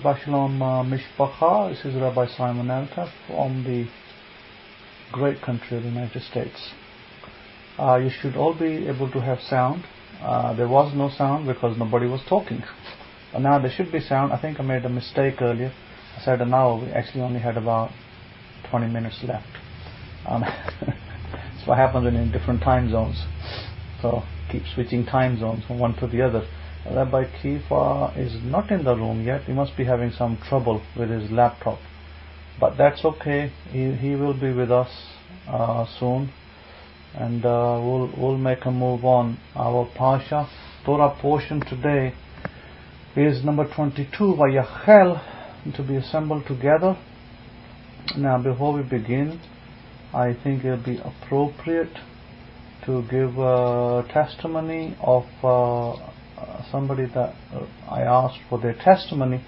Shabbat Shalom Mishpacha. This is Rabbi Simon Alta from the great country of the United States. You should all be able to have sound. There was no sound because nobody was talking. But now there should be sound. I think I made a mistake earlier. I said an hour. We actually only had about 20 minutes left. That's what happens when you're in different time zones. So keep switching time zones from one to the other. Rabbi Kefa is not in the room yet. He must be having some trouble with his laptop, but that's okay. He will be with us soon, and we'll make a move on. Our Parsha Torah portion today is number 22, Vayakhel, to be assembled together. Now, before we begin, I think it'll be appropriate to give a testimony of somebody that I asked for their testimony,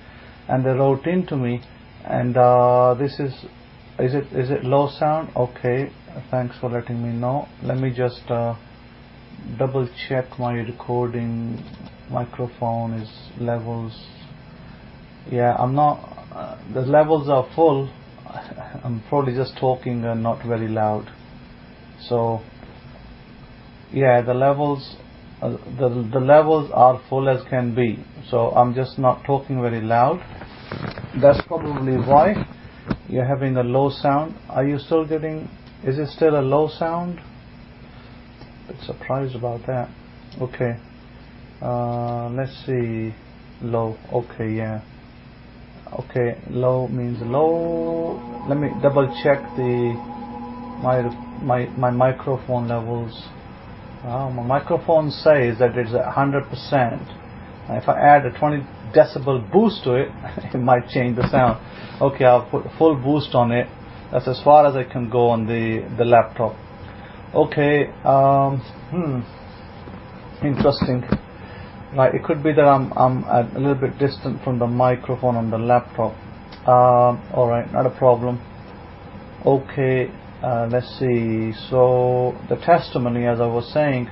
and they wrote into me, and this is it low sound? Okay, thanks for letting me know. Let me just double check my recording microphone is levels. Yeah, I'm not the levels are full. I'm probably just talking and not very loud. So yeah, the levels the levels are full as can be, so I'm just not talking very loud. That's probably why you're having a low sound. Are you still getting, is it still a low sound? A bit surprised about that. Okay, let's see. Low. Okay, yeah. Okay, low means low. Let me double check my microphone levels. My microphone says that it's 100%. If I add a 20 decibel boost to it, it might change the sound. Okay, I'll put full boost on it. That's as far as I can go on the laptop. Okay, interesting. Right, it could be that I'm a little bit distant from the microphone on the laptop. Alright, not a problem. Okay. Let's see. So the testimony, as I was saying,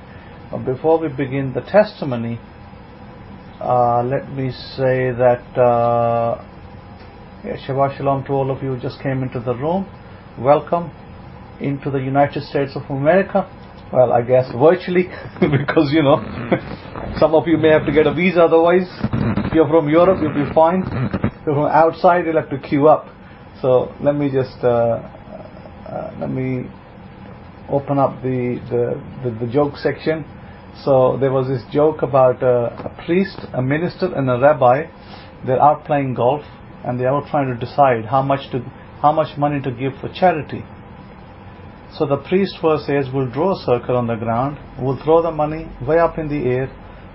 before we begin the testimony, let me say that Shabbat Shalom to all of you who just came into the room. Welcome into the United States of America. Well, I guess virtually, because some of you may have to get a visa otherwise. If you're from Europe, you'll be fine. If you're from outside, you'll have to queue up. So let me just let me open up the joke section. So there was this joke about a priest, a minister, and a rabbi. They're out playing golf, and they're all trying to decide how much money to give for charity. So the priest first says, we'll draw a circle on the ground, we'll throw the money way up in the air,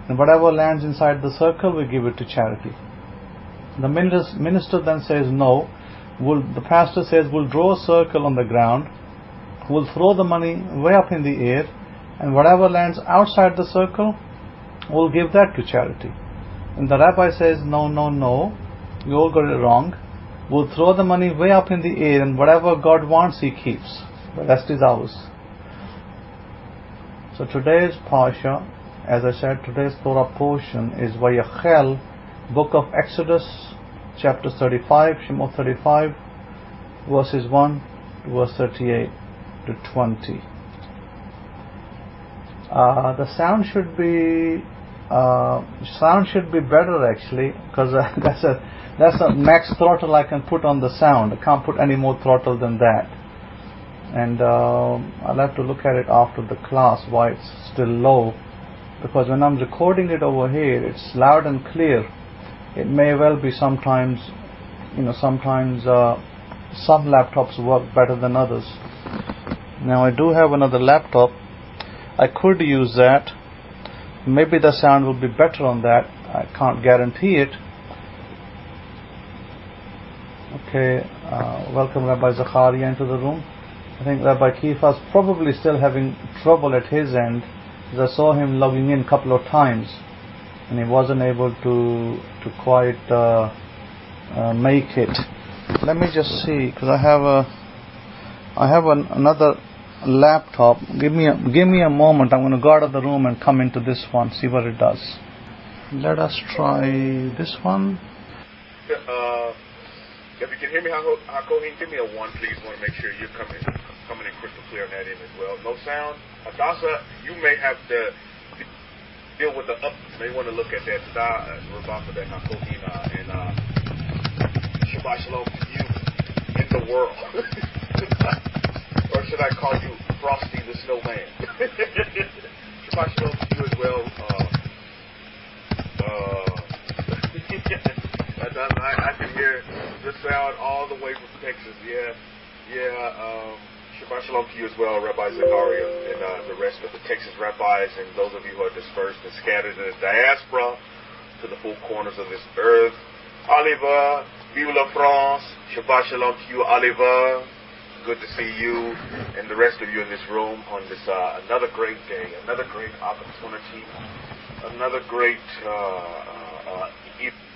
and whatever lands inside the circle, we give it to charity. The minister then says, no. The pastor says, we'll draw a circle on the ground, we'll throw the money way up in the air, and whatever lands outside the circle, we'll give that to charity. And the rabbi says, no, you all got it wrong. We'll throw the money way up in the air, and whatever God wants, He keeps. The rest is ours. So today's Parsha, as I said, today's Torah portion is Vayakhel, book of Exodus, chapter 35, Shemot 35, verses 1 to verse 38 to 20. The sound should be better actually, because that's a max throttle I can put on the sound. I can't put any more throttle than that. And I'll have to look at it after the class why it's still low, because when I'm recording it over here, it's loud and clear. It may well be sometimes some laptops work better than others. Now I do have another laptop. I could use that. Maybe the sound will be better on that. I can't guarantee it. Okay, welcome Rabbi Zakaria into the room. I think Rabbi Kefa is probably still having trouble at his end, because I saw him logging in a couple of times, and he wasn't able to quite make it. Let me just see, because I have another laptop. Give me a moment. I'm going to go out of the room and come into this one, see what it does. Let us try this one. If you can hear me, Hakohin, give me a 1, please. Want to make sure you're coming in crystal clear on that end as well. No sound. Hadassah, you may have to deal with the up. You may want to look at that. Rabbi, that Hakohin, and Shabbat Shalom to you in the world. Or should I call you Frosty the Snowman? Shabbat Shalom to you as well. I can hear the sound all the way from Texas. Shabbat Shalom to you as well, Rabbi Zechariah, and the rest of the Texas rabbis, and those of you who are dispersed and scattered in the diaspora to the four corners of this earth. Oliver, vive la France. Shabbat Shalom to you, Oliver. Good to see you and the rest of you in this room on this another great day, another great opportunity, another great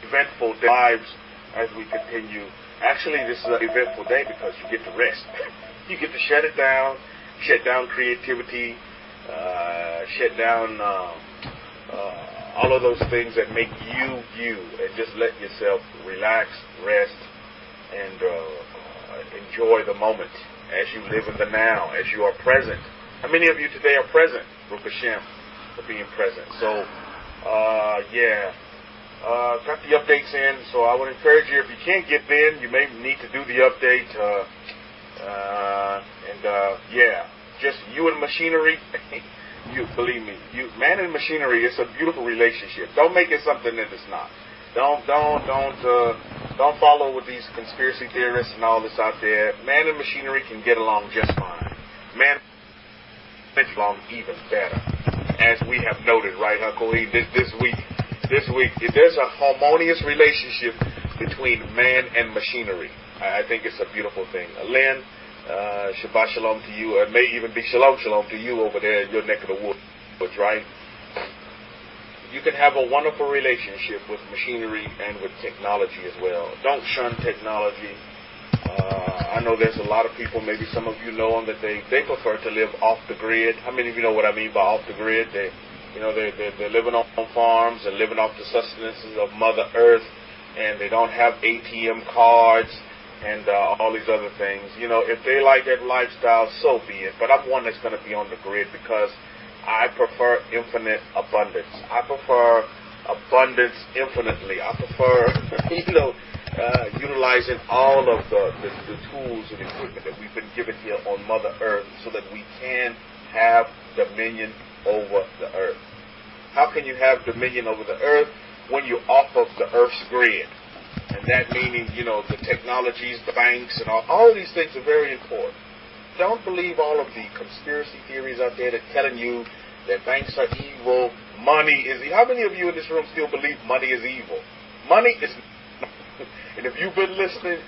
eventful lives as we continue. Actually, this is an eventful day because you get to rest. You get to shut it down, shut down creativity, shut down all of those things that make you, and just let yourself relax, rest, and enjoy the moment as you live in the now, as you are present. How many of you today are present? Baruch Hashem for being present. So, got the updates in, so I would encourage you, if you can't get in, you may need to do the update, just you and machinery, you believe me, man and machinery, it's a beautiful relationship. Don't make it something that it's not. Don't follow with these conspiracy theorists and all this out there. Man and machinery can get along just fine. Man gets along even better, as we have noted, right, Uncle E, this week, there's a harmonious relationship between man and machinery. I think it's a beautiful thing. Lynn, Shabbat Shalom to you. It may even be Shalom to you over there in your neck of the woods, right? You can have a wonderful relationship with machinery and with technology as well. Don't shun technology. I know there's a lot of people, maybe some of you know them, that they prefer to live off the grid. How many of you know what I mean by off the grid? They're living on farms and living off the sustenances of Mother Earth, and they don't have ATM cards and all these other things. If they like that lifestyle, so be it. But I'm one that's going to be on the grid because I prefer infinite abundance. I prefer abundance infinitely. I prefer, utilizing all of the tools and equipment that we've been given here on Mother Earth so that we can have dominion over the earth. How can you have dominion over the earth when you're off of the earth's grid? And that meaning, the technologies, the banks, and all these things are very important. Don't believe all of the conspiracy theories out there that telling you that banks are evil, money is evil. How many of you in this room still believe money is evil? Money is not. And if you've been listening,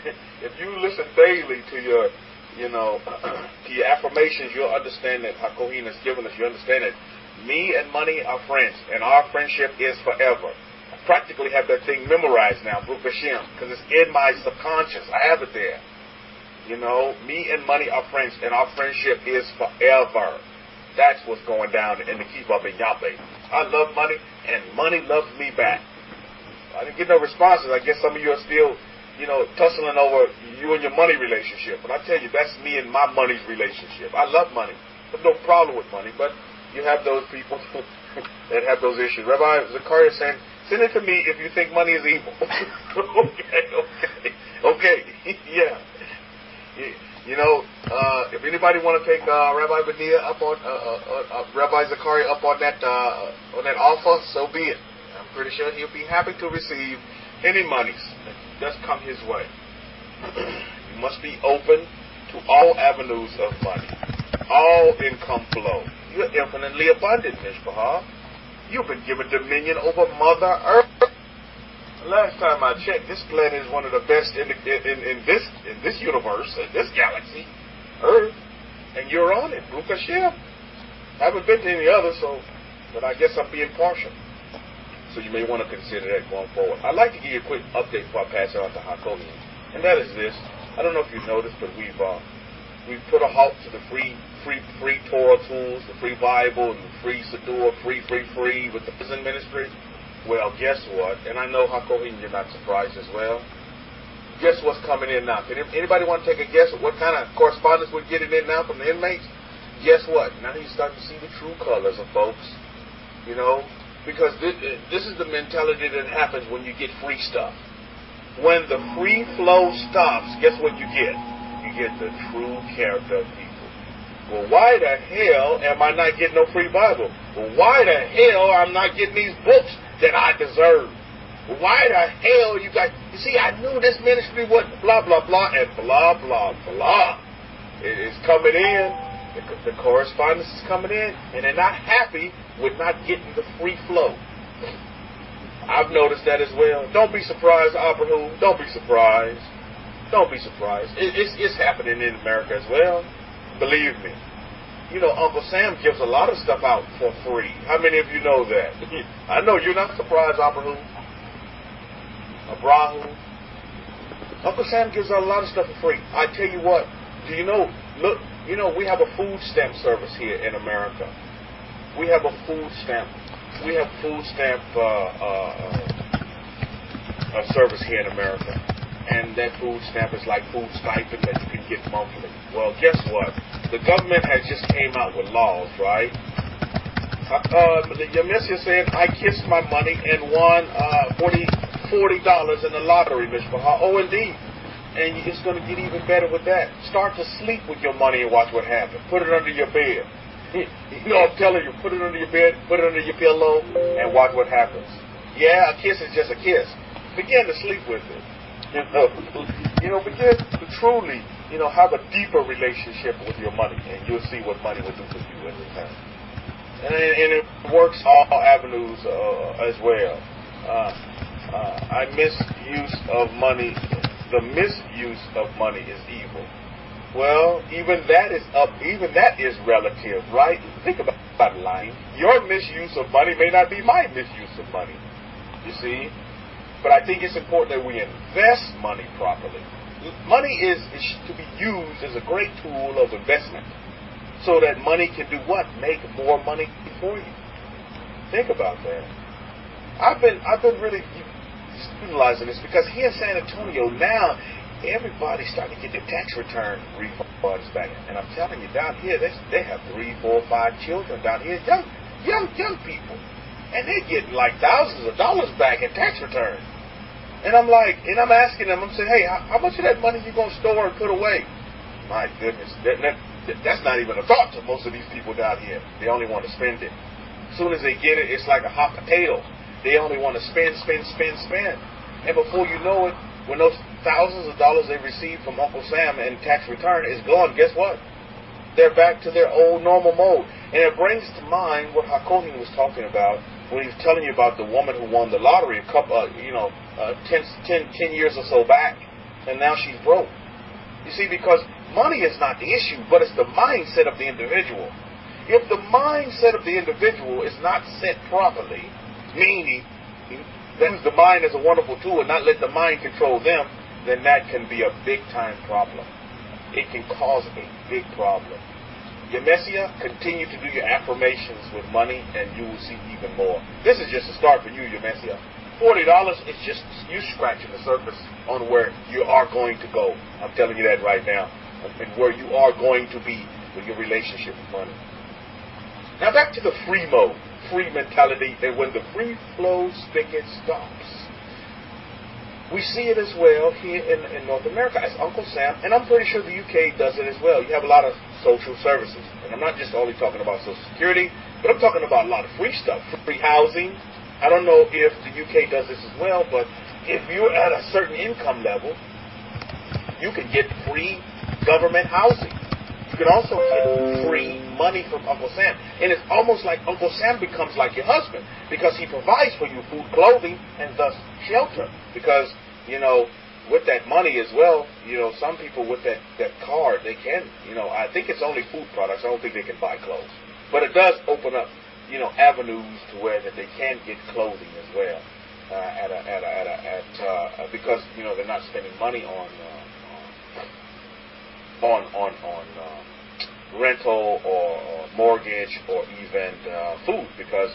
if you listen daily to your, to your affirmations, you'll understand that Hakohin has given us. You understand that me and money are friends, and our friendship is forever. I practically have that thing memorized now, Baruch Hashem, because it's in my subconscious. I have it there. Me and money are friends, and our friendship is forever. That's what's going down in the Kefa in Yahweh. I love money, and money loves me back. I didn't get no responses. I guess some of you are still, tussling over you and your money relationship. But I tell you, that's me and my money's relationship. I love money. I have no problem with money, but you have those people that have those issues. Rabbi Zechariah saying, send it to me if you think money is evil. Okay, yeah. If anybody want to take Rabbi Benia up on Rabbi Zechariah up on that offer, so be it. I'm pretty sure he'll be happy to receive any monies that does come his way. You must be open to all avenues of money, all income flow. You're infinitely abundant, Mishpahah. You've been given dominion over Mother Earth. Last time I checked, this planet is one of the best in this universe, in this galaxy, Earth, and you're on it, Baruch Hashem. I haven't been to any other, but I guess I'm being partial. So you may want to consider that going forward. I'd like to give you a quick update before I pass it on to Hakohin, and that is this. I don't know if you noticed, but we've put a halt to the free Torah tools, the free Bible, and the free Siddur, free with the prison ministry. Well, guess what? And I know, Hakohin, you're not surprised as well. Guess what's coming in now? Can anybody want to take a guess at what kind of correspondence we're getting in now from the inmates? Guess what? Now you start to see the true colors of folks. You know? Because this is the mentality that happens when you get free stuff. When the free flow stops, guess what you get? You get the true character of people. Well, why the hell am I not getting no free Bible? Well, why the hell I'm not getting these books that I deserve? Well, why the hell you got... You see, I knew this ministry would blah, blah, blah, and blah, blah, blah. It is coming in. The correspondence is coming in, and they're not happy with not getting the free flow. I've noticed that as well. Don't be surprised, Abraham. Don't be surprised. Don't be surprised. It's happening in America as well. Believe me. You know, Uncle Sam gives a lot of stuff out for free. How many of you know that? I know you're not surprised, Abraham. Uncle Sam gives out a lot of stuff for free. I tell you what. Do you know? Look, you know, we have a food stamp service here in America. We have a food stamp. We have food stamp service here in America. And that food stamp is like food stipend that you can get monthly. Well, guess what? The government has just came out with laws, right? Your missus said, I kissed my money and won $40 in the lottery, Mishpaha. Oh, indeed. And it's going to get even better with that. Start to sleep with your money and watch what happens. Put it under your bed. You know, I'm telling you, put it under your bed, put it under your pillow, and watch what happens. Yeah, a kiss is just a kiss. Begin to sleep with it. Begin to truly, have a deeper relationship with your money, and you'll see what money will do for you in return. And it works all avenues as well. Misuse of money. The misuse of money is evil. Well, even that is relative, right? Think about lying. Your misuse of money may not be my misuse of money. You see? But I think it's important that we invest money properly. Money is to be used as a great tool of investment, so that money can do what? Make more money for you. Think about that. I've been really utilizing this because here in San Antonio now, everybody's starting to get their tax return refunds back. And I'm telling you, down here they have 3, 4, 5 children down here, young people, and they're getting like thousands of dollars back in tax returns. And I'm asking them, I'm saying, hey, how much of that money you gonna store and put away? My goodness, that's not even a thought to most of these people down here. They only want to spend it. As soon as they get it, it's like a hot potato. They only want to spend. And before you know it, when those thousands of dollars they received from Uncle Sam in tax return is gone, guess what? They're back to their old normal mode. And it brings to mind what Hakohin was talking about when he was telling you about the woman who won the lottery a couple, 10 years or so back, and now she's broke. You see, because money is not the issue, but it's the mindset of the individual. If the mindset of the individual is not set properly, meaning that the mind is a wonderful tool and not let the mind control them, then that can be a big-time problem. It can cause a big problem. Yemesia, continue to do your affirmations with money, and you will see even more. This is just a start for you, Yemesia. $40 is just you scratching the surface on where you are going to go. I'm telling you that right now. And where you are going to be with your relationship with money. Now back to the free mode. Free mentality, that when the free flow spigot stops. We see it as well here in North America as Uncle Sam, and I'm pretty sure the UK does it as well. You have a lot of social services, and I'm not just only talking about Social Security, but I'm talking about a lot of free stuff, free housing. I don't know if the UK does this as well, but if you're at a certain income level, you can get free government housing. You can also get free money from Uncle Sam. And it's almost like Uncle Sam becomes like your husband because he provides for you food, clothing, and thus shelter. Because, with that money as well, some people with that card, they can, I think it's only food products. I don't think they can buy clothes. But it does open up, avenues to where that they can get clothing as well. Because, they're not spending money on rental or mortgage or even food, because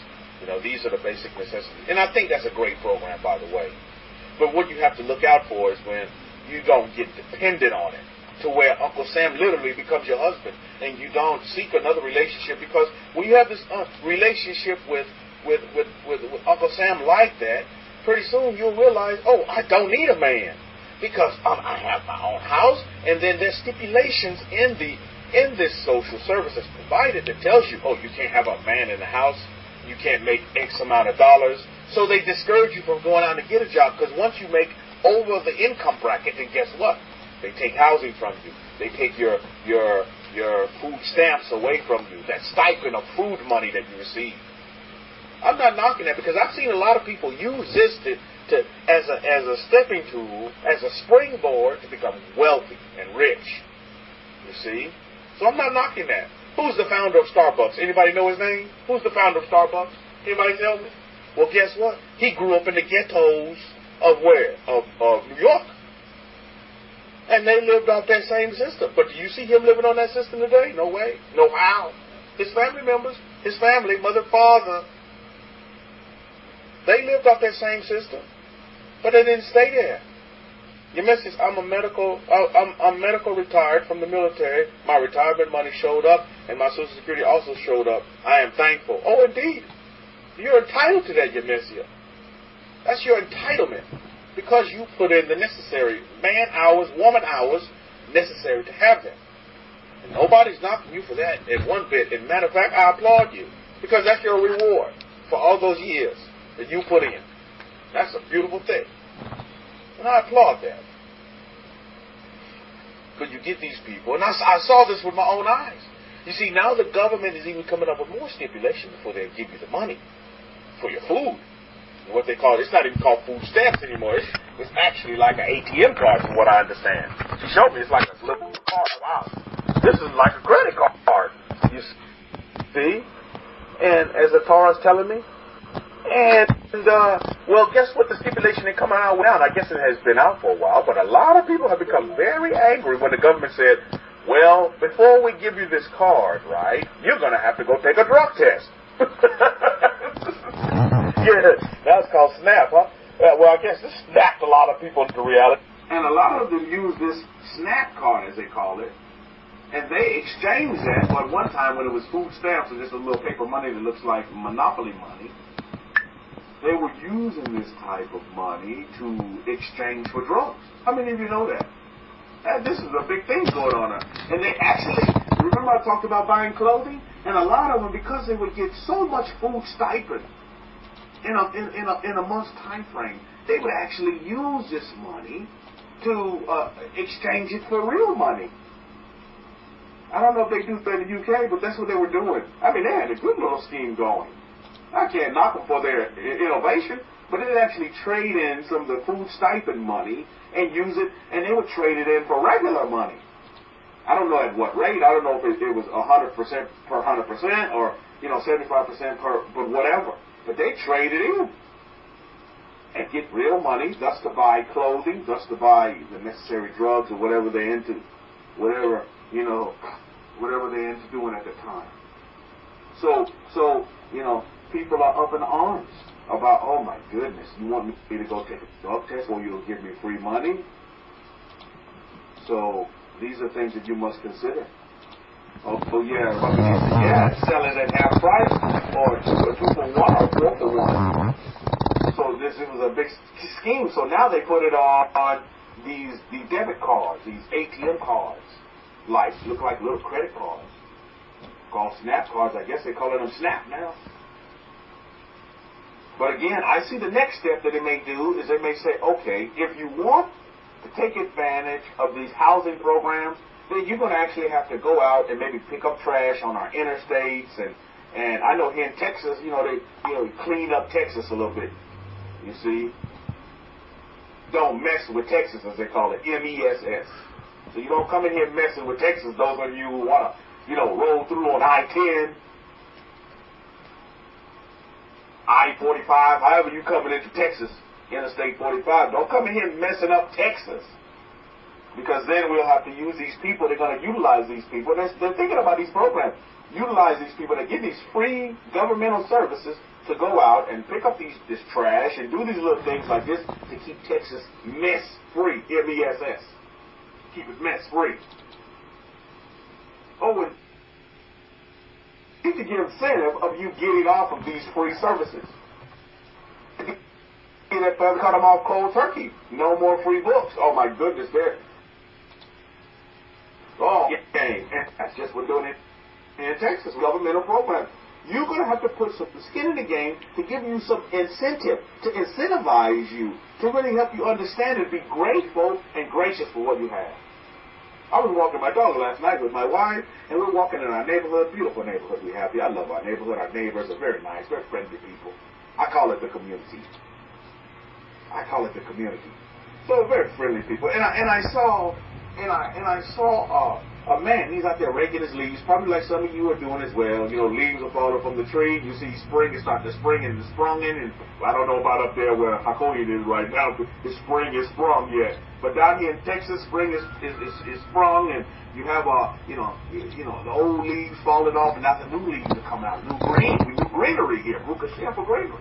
These are the basic necessities. And I think that's a great program, by the way. But what you have to look out for is when you don't get dependent on it, to where Uncle Sam literally becomes your husband, and you don't seek another relationship, because when you have this relationship with Uncle Sam like that, pretty soon you'll realize, oh, I don't need a man, because I have my own house, and then there's stipulations in this social service that's provided that tells you, oh, you can't have a man in the house, you can't make X amount of dollars. So they discourage you from going out and get a job, because once you make over the income bracket, then guess what? They take housing from you. They take your food stamps away from you. That stipend of food money that you receive. I'm not knocking that, because I've seen a lot of people use this as a stepping tool, as a springboard to become wealthy and rich. You see? So I'm not knocking that. Who's the founder of Starbucks? Anybody know his name? Who's the founder of Starbucks? Anybody tell me? Well, guess what? He grew up in the ghettos of where? Of New York. And they lived off that same system. But do you see him living on that system today? No way. No how. His family members, his family, mother, father, they lived off that same system. But they didn't stay there. You miss this. I'm medical retired from the military. My retirement money showed up, and my Social Security also showed up. I am thankful. Oh, indeed. You're entitled to that, Yemisia. That's your entitlement, because you put in the necessary man hours, woman hours necessary to have them. And nobody's knocking you for that in one bit. As a matter of fact, I applaud you, because that's your reward for all those years that you put in. That's a beautiful thing. And I applaud that. But you get these people, and I saw this with my own eyes. You see, now the government is even coming up with more stipulations before they give you the money for your food. What they call it's not even called food stamps anymore. It's actually like an ATM card, from what I understand. She showed me it's like a little card. Wow, this is like a credit card. You see, and as the Torah is telling me, and well, guess what? The stipulation ain't coming out now. And I guess it has been out for a while, but a lot of people have become very angry when the government said, well, before we give you this card, right, you're going to have to go take a drug test. Yeah, that's called SNAP, huh? Well, I guess this snapped a lot of people into reality. And a lot of them use this SNAP card, as they call it, and they exchange that. But one time when it was food stamps and just a little paper money that looks like Monopoly money, they were using this type of money to exchange for drugs. How many of you know that? This is a big thing going on there. And they actually, remember I talked about buying clothing? And a lot of them, because they would get so much food stipend in a month's time frame, they would actually use this money to exchange it for real money. I don't know if they do that in the UK, but that's what they were doing. I mean, they had a good little scheme going. I can't knock them for their innovation, but they'd actually trade in some of the food stipend money and use it, and they would trade it in for regular money. I don't know at what rate. I don't know if it was 100% per 100% or 75% per, but whatever. But they trade it in and get real money, thus to buy clothing, thus to buy the necessary drugs or whatever they're into, whatever they're into doing at the time. So people are up in arms about, oh my goodness, you want me to go take a drug test or you'll give me free money? So these are things that you must consider. Oh yeah, sell it at half price or 2 for 1 or 4 for 1. So it was a big scheme. So now they put it on these debit cards, these ATM cards, look like little credit cards, called SNAP cards. I guess they're calling them SNAP now. But again, I see the next step that they may do is they may say, okay, if you want to take advantage of these housing programs, then you're going to actually have to go out and maybe pick up trash on our interstates. And I know here in Texas, they clean up Texas a little bit. You see? Don't mess with Texas, as they call it, MESS. So you don't come in here messing with Texas, those of you who want to, roll through on I-10, I-45, however you coming into Texas, Interstate 45. Don't come in here messing up Texas. Because then we'll have to use these people. They're going to utilize these people. They're thinking about these programs. Utilize these people. They get these free governmental services to go out and pick up this trash and do these little things like this to keep Texas mess-free, M-E-S-S. Keep it mess-free. Oh, and you to get incentive of you getting off of these free services. That brother cut them off cold turkey. No more free books. Oh my goodness, there. Oh, yeah, that's just what we're doing in Texas, governmental program. You're going to have to put some skin in the game to give you some incentive, to incentivize you, to really help you understand and be grateful and gracious for what you have. I was walking my dog last night with my wife, and we're walking in our neighborhood, beautiful neighborhood we have here. I love our neighborhood. Our neighbors are very nice, very friendly people. I call it the community. So very friendly people. And I saw a man. He's out there raking his leaves, probably like some of you are doing as well. You know, leaves are falling from the tree. You see spring is starting to spring and it's sprung in. And I don't know about up there where Hakoyen is right now, but the spring is sprung yet. But down here in Texas, spring is sprung, and you have you know the old leaves falling off, and now the new leaves are coming out, new greenery here, for greenery.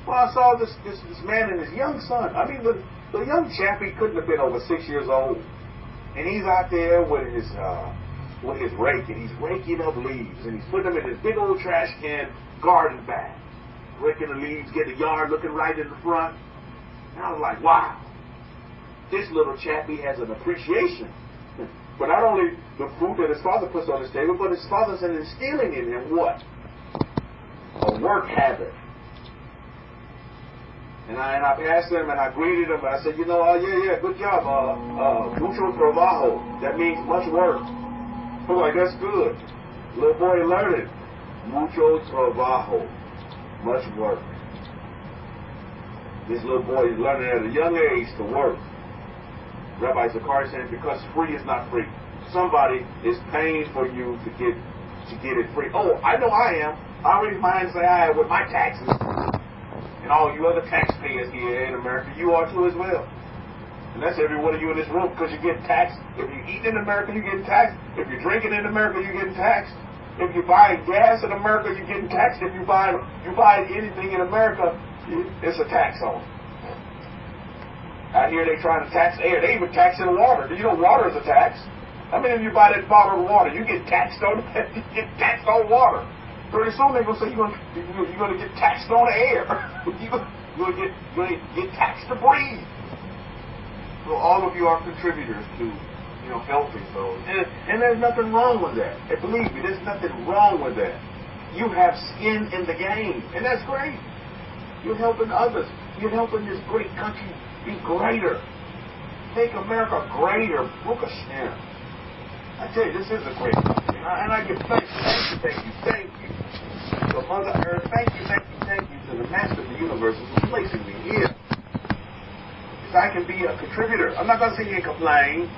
Well, I saw this man and his young son. I mean, the young chappie couldn't have been over 6 years old, and he's out there with his rake, and he's raking up leaves, and he's putting them in his big old trash can garden bag, raking the leaves, getting the yard looking right in the front. And I was like, wow, this little chappie has an appreciation for not only the food that his father puts on his table, but his father's instilling in him what? A work habit. And I passed him and I greeted him and I said, you know, yeah, good job. Mucho trabajo. That means much work. I was like, that's good. Little boy learned it. Mucho trabajo. Much work. This little boy is learning at a young age to work. Rabbi Zakari saying, because free is not free. Somebody is paying for you to get it free. Oh, I know I am. I raise my hand and say I am with my taxes. And all you other taxpayers here in America, you are too as well. And that's every one of you in this room, because you're getting taxed. If you're eating in America, you're getting taxed. If you're drinking in America, you're getting taxed. If you're buying gas in America, you're getting taxed. If you buy anything in America, it's a tax on it. Out here they trying to tax air. They even taxing water. Do you know water is a tax? I mean, if you buy that bottle of water, you get taxed on that. You get taxed on water. Pretty soon they're going to say you're going to get taxed on air. you're going to get taxed to breathe. So all of you are contributors to, helping those. And there's nothing wrong with that. And believe me, there's nothing wrong with that. You have skin in the game, and that's great. You're helping others. You're helping this great country be greater. Make America greater. Book of Shem. I tell you, this is a great country. And I give thank you. So Mother Earth, thank you to the Master of the Universe for placing me here. So I can be a contributor. I'm not going to sit here and complain.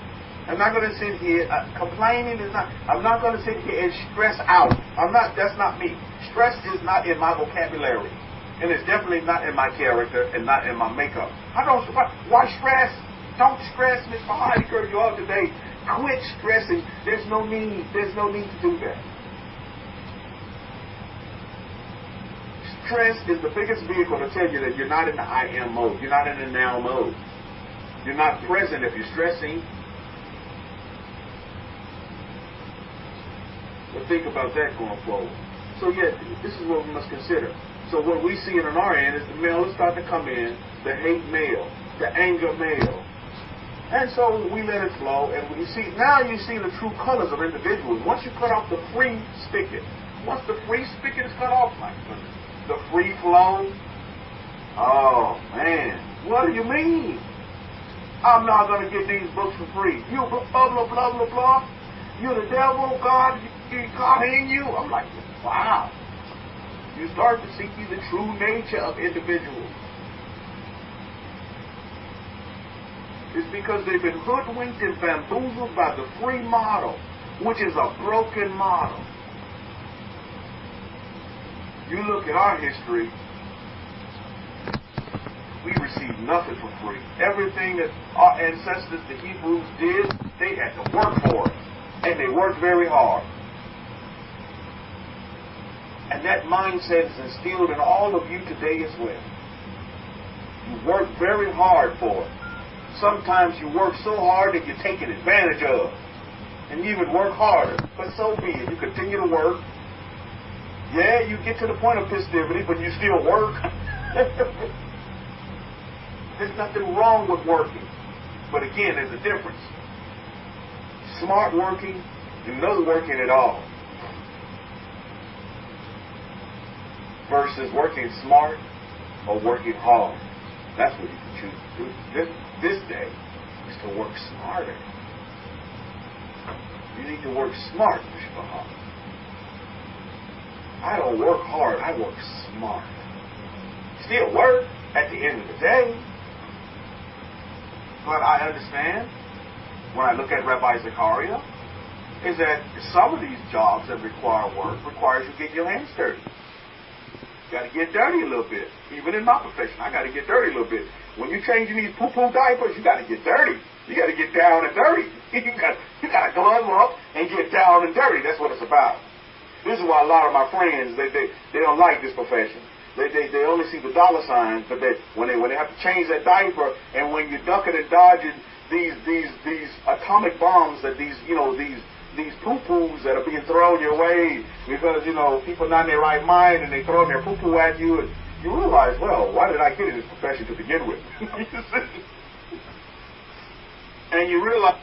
I'm not going to sit here, complaining is not, I'm not going to sit here and stress out. That's not me. Stress is not in my vocabulary. And it's definitely not in my character and not in my makeup. Why stress? Don't stress, Miss Mahadi, girl, you all today. Quit stressing. There's no need to do that. Stress is the biggest vehicle to tell you that you're not in the I am mode. You're not in the now mode. You're not present if you're stressing. But think about that going forward. So yeah, this is what we must consider. So what we see on our end is the male is starting to come in, the hate male, the anger male. And so we let it flow, and you see the true colors of individuals. Once you cut off the free spigot, once the free spigot is cut off, my goodness, the free flow, oh man, what do you mean? I'm not going to get these books for free. You blah, blah, blah, blah, blah. You're the devil, God in you. I'm like, wow. You start to see the true nature of individuals. It's because they've been hoodwinked and bamboozled by the free model, which is a broken model. You look at our history, we received nothing for free. Everything that our ancestors, the Hebrews, did, they had to work for it. And they worked very hard. And that mindset is instilled in all of you today as well. You work very hard for it. Sometimes you work so hard that you're taken advantage of. And you even work harder. But so be it. You continue to work. Yeah, you get to the point of festivity, but you still work. There's nothing wrong with working. But again, there's a difference. Smart working and no working at all. Versus working smart or working hard. That's what you can choose to do. This day is to work smarter. You need to work smart, Mishpachah. I don't work hard, I work smart. Still work at the end of the day. But I understand, when I look at Rabbi Zechariah, is that some of these jobs that require work requires you get your hands dirty. You got to get dirty a little bit. Even in my profession, I got to get dirty a little bit. When you're changing these poo-poo diapers, you got to get dirty. You got to get down and dirty. You got to glove up and get down and dirty. That's what it's about. This is why a lot of my friends, they don't like this profession. They only see the dollar signs, but when they have to change that diaper, and when you're ducking and dodging these atomic bombs that these poo-poos that are being thrown your way because, people not in their right mind and they throw their poo-poo at you, and you realize, well, why did I get in this profession to begin with? And you realize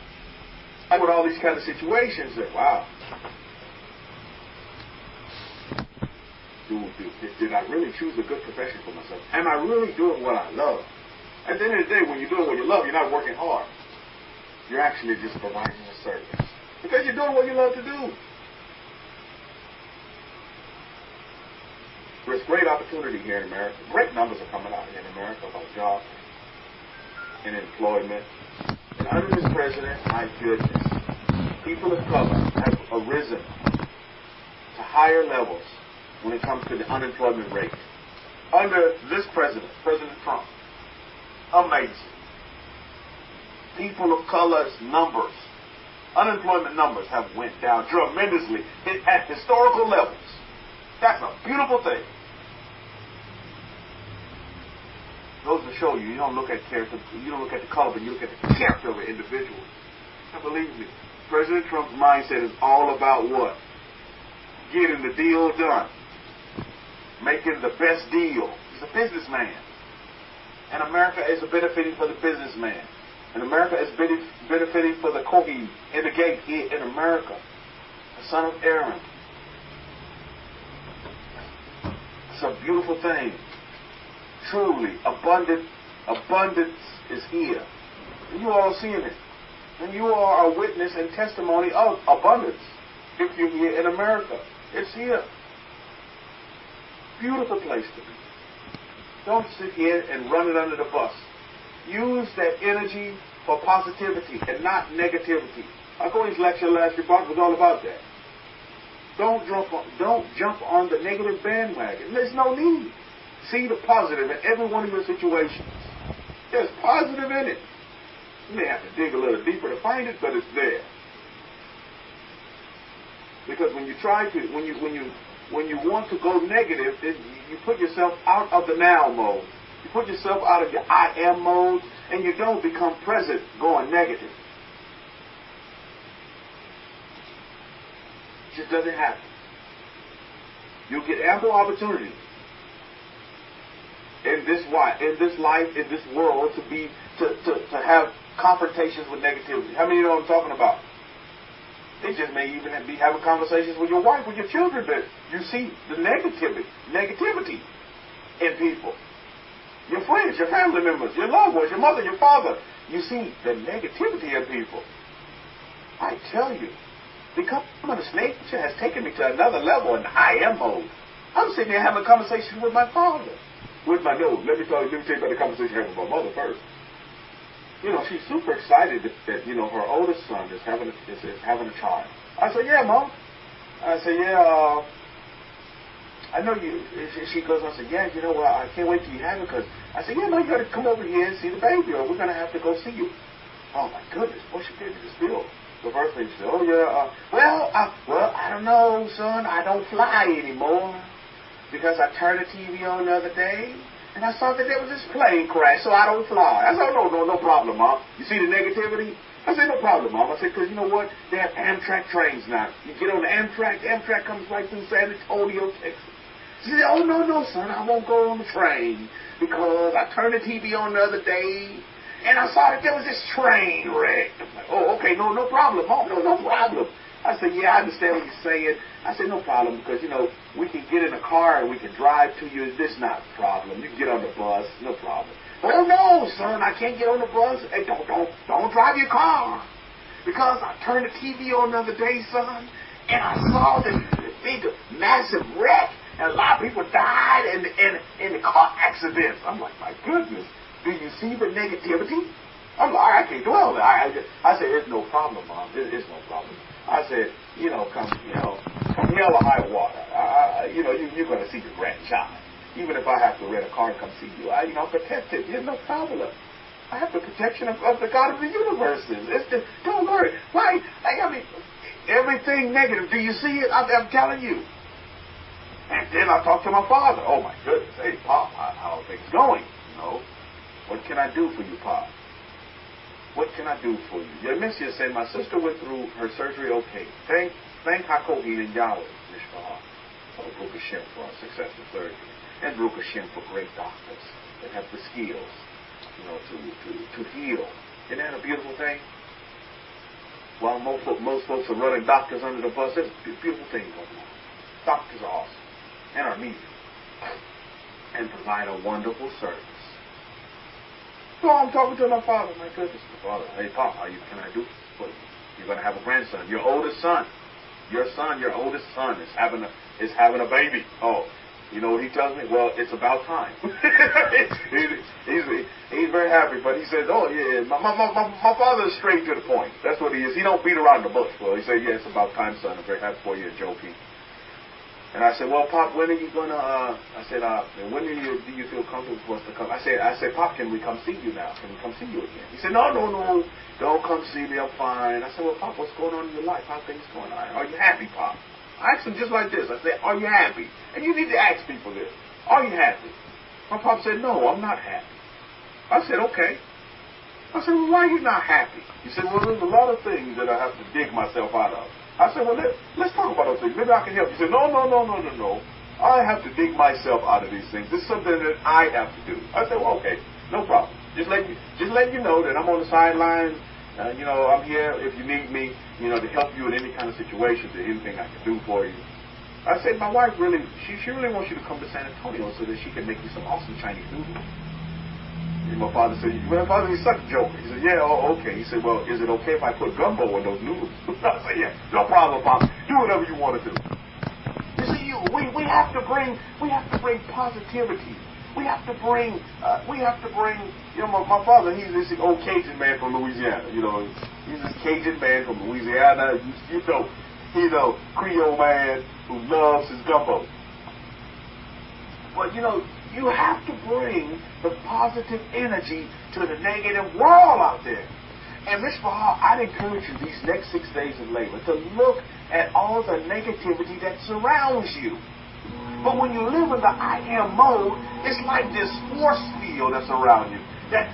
with all these kind of situations that, wow, did I really choose a good profession for myself? Am I really doing what I love? At the end of the day, when you're doing what you love, you're not working hard. You're actually just providing a service. Because you're doing what you love to do. There's great opportunity here in America. Great numbers are coming out here in America about jobs and employment. And under this president, my goodness, people of color have arisen to higher levels when it comes to the unemployment rate. Under this president, President Trump, amazing. People of color's numbers, unemployment numbers have went down tremendously at historical levels. That's a beautiful thing. Goes to show you, you don't look at character, you don't look at the color, but you look at the character of an individual. And believe me, President Trump's mindset is all about what? Getting the deal done. Making the best deal. He's a businessman. And America is benefiting for the businessman. And America is benefiting for the Kohen in the gate here in America. The son of Aaron. It's a beautiful thing. Truly, abundance is here. And you all seeing it. And you are a witness and testimony of abundance. If you're here in America, it's here. Beautiful place to be. Don't sit here and run it under the bus. Use that energy for positivity and not negativity. Akoi's lecture last week was all about that. Don't jump on the negative bandwagon. There's no need. See the positive in every one of your situations. There's positive in it. You may have to dig a little deeper to find it, but it's there. Because when you want to go negative, you put yourself out of the now mode. You put yourself out of your I am mode, and you don't become present going negative. It just doesn't happen. You'll get ample opportunity in this life, in this world, to have confrontations with negativity. How many of you know what I'm talking about? It just may even be having conversations with your wife, with your children, that you see the negativity in people. Your friends, your family members, your loved ones, your mother, your father. You see the negativity in people. I tell you, becoming a snake has taken me to another level in I am mode. I'm sitting there having a conversation with my father. Let me tell you about the conversation I had with my mother first. She's super excited that her oldest son is having a child. I said, yeah, Mom. I said, yeah, I know you. She goes on and said, yeah, I can't wait till you have it, because I said, yeah, no, you got to come over here and see the baby, or we're going to have to go see you. Oh, my goodness, what she gave me the spiel. The first thing she said, oh, yeah, well, I don't know, son, I don't fly anymore. because I turned the TV on the other day, and I saw that there was this plane crash, so I don't fly. I said, no problem, Mom. You see the negativity? I said, no problem, Mom. I said, because you know what? They have Amtrak trains now. You get on the Amtrak comes right through San Antonio, Texas. She said, oh, no, son, I won't go on the train because I turned the TV on the other day, and I saw that there was this train wreck. I'm like, oh, okay, no problem, Mom, no problem. I said, yeah, I understand what you're saying. I said, no problem, because, we can get in a car and we can drive to you. This is not a problem. You can get on the bus, no problem. Oh, no, son, I can't get on the bus. Hey, don't drive your car. Because I turned the TV on the other day, son, and I saw this big, massive wreck, and a lot of people died in the car accidents. I'm like, my goodness, do you see the negativity? I'm like, I can't dwell there. I said, it's no problem, Mom. It's no problem. I said, come hell or high water. You're going to see the grandchild. Even if I have to rent a car and come see you, I'm protected. There's no problem. I have the protection of the God of the universes. Don't worry. Why? I mean, everything negative. Do you see it? I'm telling you. And then I talked to my father. Oh, my goodness. Hey, Pop, how are things going? What can I do for you, Pop? What can I do for you? Your Messiah said, my sister went through her surgery okay. Thank Hakohin and Yahweh, Mishpah. Baruch Hashem for our successful surgery. And Baruch Hashem for great doctors that have the skills, to heal. Isn't that a beautiful thing? While most folks are running doctors under the bus, there's a beautiful thing going on. Doctors are awesome and are needed and provide a wonderful service. So I'm talking to my father. My goodness, my father. Hey, Pop, can I do for you? You're going to have a grandson. Your oldest son. Your oldest son is having a baby. Oh, you know what he tells me? Well, it's about time. he's very happy, but he says, oh, yeah, my father is straight to the point. That's what he is. He don't beat around the bush. Well, he said, yeah, it's about time, son. I'm very happy for you and joking. And I said, well, Pop, when are you going to, when do you feel comfortable for us to come? I said, Pop, can we come see you now? Can we come see you again? He said, no, don't come see me. I'm fine. I said, well, Pop, what's going on in your life? How are things going on? Are you happy, Pop? I asked him just like this. I said, are you happy? And you need to ask people this. Are you happy? My Pop said, no, I'm not happy. I said, okay. I said, well, why are you not happy? He said, well, there's a lot of things that I have to dig myself out of. I said, well, let's talk about those things. Maybe I can help. He said, no. I have to dig myself out of these things. This is something that I have to do. I said, well, okay, no problem. Just let you know that I'm on the sidelines. I'm here if you need me, to help you in any kind of situation, to anything I can do for you. I said, my wife really, she really wants you to come to San Antonio so that she can make you some awesome Chinese noodles. And my father said, he's such a joker. He said, yeah, okay. He said, well, is it okay if I put gumbo in those noodles? I said, yeah, no problem, Pop. Do whatever you want to do. You see, we have to bring positivity. We have to bring, my father, he's this old Cajun man from Louisiana. He's this Cajun man from Louisiana. He's a Creole man who loves his gumbo. But, you have to bring the positive energy to the negative world out there. And Mishpah, I'd encourage you these next 6 days of labor to look at all the negativity that surrounds you. But when you live in the I am mode, it's like this force field that's around you that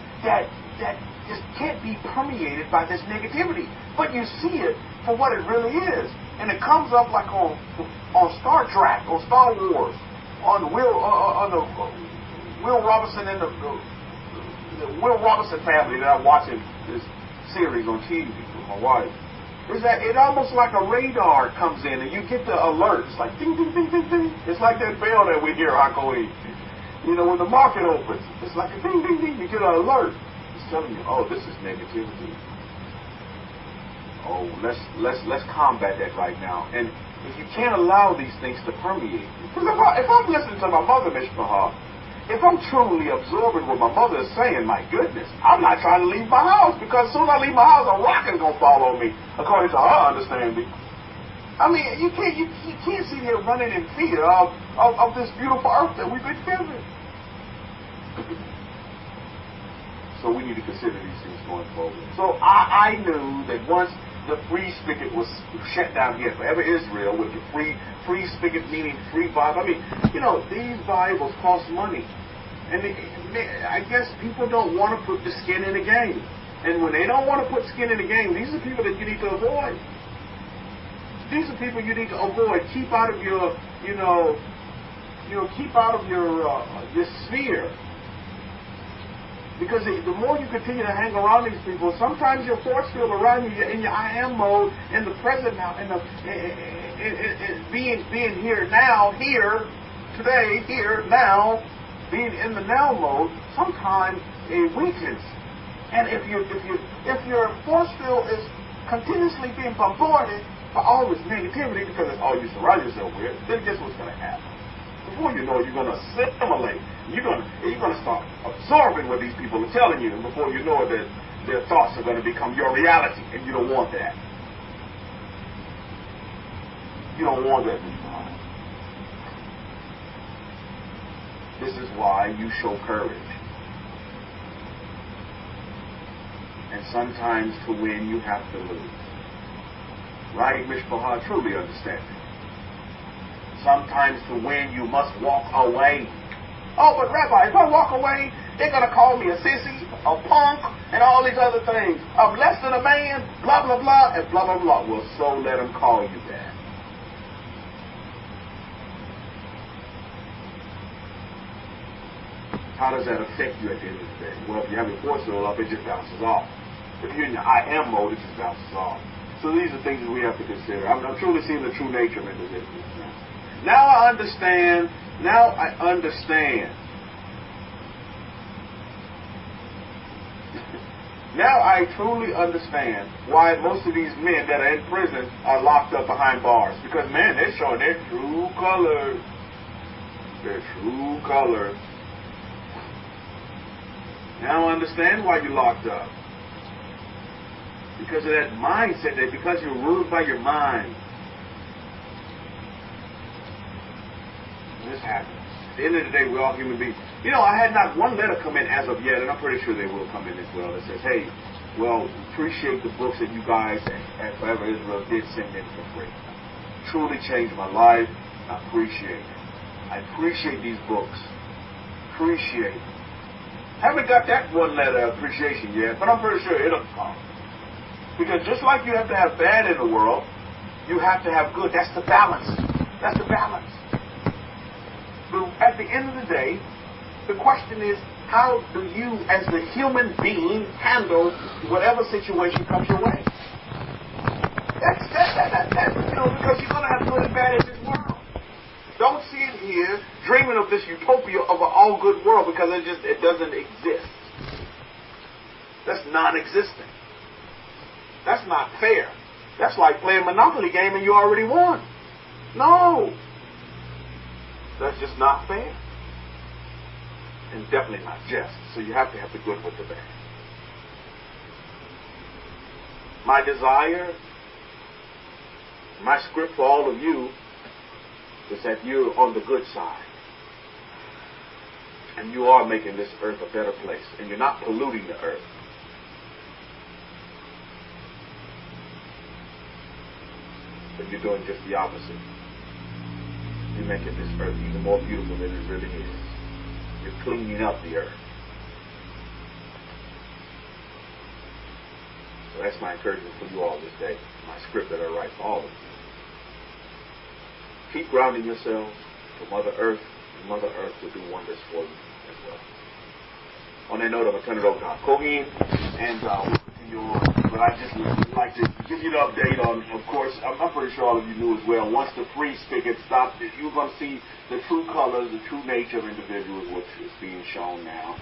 just can't be permeated by this negativity. But you see it for what it really is. And it comes up like on Star Trek, on Star Wars, on the Will Robinson and the Will Robinson family that I'm watching this series on TV with my wife. Is that it almost like a radar comes in and you get the alerts like ding ding ding ding ding. It's like that bell that we hear Hakohi. When the market opens, it's like a ding ding ding. You get an alert. It's telling you, oh, this is negativity. Oh, let's combat that right now. And if you can't allow these things to permeate, because if I'm listening to my mother, Mishpah, if I'm truly absorbing what my mother is saying, my goodness, I'm not trying to leave my house, because as soon as I leave my house, a rock is going to fall on me, according to her understanding. I mean, you can't sit here running in fear of this beautiful earth that we've been given. So we need to consider these things going forward. So I knew that once the free spigot was shut down here. Forever Israel with the free spigot meaning free Bible. I mean, these Bibles cost money. And I guess people don't want to put the skin in the game. And when they don't want to put skin in the game, these are people that you need to avoid. These are people you need to avoid. Keep out of your, keep out of your sphere. Because the more you continue to hang around these people, sometimes your force field around you, in your I am mode, in the present now, in being here now, here, today, here, now, being in the now mode, sometimes it weakens. And if your force field is continuously being bombarded by all this negativity, because it's all you surround yourself with, then guess what's going to happen? Before you know it, you're going to assimilate. You're going to start absorbing what these people are telling you, and before you know it, their thoughts are going to become your reality, and you don't want that. You don't want that. This is why you show courage. And sometimes to win, you have to lose. Right, Mishpachah? Truly understand it. Sometimes to win, you must walk away. Oh, but Rabbi, if I walk away, they're going to call me a sissy, a punk, and all these other things. I'm less than a man, blah, blah, blah, and blah, blah, blah. Well, so let them call you that. How does that affect you at the end of the day? Well, if you have your force field up, it just bounces off. If you're in your I am mode, it just bounces off. So these are things that we have to consider. I'm truly seeing the true nature of individuals now. Now I understand. Now I truly understand why most of these men that are in prison are locked up behind bars. Because, man, they're showing their true colors. Their true colors. Now I understand why you're locked up. Because of that mindset, because you're ruled by your mind. This happens. At the end of the day, we're all human beings. I had not one letter come in as of yet, and I'm pretty sure they will come in as well, that says, hey, well, appreciate the books that you guys at Forever Israel did send in for free. Truly changed my life. I appreciate it. I appreciate these books. Appreciate it. Haven't got that one letter of appreciation yet, but I'm pretty sure it'll come. Because just like you have to have bad in the world, you have to have good. That's the balance. That's the balance. But at the end of the day, the question is, how do you, as the human being, handle whatever situation comes your way? That's because you're going to have good and bad in this world. Don't sit here dreaming of this utopia of an all-good world, because it doesn't exist. That's non-existent. That's not fair. That's like playing a Monopoly game and you already won. No. That's just not fair. And definitely not just. So you have to have the good with the bad. My desire, my script for all of you is that you're on the good side. And you are making this earth a better place. And you're not polluting the earth. But you're doing just the opposite. You're making this earth even more beautiful than it really is. You're cleaning up the earth. So that's my encouragement for you all this day. My script that I write for all of you. Keep grounding yourselves to Mother Earth, and Mother Earth will do wonders for you as well. On that note, I'm going to turn it over to Kohen, and we'll continue on. But I just would like to give you the update on, of course, I'm pretty sure all of you knew as well, once the free spigot stopped, you're going to see the true colors, the true nature of individuals, which is being shown now.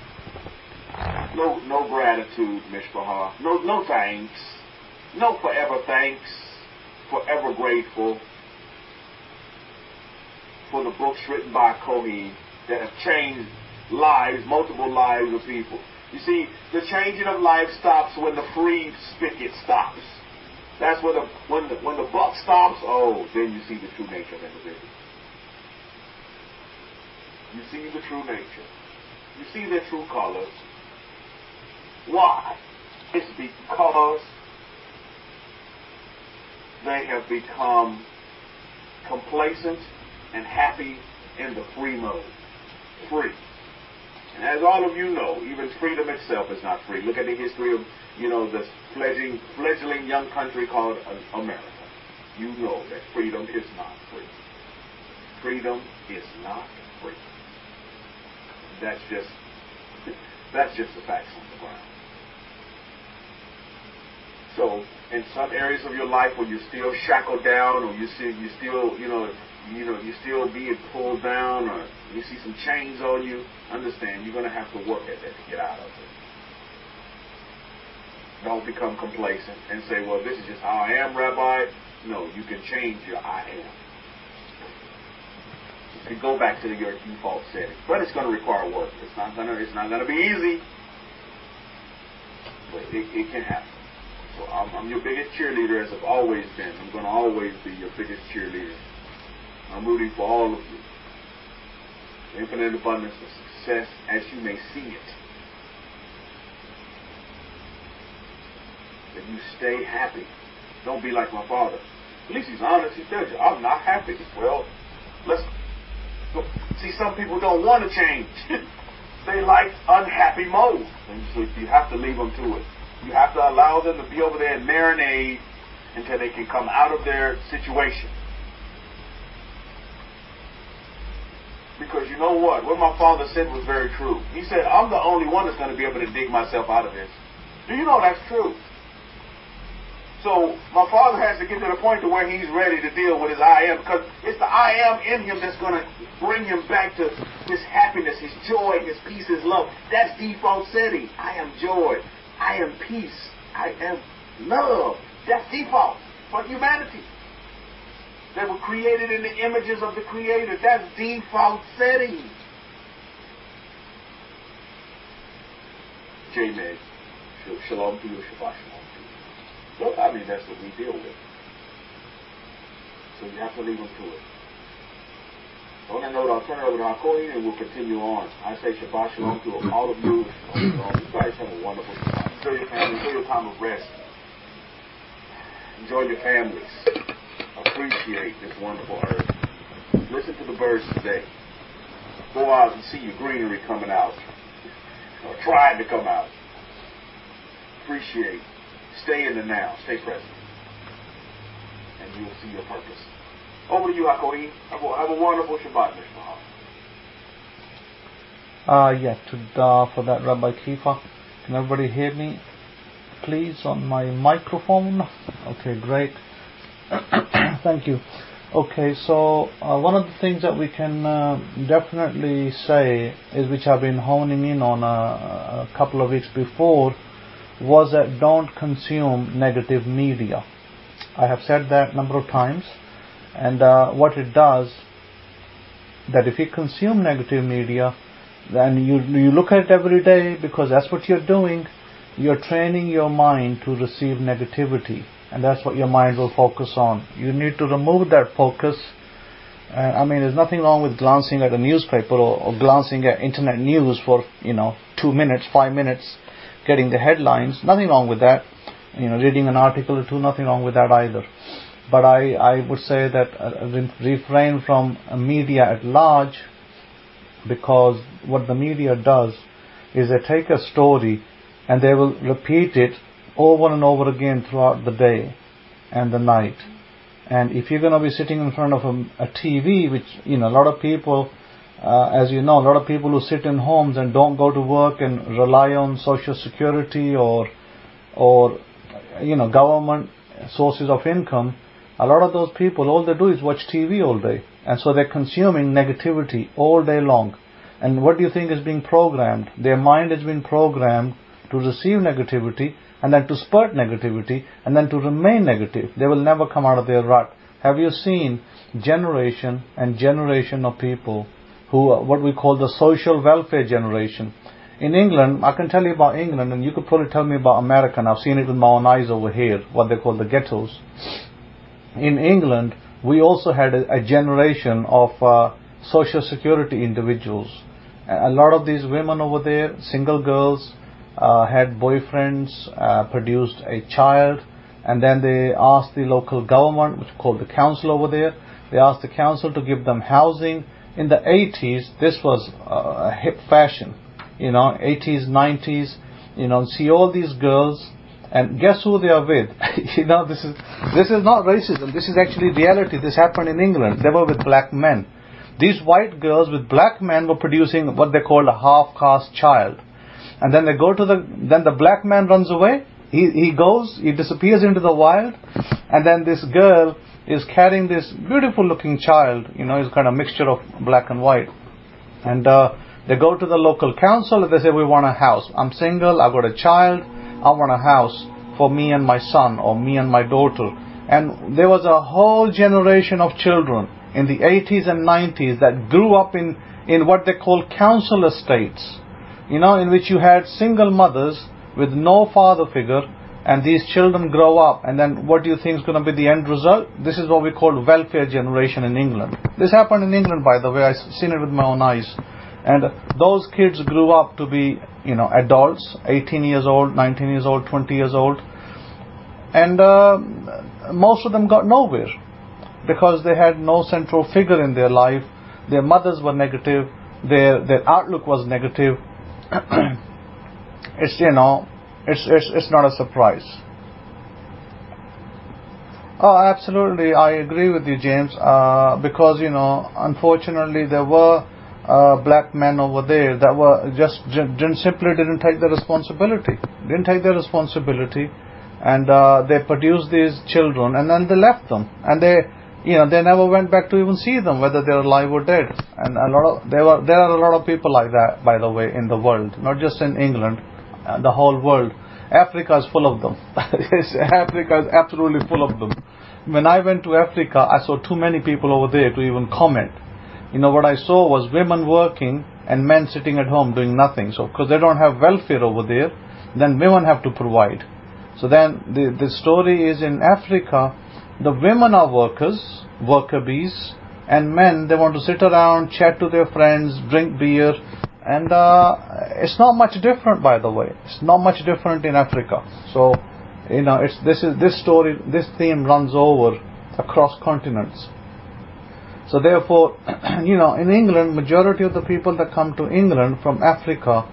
No gratitude, Mishpachah. No thanks. No forever thanks. Forever grateful for the books written by Kohen that have changed lives, multiple lives of people. You see, the changing of life stops when the free spigot stops. That's when the buck stops. Oh, then you see the true nature of individuals. You see the true nature. You see their true colors. Why? It's because they have become complacent and happy in the free mode. Free. And as all of you know, even freedom itself is not free. Look at the history of, the fledgling young country called America. You know that freedom is not free. Freedom is not free. That's just the facts on the ground. So, in some areas of your life where you're still shackled down, or you still being pulled down, or you see some chains on you, understand you're going to have to work at that to get out of it. Don't become complacent and say, well, this is just how I am, Rabbi. No, you can change your I am. You can go back to your default setting, but it's going to require work. It's not going to be easy, but it can happen. So I'm your biggest cheerleader, as I've always been. I'm going to always be your biggest cheerleader. I'm rooting for all of you. Infinite abundance of success as you may see it. That you stay happy. Don't be like my father. At least he's honest. He tells you, I'm not happy. Well, let's go. See, some people don't want to change. They like unhappy mode. And so you have to leave them to it. You have to allow them to be over there and marinate until they can come out of their situation. Because you know what? What my father said was very true. He said, I'm the only one that's going to be able to dig myself out of this. Do you know that's true? So my father has to get to the point to where he's ready to deal with his I am, because it's the I am in him that's going to bring him back to his happiness, his joy, his peace, his love. That's default setting. I am joy. I am peace. I am love. That's default for humanity. They were created in the images of the Creator. That's default setting. J-Med. Shalom to you. Shabbat shalom to you. Look, I mean, that's what we deal with. So you have to leave them to it. On that note, I'll turn it over to Hakoin and we'll continue on. I say Shabbat shalom to all of you. You guys have a wonderful time. Enjoy your family. Enjoy your time of rest. Enjoy your families. Appreciate this wonderful earth. Listen to the birds today. Go out and see your greenery coming out, or trying to come out. Appreciate. Stay in the now. Stay present. And you will see your purpose. Over to you, Hakoin. Have a wonderful Shabbat, Mr. For that, Rabbi Kefa. Can everybody hear me, please, on my microphone? Okay, great. Thank you. Okay, so one of the things that we can definitely say is, which I've been honing in on a couple of weeks before, was that don't consume negative media. I have said that a number of times, and what it does, that if you consume negative media, then you look at it every day, because that's what you're doing. You're training your mind to receive negativity, and that's what your mind will focus on. You need to remove that focus. I mean, there's nothing wrong with glancing at a newspaper or glancing at internet news for 2 minutes, 5 minutes, getting the headlines. Nothing wrong with that. Reading an article or two, nothing wrong with that either. But I would say that refrain from media at large, because what the media does is they take a story and they will repeat it over and over again throughout the day and the night. And if you're going to be sitting in front of a TV, which, a lot of people, as you know, a lot of people who sit in homes and don't go to work and rely on Social Security or government sources of income, a lot of those people, all they do is watch TV all day. And so they're consuming negativity all day long. And what do you think is being programmed? Their mind has been programmed to receive negativity, and then to spurt negativity, and then to remain negative. They will never come out of their rut. Have you seen generation and generation of people who are what we call the social welfare generation? In England, I can tell you about England, and you could probably tell me about America, and I've seen it with my own eyes over here, what they call the ghettos. In England, we also had a generation of Social Security individuals. A lot of these women over there, single girls, had boyfriends, produced a child, and then they asked the local government, which is called the council over there, they asked the council to give them housing. In the 80s, this was a hip fashion, 80s, 90s, see all these girls, and guess who they are with? This is not racism, this is actually reality. This happened in England. They were with black men. These white girls with black men were producing what they called a half-caste child. And then they go to then the black man runs away, he disappears into the wild, and then this girl is carrying this beautiful looking child, it's kind of mixture of black and white. And they go to the local council and they say, we want a house. I'm single, I've got a child, I want a house for me and my son or me and my daughter. And there was a whole generation of children in the 80s and 90s that grew up in what they call council estates, in which you had single mothers with no father figure, and these children grow up, and then what do you think is going to be the end result? This is what we call welfare generation in England. This happened in England, by the way. I've seen it with my own eyes. And those kids grew up to be, adults, 18 years old, 19 years old, 20 years old. And most of them got nowhere because they had no central figure in their life. Their mothers were negative. Their outlook was negative. It's not a surprise. Oh, absolutely, I agree with you, James. Because unfortunately, there were black men over there that were simply didn't take the responsibility. And they produced these children, and then they left them, and they never went back to even see them, whether they're alive or dead. And there are a lot of people like that, by the way, in the world, not just in England, the whole world. Africa is full of them. Africa is absolutely full of them. When I went to Africa, I saw too many people over there to even comment. What I saw was women working and men sitting at home doing nothing. So, because they don't have welfare over there, then women have to provide. So then the story is in Africa, the women are worker bees, and men, they want to sit around, chat to their friends, drink beer, and it's not much different, by the way. It's not much different in Africa. So, this theme runs over across continents. So therefore, in England, majority of the people that come to England from Africa,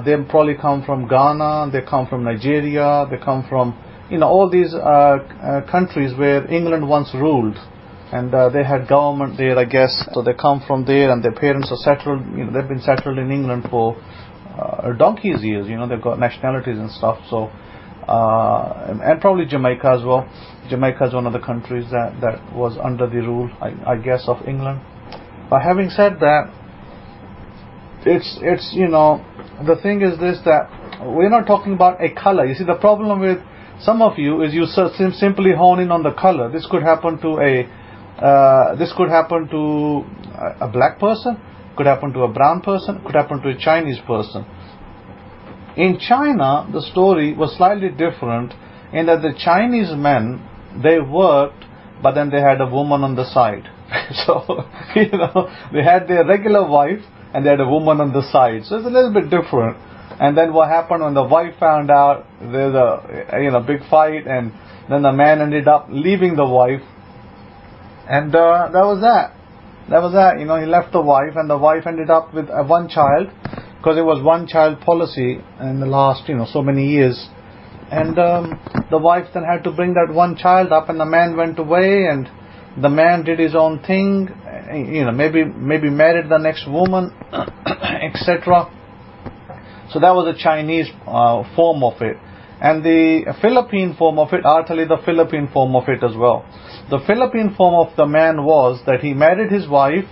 they probably come from Ghana, they come from Nigeria, they come from, all these countries where England once ruled. And they had government there, I guess. So they come from there, and their parents are settled. They've been settled in England for donkey's years. They've got nationalities and stuff. So, and probably Jamaica as well. Jamaica is one of the countries that was under the rule, I guess, of England. But having said that, it's the thing is this, that we're not talking about a color. You see, the problem with some of you is you simply hone in on the color. This could happen to a black person, could happen to a brown person, could happen to a Chinese person. In China, the story was slightly different in that the Chinese men, they worked, but then they had a woman on the side. So, they had their regular wife and they had a woman on the side. So it's a little bit different. And then what happened when the wife found out, there's a big fight, and then the man ended up leaving the wife. And that was that. He left the wife, and the wife ended up with one child, because it was one child policy in the last, so many years. And the wife then had to bring that one child up, and the man went away, and the man did his own thing, maybe married the next woman, etc. So that was a Chinese form of it. And the Philippine form of it, I'll tell you the Philippine form of it as well. The Philippine form of the man was that he married his wife,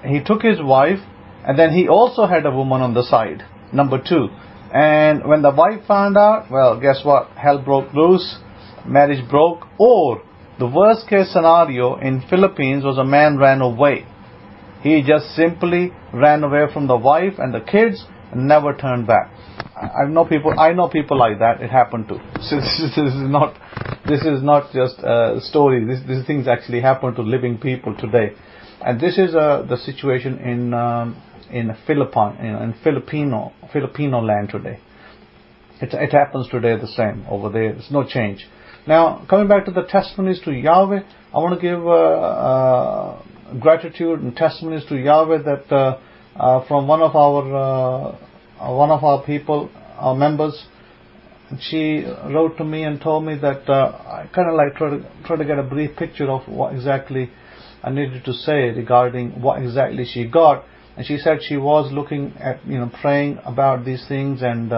he took his wife, and then he also had a woman on the side, number 2. And when the wife found out, well, guess what? Hell broke loose, marriage broke, or the worst case scenario in Philippines was a man ran away. He just simply ran away from the wife and the kids and never turned back. I know people like that. It happened to. So this is not just a story. These things actually happen to living people today, and this is the situation in Filipino land today. It happens today the same over there. There's no change. Now, coming back to the testimonies to Yahweh, I want to give gratitude and testimonies to Yahweh that from one of our people, our members, she wrote to me and told me that I kind of like try to get a brief picture of what exactly I needed to say regarding what exactly she got. And she said she was looking at, praying about these things, and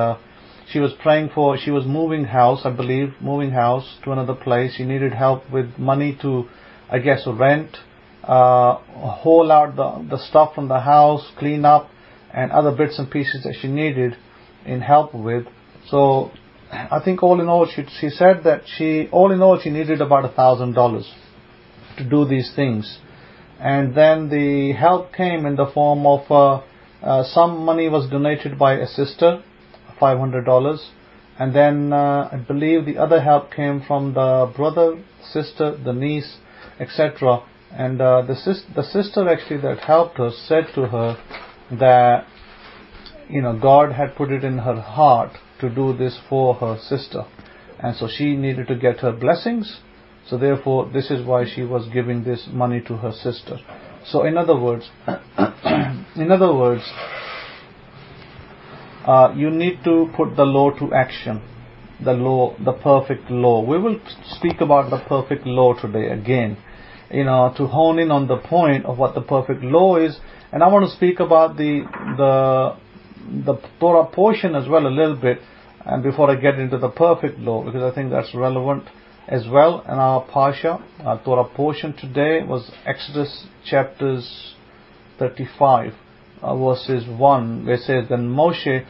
she was praying for, she was moving house to another place. She needed help with money to, I guess, rent, haul out the stuff from the house, clean up, and other bits and pieces that she needed in help with. So I think all in all, she said that she needed about $1,000 to do these things. And then the help came in the form of some money was donated by a sister, $500, and then I believe the other help came from the brother, sister, the niece, etc. And the sister actually that helped her said to her that God had put it in her heart to do this for her sister, and so she needed to get her blessings. So therefore, this is why she was giving this money to her sister. So in other words, you need to put the law to action. The law, the perfect law. We will speak about the perfect law today again, to hone in on the point of what the perfect law is. And I want to speak about the Torah portion as well a little bit, and before I get into the perfect law, because I think that's relevant as well. And our Parsha, our Torah portion today was Exodus chapters 35, verses 1, where it says, Then Moshe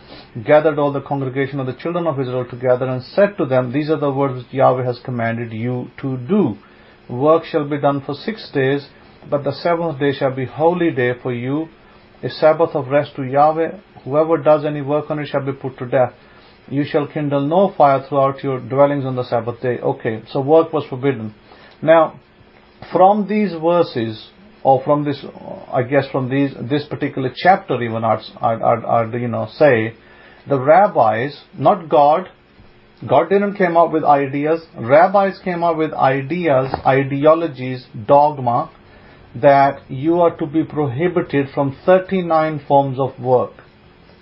gathered all the congregation of the children of Israel together and said to them, These are the words which Yahweh has commanded you to do. Work shall be done for 6 days, but the seventh day shall be holy day for you, a Sabbath of rest to Yahweh. Whoever does any work on it shall be put to death. You shall kindle no fire throughout your dwellings on the Sabbath day. Okay, so work was forbidden. Now, from these verses, or from this, I guess from this particular chapter even, I'd say, the rabbis, not God didn't come up with ideas, rabbis came up with ideas, ideologies, dogma, that you are to be prohibited from 39 forms of work.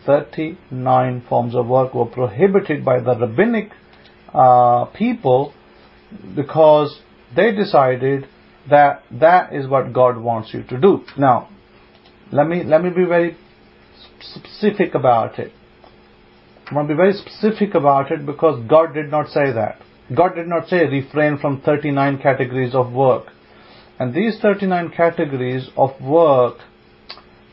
39 forms of work were prohibited by the rabbinic people, because they decided that is what God wants you to do. Now, let me be very specific about it. I want to be very specific about it, because God did not say that. God did not say refrain from 39 categories of work. And these 39 categories of work,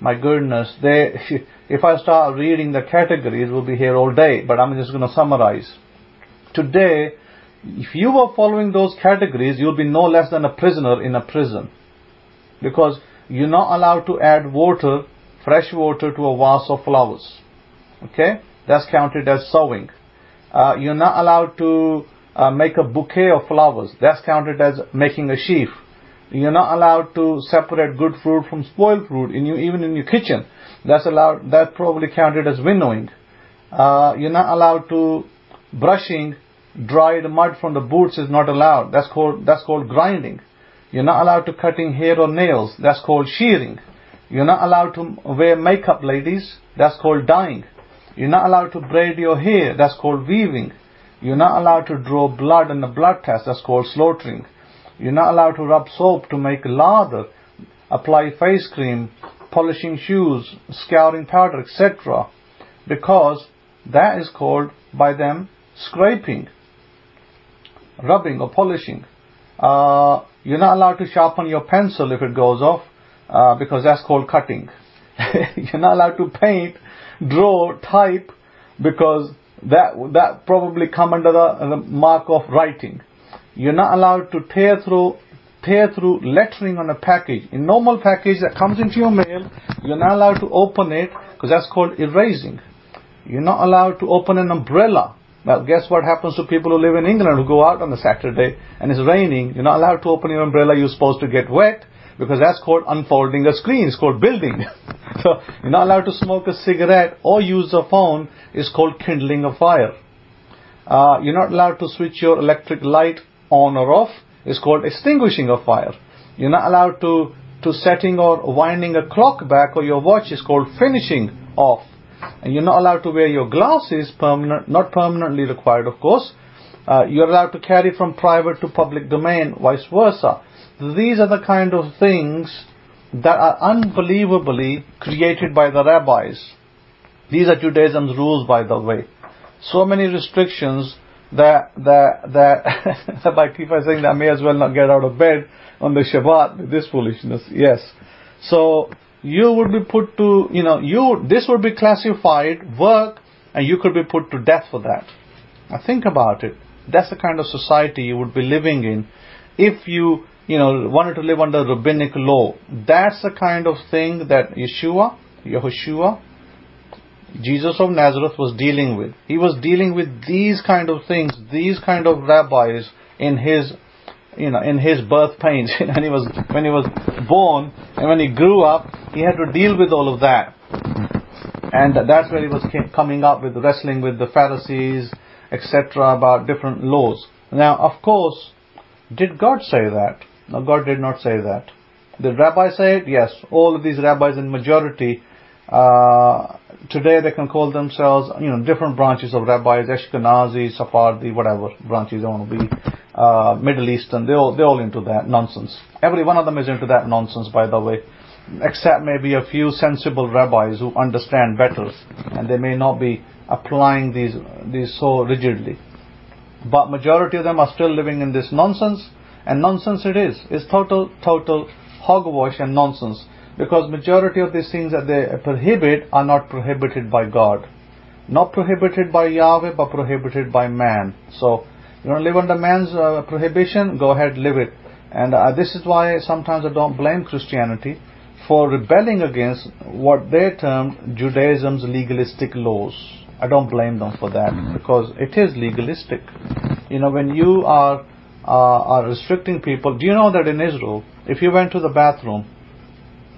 my goodness, if I start reading the categories, we'll be here all day, but I'm just going to summarize. Today, if you were following those categories, you'll be no less than a prisoner in a prison. Because you're not allowed to add water, fresh water, to a vase of flowers. Okay? That's counted as sowing. You're not allowed to make a bouquet of flowers. That's counted as making a sheaf. You're not allowed to separate good fruit from spoiled fruit, even in your kitchen. That's probably counted as winnowing. You're not allowed to brushing dried mud from the boots is not allowed. That's called grinding. You're not allowed to cutting hair or nails. That's called shearing. You're not allowed to wear makeup, ladies. That's called dyeing. You're not allowed to braid your hair. That's called weaving. You're not allowed to draw blood in a blood test. That's called slaughtering. You're not allowed to rub soap to make lather, apply face cream, polishing shoes, scouring powder, etc. Because that is called by them scraping, rubbing or polishing. You're not allowed to sharpen your pencil if it goes off, because that's called cutting. You're not allowed to paint, draw, type, because that probably come under the mark of writing. You're not allowed to tear through lettering on a package. In normal package that comes into your mail, you're not allowed to open it, because that's called erasing. You're not allowed to open an umbrella. Well, guess what happens to people who live in England who go out on a Saturday and it's raining? You're not allowed to open your umbrella. You're supposed to get wet, because that's called unfolding a screen. It's called building. So you're not allowed to smoke a cigarette or use a phone. It's called kindling a fire. You're not allowed to switch your electric light on or off. It's called extinguishing a fire. You're not allowed to setting or winding a clock back or your watch is called finishing off. And you're not allowed to wear your glasses, not permanently required, of course. You're allowed to carry from private to public domain, vice versa. These are the kind of things that are unbelievably created by the rabbis. These are Judaism's rules, by the way. So many restrictions that Rabbi Kefa is saying that I may as well not get out of bed on the Shabbat with this foolishness. Yes. So you would be put to, this would be classified work, and you could be put to death for that. Now think about it. That's the kind of society you would be living in if you wanted to live under rabbinic law. That's the kind of thing that Yahushua, Jesus of Nazareth, was dealing with. He was dealing with these kind of things, these kind of rabbis in his birth pains. when he was born and when he grew up, he had to deal with all of that. And that's where he was coming up with wrestling with the Pharisees, etc., about different laws. Now, of course, did God say that? No, God did not say that. Did Rabbi say it? Yes. All of these rabbis in majority, today they can call themselves, different branches of rabbis, Ashkenazi, Sephardi, whatever branches they want to be, Middle Eastern, they're all into that nonsense. Every one of them is into that nonsense, by the way, except maybe a few sensible rabbis who understand better, and they may not be applying these so rigidly. But majority of them are still living in this nonsense, and nonsense it is. It's total hogwash and nonsense, because majority of these things that they prohibit are not prohibited by God. Not prohibited by Yahweh, but prohibited by man. So, you want to live under man's prohibition? Go ahead, live it. And this is why sometimes I don't blame Christianity for rebelling against what they termed Judaism's legalistic laws. I don't blame them for that, because it is legalistic. When you are restricting people, do you know that in Israel, if you went to the bathroom,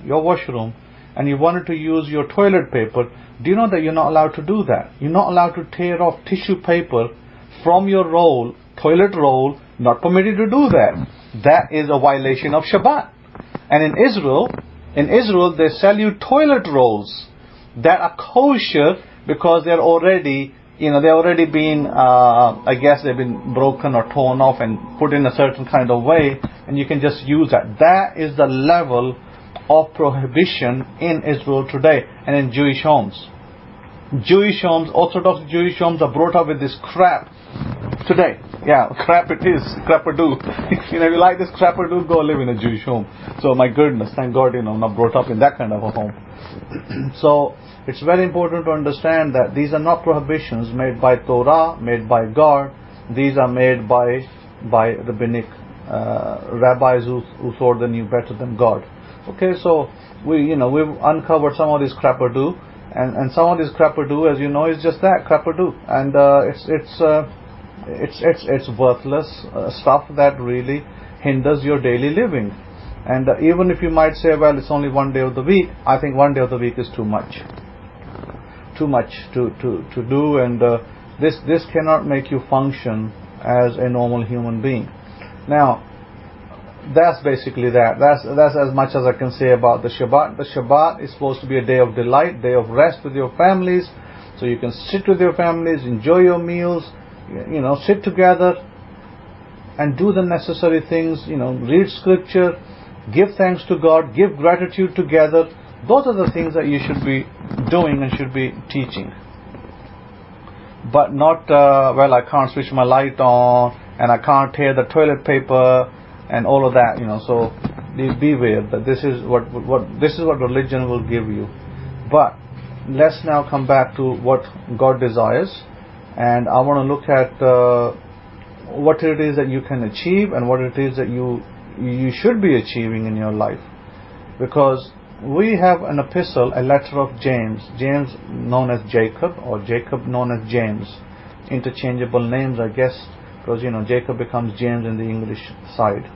your washroom, and you wanted to use your toilet paper, do you know that you're not allowed to do that? You're not allowed to tear off tissue paper from your roll, toilet roll, not permitted to do that. That is a violation of Shabbat. And in Israel they sell you toilet rolls that are kosher because they're already, they've been, I guess they've been broken or torn off and put in a certain kind of way, and you can just use that. That is the level of prohibition in Israel today and in Jewish homes. Orthodox Jewish homes are brought up with this crap today. Yeah, crap it is, crap-a-doo. If you like this crap-a-doo, go live in a Jewish home. So my goodness, thank God, I'm not brought up in that kind of a home. So it's very important to understand that these are not prohibitions made by Torah, made by God. These are made by rabbinic rabbis who thought they knew better than God. Okay, so we've uncovered some of this crap-a-doo, and some of this crap-a-doo, as you know, is just that, crap-a-doo, and it's worthless stuff that really hinders your daily living. And even if you might say, well, it's only one day of the week, I think one day of the week is too much to do, and this cannot make you function as a normal human being. Now, that's basically that. That's as much as I can say about the Shabbat. The Shabbat is supposed to be a day of delight, day of rest with your families, so you can sit with your families, enjoy your meals, sit together and do the necessary things, read scripture, give thanks to God, give gratitude together. Those are the things that you should be doing and should be teaching. But not, I can't switch my light on, and I can't tear the toilet paper, and all of that, so beware that this is what religion will give you. But let's now come back to what God desires, and I want to look at what it is that you can achieve and what it is that you should be achieving in your life. Because we have an epistle, a letter of James known as Jacob, or Jacob known as James, interchangeable names, I guess, because Jacob becomes James in the English side.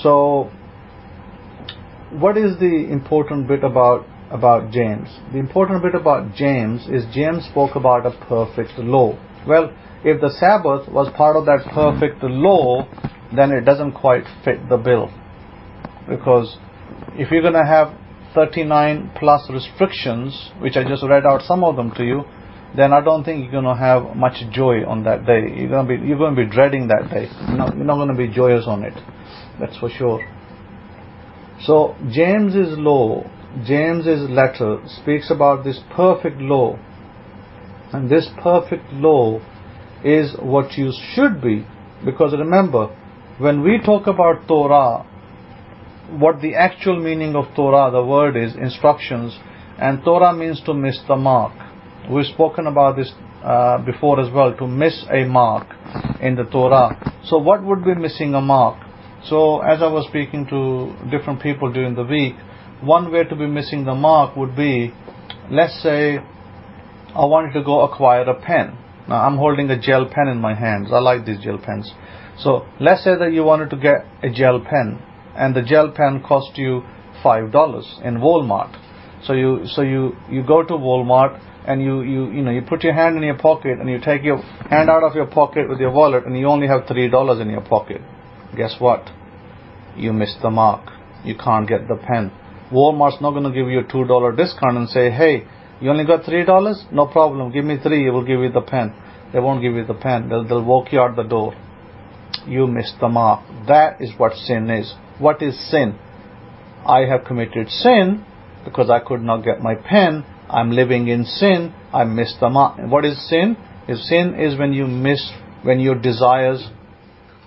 So what is the important bit about James? The important bit about James is James spoke about a perfect law. Well, if the Sabbath was part of that perfect law, then it doesn't quite fit the bill. Because if you're going to have 39 plus restrictions, which I just read out some of them to you, then I don't think you're going to have much joy on that day. You're going to be dreading that day. You're not going to be joyous on it. That's for sure. So James's law, James's letter speaks about this perfect law. And this perfect law is what you should be. Because remember, when we talk about Torah, what the actual meaning of Torah, the word is instructions, and Torah means to miss the mark. We've spoken about this before as well, to miss a mark in the Torah. So what would be missing a mark? So as I was speaking to different people during the week, one way to be missing the mark would be, let's say I wanted to go acquire a pen. Now I'm holding a gel pen in my hands. I like these gel pens. So let's say that you wanted to get a gel pen, and the gel pen cost you $5 in Walmart. So you go to Walmart, and you put your hand in your pocket, and you take your hand out of your pocket with your wallet, and you only have $3 in your pocket. Guess what? You missed the mark. You can't get the pen. Walmart's not going to give you a $2 discount and say, hey, you only got $3? No problem. Give me $3. We'll give you the pen. They won't give you the pen. They'll walk you out the door. You missed the mark. That is what sin is. What is sin? I have committed sin because I could not get my pen. I'm living in sin. I missed the mark. What is sin? Sin is when you miss, when your desires,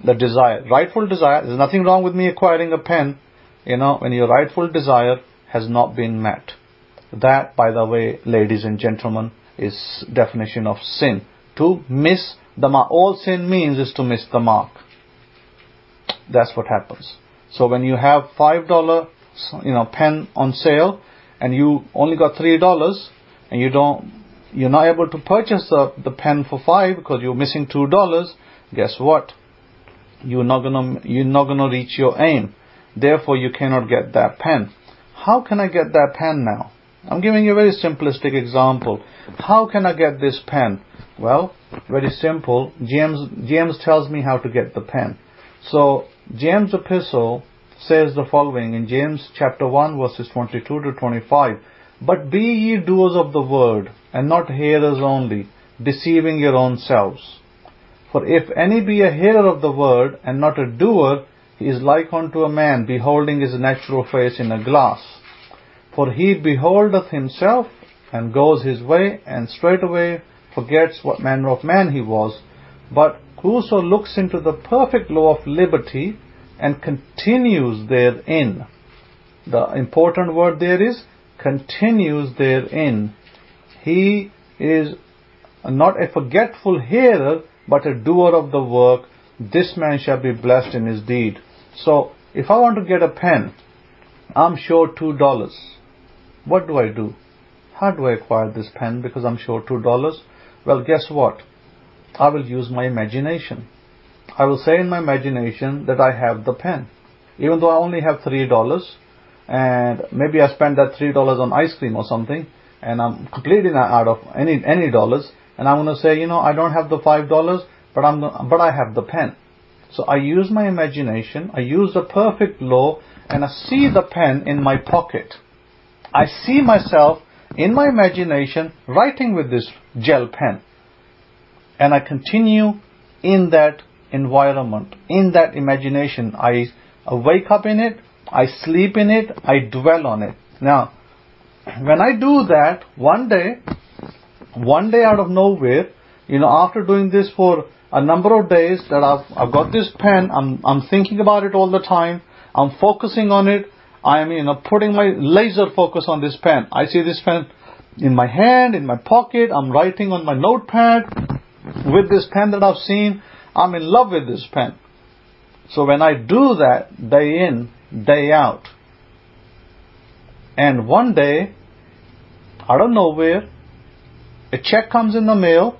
the desire, rightful desire, there's nothing wrong with me acquiring a pen, when your rightful desire has not been met. That, by the way, ladies and gentlemen, is definition of sin. To miss the mark. All sin means is to miss the mark. That's what happens. So when you have $5, pen on sale, and you only got $3, and you're not able to purchase the pen for $5 because you're missing $2, guess what? You're not gonna reach your aim. Therefore, you cannot get that pen. How can I get that pen now? I'm giving you a very simplistic example. How can I get this pen? Well, very simple. James tells me how to get the pen. So James' epistle says the following in James chapter 1 verses 22 to 25. But be ye doers of the word, and not hearers only, deceiving your own selves. For if any be a hearer of the word, and not a doer, he is like unto a man beholding his natural face in a glass. For he beholdeth himself, and goes his way, and straightway forgets what manner of man he was. But whoso looks into the perfect law of liberty, and continues therein. The important word there is continues therein. He is not a forgetful hearer, but a doer of the work. This man shall be blessed in his deed. So, if I want to get a pen, I'm short $2. What do I do? How do I acquire this pen because I'm short $2? Well, guess what? I will use my imagination. I will say in my imagination that I have the pen. Even though I only have $3, and maybe I spend that $3 on ice cream or something, and I'm completely not out of any dollars, and I'm going to say, I don't have the $5, but I have the pen. So I use my imagination, I use the perfect law, and I see the pen in my pocket. I see myself in my imagination writing with this gel pen. And I continue in that environment, in that imagination. I wake up in it, I sleep in it, I dwell on it. Now, when I do that, one day out of nowhere, after doing this for a number of days, that I've got this pen, I'm thinking about it all the time, I'm focusing on it, I'm putting my laser focus on this pen. I see this pen in my hand, in my pocket, I'm writing on my notepad with this pen that I've seen. I'm in love with this pen. So when I do that day in, day out, and one day, out of nowhere, a check comes in the mail,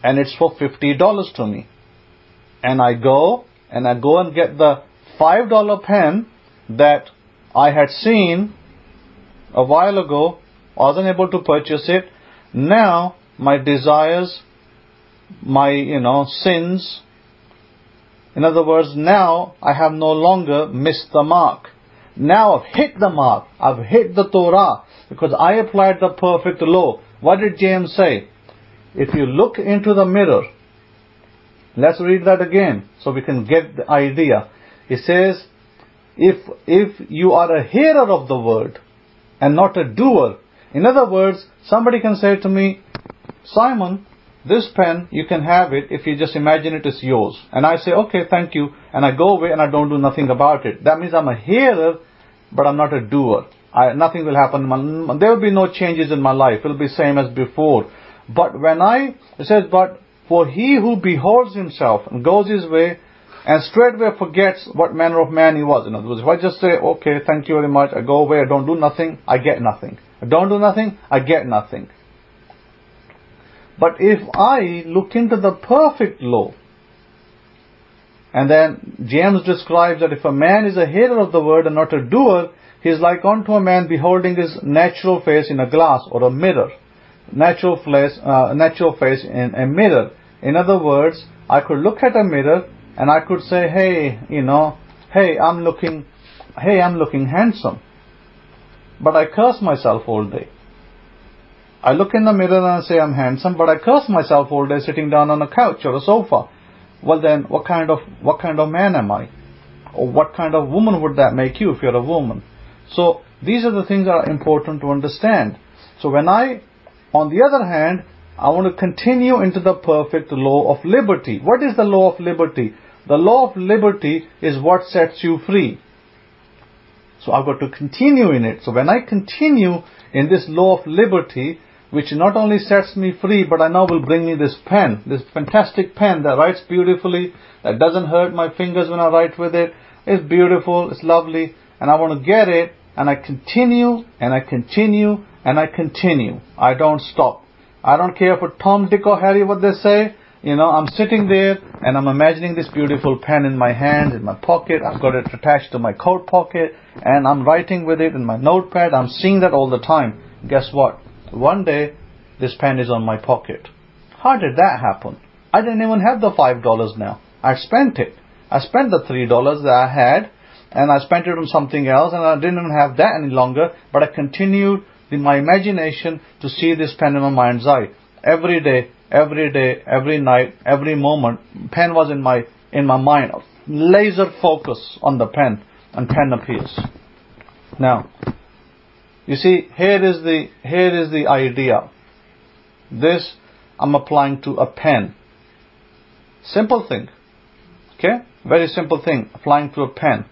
and it's for $50 to me. And I go and get the $5 pen that I had seen a while ago. I wasn't able to purchase it. Now, my desires, my sins. In other words, now I have no longer missed the mark. Now I've hit the mark. I've hit the Torah because I applied the perfect law. What did James say? If you look into the mirror, let's read that again so we can get the idea. It says, if you are a hearer of the word and not a doer. In other words, somebody can say to me, Simon, this pen, you can have it if you just imagine it as yours. And I say, okay, thank you. And I go away and I don't do nothing about it. That means I'm a hearer, but I'm not a doer. Nothing will happen. There will be no changes in my life. It will be same as before. But it says, but for he who beholds himself and goes his way and straightway forgets what manner of man he was. In other words, if I just say, okay, thank you very much, I go away, I don't do nothing, I get nothing. I don't do nothing, I get nothing. But if I look into the perfect law, and then James describes that if a man is a hearer of the word and not a doer, he is like unto a man beholding his natural face in a glass or a mirror. Natural face in a mirror. In other words, I could look at a mirror and I could say, hey, I'm looking handsome. But I curse myself all day. I look in the mirror and I say I'm handsome, but I curse myself all day sitting down on a couch or a sofa. Well then, what kind of man am I? Or what kind of woman would that make you if you're a woman? So these are the things that are important to understand. So on the other hand, I want to continue into the perfect law of liberty. What is the law of liberty? The law of liberty is what sets you free. So I've got to continue in it. So when I continue in this law of liberty, which not only sets me free, but I know will bring me this pen, this fantastic pen that writes beautifully, that doesn't hurt my fingers when I write with it. It's beautiful, it's lovely, and I want to get it, and I continue, and I continue, and I continue. I don't stop. I don't care for Tom, Dick or Harry what they say. I'm sitting there and I'm imagining this beautiful pen in my hand, in my pocket. I've got it attached to my coat pocket and I'm writing with it in my notepad. I'm seeing that all the time. Guess what? One day, this pen is on my pocket. How did that happen? I didn't even have the $5 now. I spent it. I spent the $3 that I had and I spent it on something else and I didn't even have that any longer, but I continued in my imagination to see this pen in my mind's eye. Every day, every night, every moment, pen was in my mind. Laser focus on the pen, and pen appears. Now, you see, here is the idea. This I'm applying to a pen. Simple thing. Okay? Very simple thing, applying to a pen.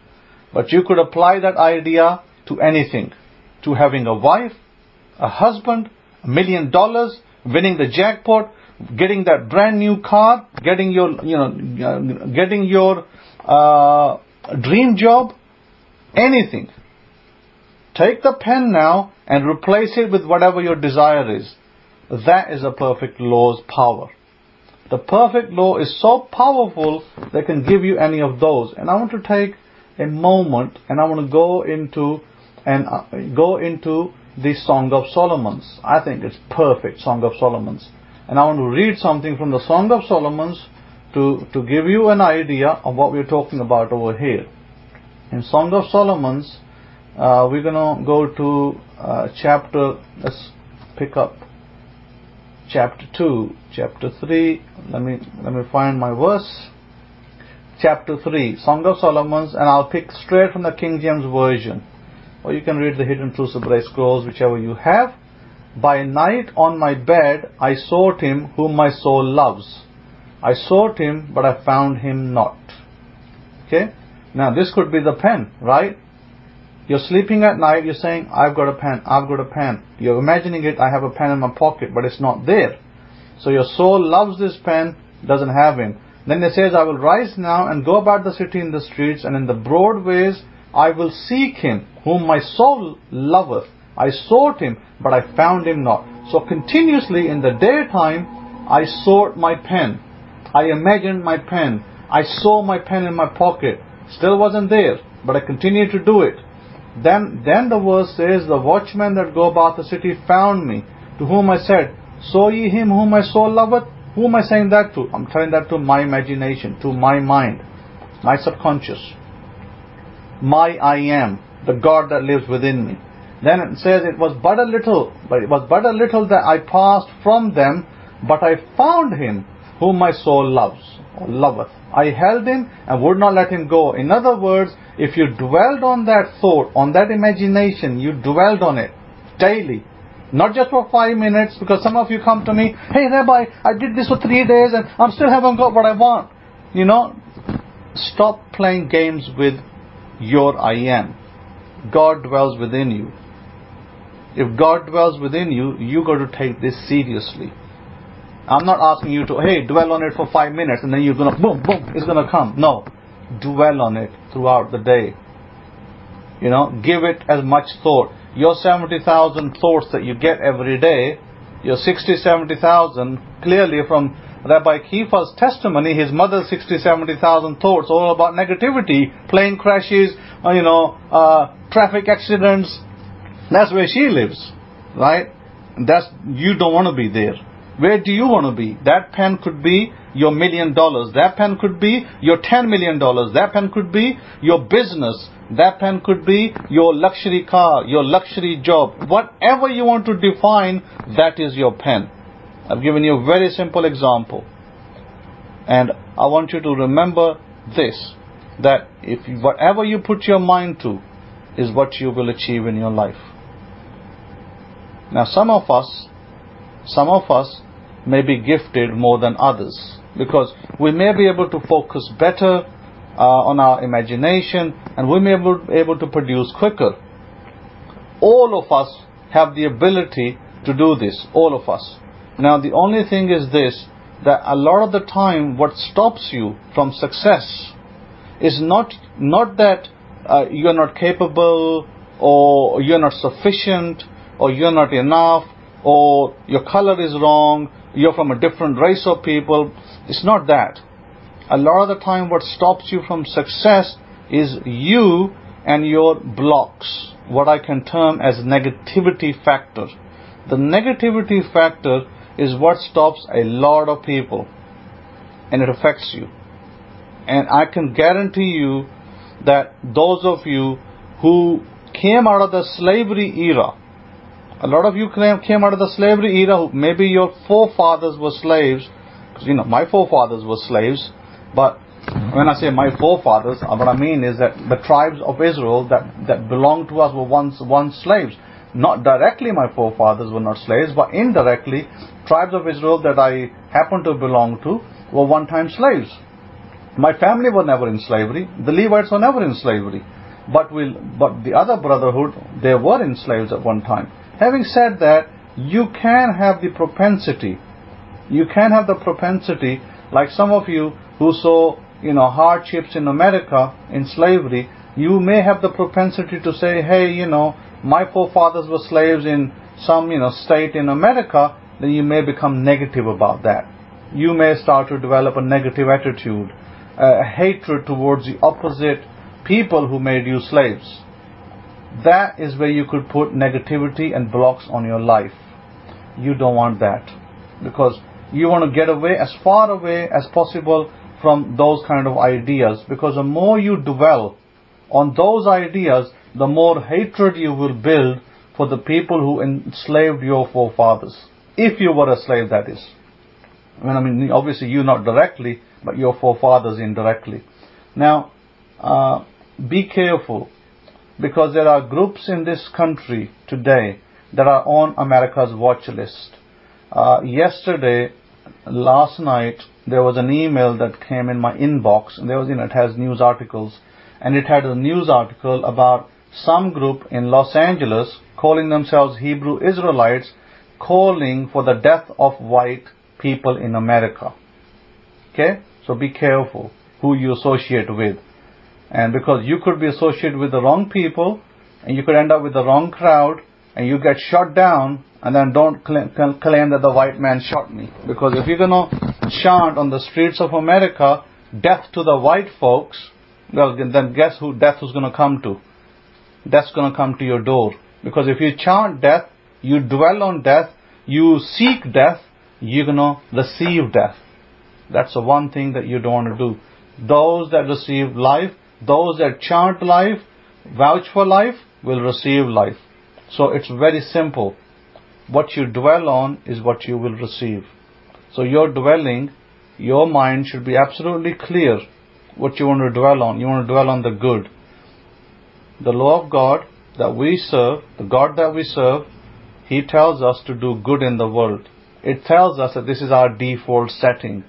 But you could apply that idea to anything. To having a wife, a husband, $1 million, winning the jackpot, getting that brand new car, getting your dream job, anything. Take the pen now and replace it with whatever your desire is. That is a perfect law's power. The perfect law is so powerful that can give you any of those. And I want to take a moment and I want to go into the Song of Solomon's. I think it's perfect, Song of Solomon's. And I want to read something from the Song of Solomon's to give you an idea of what we're talking about over here. In Song of Solomon's, we're going to go to chapter, let's pick up chapter 2, chapter 3, let me find my verse. Chapter 3, Song of Solomon's, and I'll pick straight from the King James Version. Or you can read the Hidden Truths of Brit Scrolls, whichever you have. By night on my bed I sought him whom my soul loves. I sought him, but I found him not. Okay? Now this could be the pen, right? You're sleeping at night, you're saying, I've got a pen, I've got a pen. You're imagining it, I have a pen in my pocket, but it's not there. So your soul loves this pen, doesn't have him. Then it says, I will rise now and go about the city in the streets, and in the broad ways I will seek him, whom my soul loveth. I sought him, but I found him not. So continuously in the daytime, I sought my pen. I imagined my pen. I saw my pen in my pocket. Still wasn't there, but I continued to do it. Then the verse says, the watchmen that go about the city found me, to whom I said, saw ye him whom my soul loveth? Who am I saying that to? I'm telling that to my imagination, to my mind, my subconscious, my I am, the God that lives within me. Then it says it was but a little that I passed from them, but I found him whom my soul loves or loveth. I held him and would not let him go. In other words, if you dwelled on that thought, on that imagination, you dwelled on it daily, not just for 5 minutes, because some of you come to me, hey Rabbi, I did this for 3 days and I still haven't got what I want. Stop playing games with your I am. God dwells within you. If God dwells within you, you got to take this seriously. I'm not asking you to, hey, dwell on it for 5 minutes and then you're going to, boom, boom, it's going to come. No. Dwell on it throughout the day. Give it as much thought. Your 70,000 thoughts that you get every day, your 70,000, clearly from Rabbi Kefa's testimony, his mother's 70,000 thoughts, all about negativity, plane crashes, traffic accidents. That's where she lives, right? You don't want to be there. Where do you want to be? That pen could be your $1 million. That pen could be your $10 million. That pen could be your business. That pen could be your luxury car, your luxury job. Whatever you want to define, that is your pen. I've given you a very simple example. And I want you to remember this, that whatever you put your mind to is what you will achieve in your life. Now some of us may be gifted more than others, because we may be able to focus better on our imagination, and we may be able to produce quicker. All of us have the ability to do this, all of us. Now the only thing is this, that a lot of the time what stops you from success is not that you're not capable, or you're not sufficient, or you're not enough, or your color is wrong, you're from a different race of people. It's not that. A lot of the time what stops you from success is you and your blocks, what I can term as negativity factor. The negativity factor is what stops a lot of people, and it affects you. And I can guarantee you that those of you who came out of the slavery era, a lot of you came out of the slavery era, maybe your forefathers were slaves, because my forefathers were slaves, but when I say my forefathers, what I mean is that the tribes of Israel that belonged to us were once slaves. Not directly my forefathers were not slaves, but indirectly, tribes of Israel that I happen to belong to were one-time slaves. My family were never in slavery. The Levites were never in slavery. But the other brotherhood, they were enslaved at one time. Having said that, you can have the propensity. You can have the propensity, like some of you who saw, hardships in America, in slavery, you may have the propensity to say, hey, my forefathers were slaves in some, state in America, then you may become negative about that. You may start to develop a negative attitude, a hatred towards the opposite people who made you slaves. That is where you could put negativity and blocks on your life. You don't want that, because you want to get away, as far away as possible from those kind of ideas, because the more you dwell on those ideas, the more hatred you will build for the people who enslaved your forefathers. If you were a slave, that is. Obviously you not directly, but your forefathers indirectly. Now, be careful, because there are groups in this country today that are on America's watch list. Last night, there was an email that came in my inbox, and it has news articles, and it had a news article about some group in Los Angeles calling themselves Hebrew Israelites, calling for the death of white people in America. Okay? So be careful who you associate with. And because you could be associated with the wrong people, and you could end up with the wrong crowd, and you get shot down, and then don't claim that the white man shot me. Because if you're going to chant on the streets of America, death to the white folks, well, then guess who death is going to come to? Death's going to come to your door. Because if you chant death, you dwell on death, you seek death, you're going to receive death. That's the one thing that you don't want to do. Those that receive life, those that chant life, vouch for life, will receive life. So it's very simple. What you dwell on is what you will receive. So your dwelling, your mind should be absolutely clear what you want to dwell on. You want to dwell on the good. The law of God that we serve, the God that we serve, He tells us to do good in the world. It tells us that this is our default setting.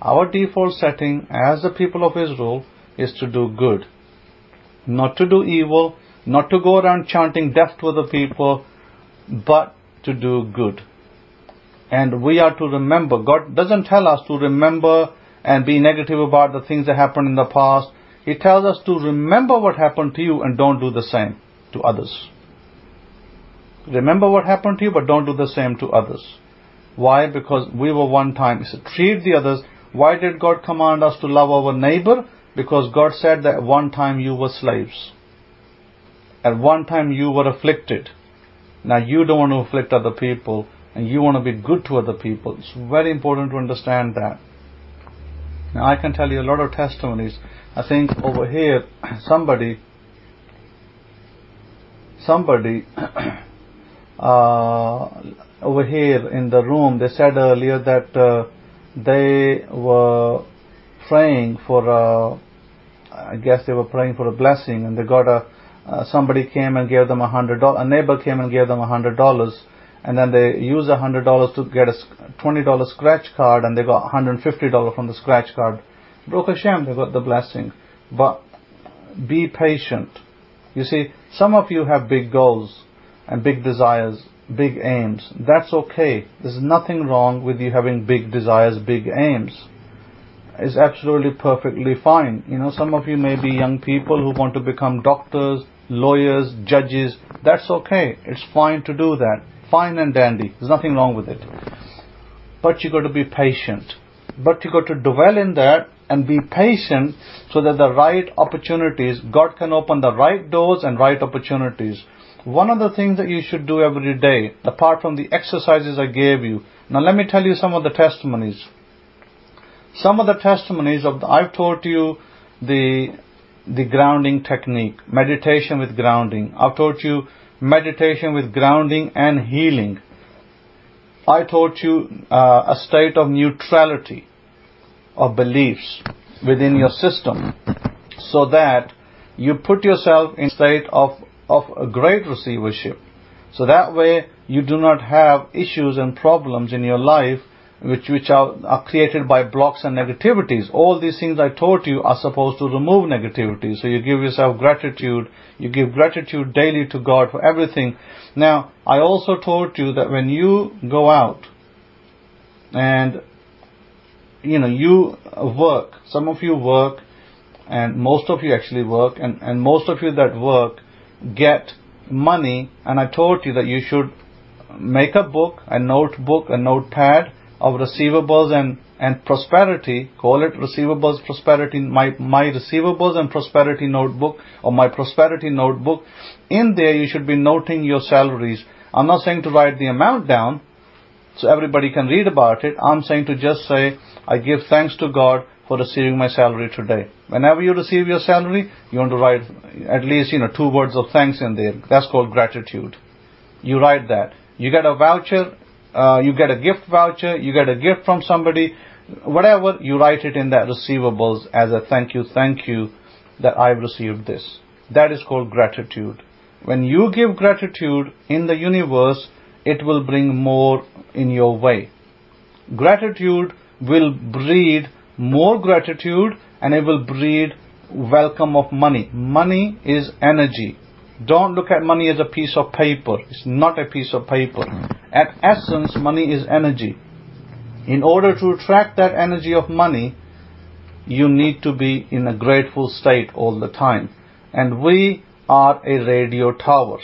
Our default setting as the people of Israel is to do good. Not to do evil, not to go around chanting death to other people, but to do good. And we are to remember. God doesn't tell us to remember and be negative about the things that happened in the past. He tells us to remember what happened to you and don't do the same to others. Remember what happened to you, but don't do the same to others. Why? Because we were one time. He said, treat the others. Why did God command us to love our neighbor? Because God said that at one time you were slaves. At one time you were afflicted. Now you don't want to afflict other people, and you want to be good to other people. It's very important to understand that. Now I can tell you a lot of testimonies. I think over here, somebody over here in the room, they said earlier that they were praying for I guess they were praying for a blessing, and they got somebody came and gave them $100. A neighbor came and gave them $100, and then they used $100 to get a $20 scratch card, and they got $150 from the scratch card. Baruch Hashem, they got the blessing. But be patient. You see, some of you have big goals and big desires, big aims. That's okay. There's nothing wrong with you having big desires, big aims. It's absolutely perfectly fine. You know, some of you may be young people who want to become doctors, lawyers, judges. That's okay. It's fine to do that. Fine and dandy. There's nothing wrong with it. But you got to be patient. But you got to dwell in that and be patient so that the right opportunities, God can open the right doors and right opportunities. One of the things that you should do every day, apart from the exercises I gave you. Now let me tell you some of the testimonies. Some of the testimonies I've taught you the grounding technique, meditation with grounding. I've taught you meditation with grounding and healing. I taught you a state of neutrality of beliefs within your system, so that you put yourself in a state of a great receivership. So that way you do not have issues and problems in your life which are created by blocks and negativities. All these things I taught you are supposed to remove negativity. So you give yourself gratitude. You give gratitude daily to God for everything. Now, I also taught you that when you go out and you work, some of you work, and most of you actually work, and most of you that work get money, and I told you that you should make a book, a notebook, a notepad of receivables and prosperity. Call it receivables, prosperity, my receivables and prosperity notebook, or my prosperity notebook. In there you should be noting your salaries. I'm not saying to write the amount down so everybody can read about it. I'm saying to just say, I give thanks to God for receiving my salary today. Whenever you receive your salary, you want to write at least 2 words of thanks in there. That's called gratitude. You write that. You get a voucher, you get a gift voucher, you get a gift from somebody, whatever, you write it in that receivables as a thank you that I've received this. That is called gratitude. When you give gratitude in the universe, it will bring more in your way. Gratitude will breed more gratitude, and it will breed welcome of money. Money is energy. Don't look at money as a piece of paper. It's not a piece of paper. At essence, money is energy. In order to attract that energy of money, you need to be in a grateful state all the time. And we are a radio tower.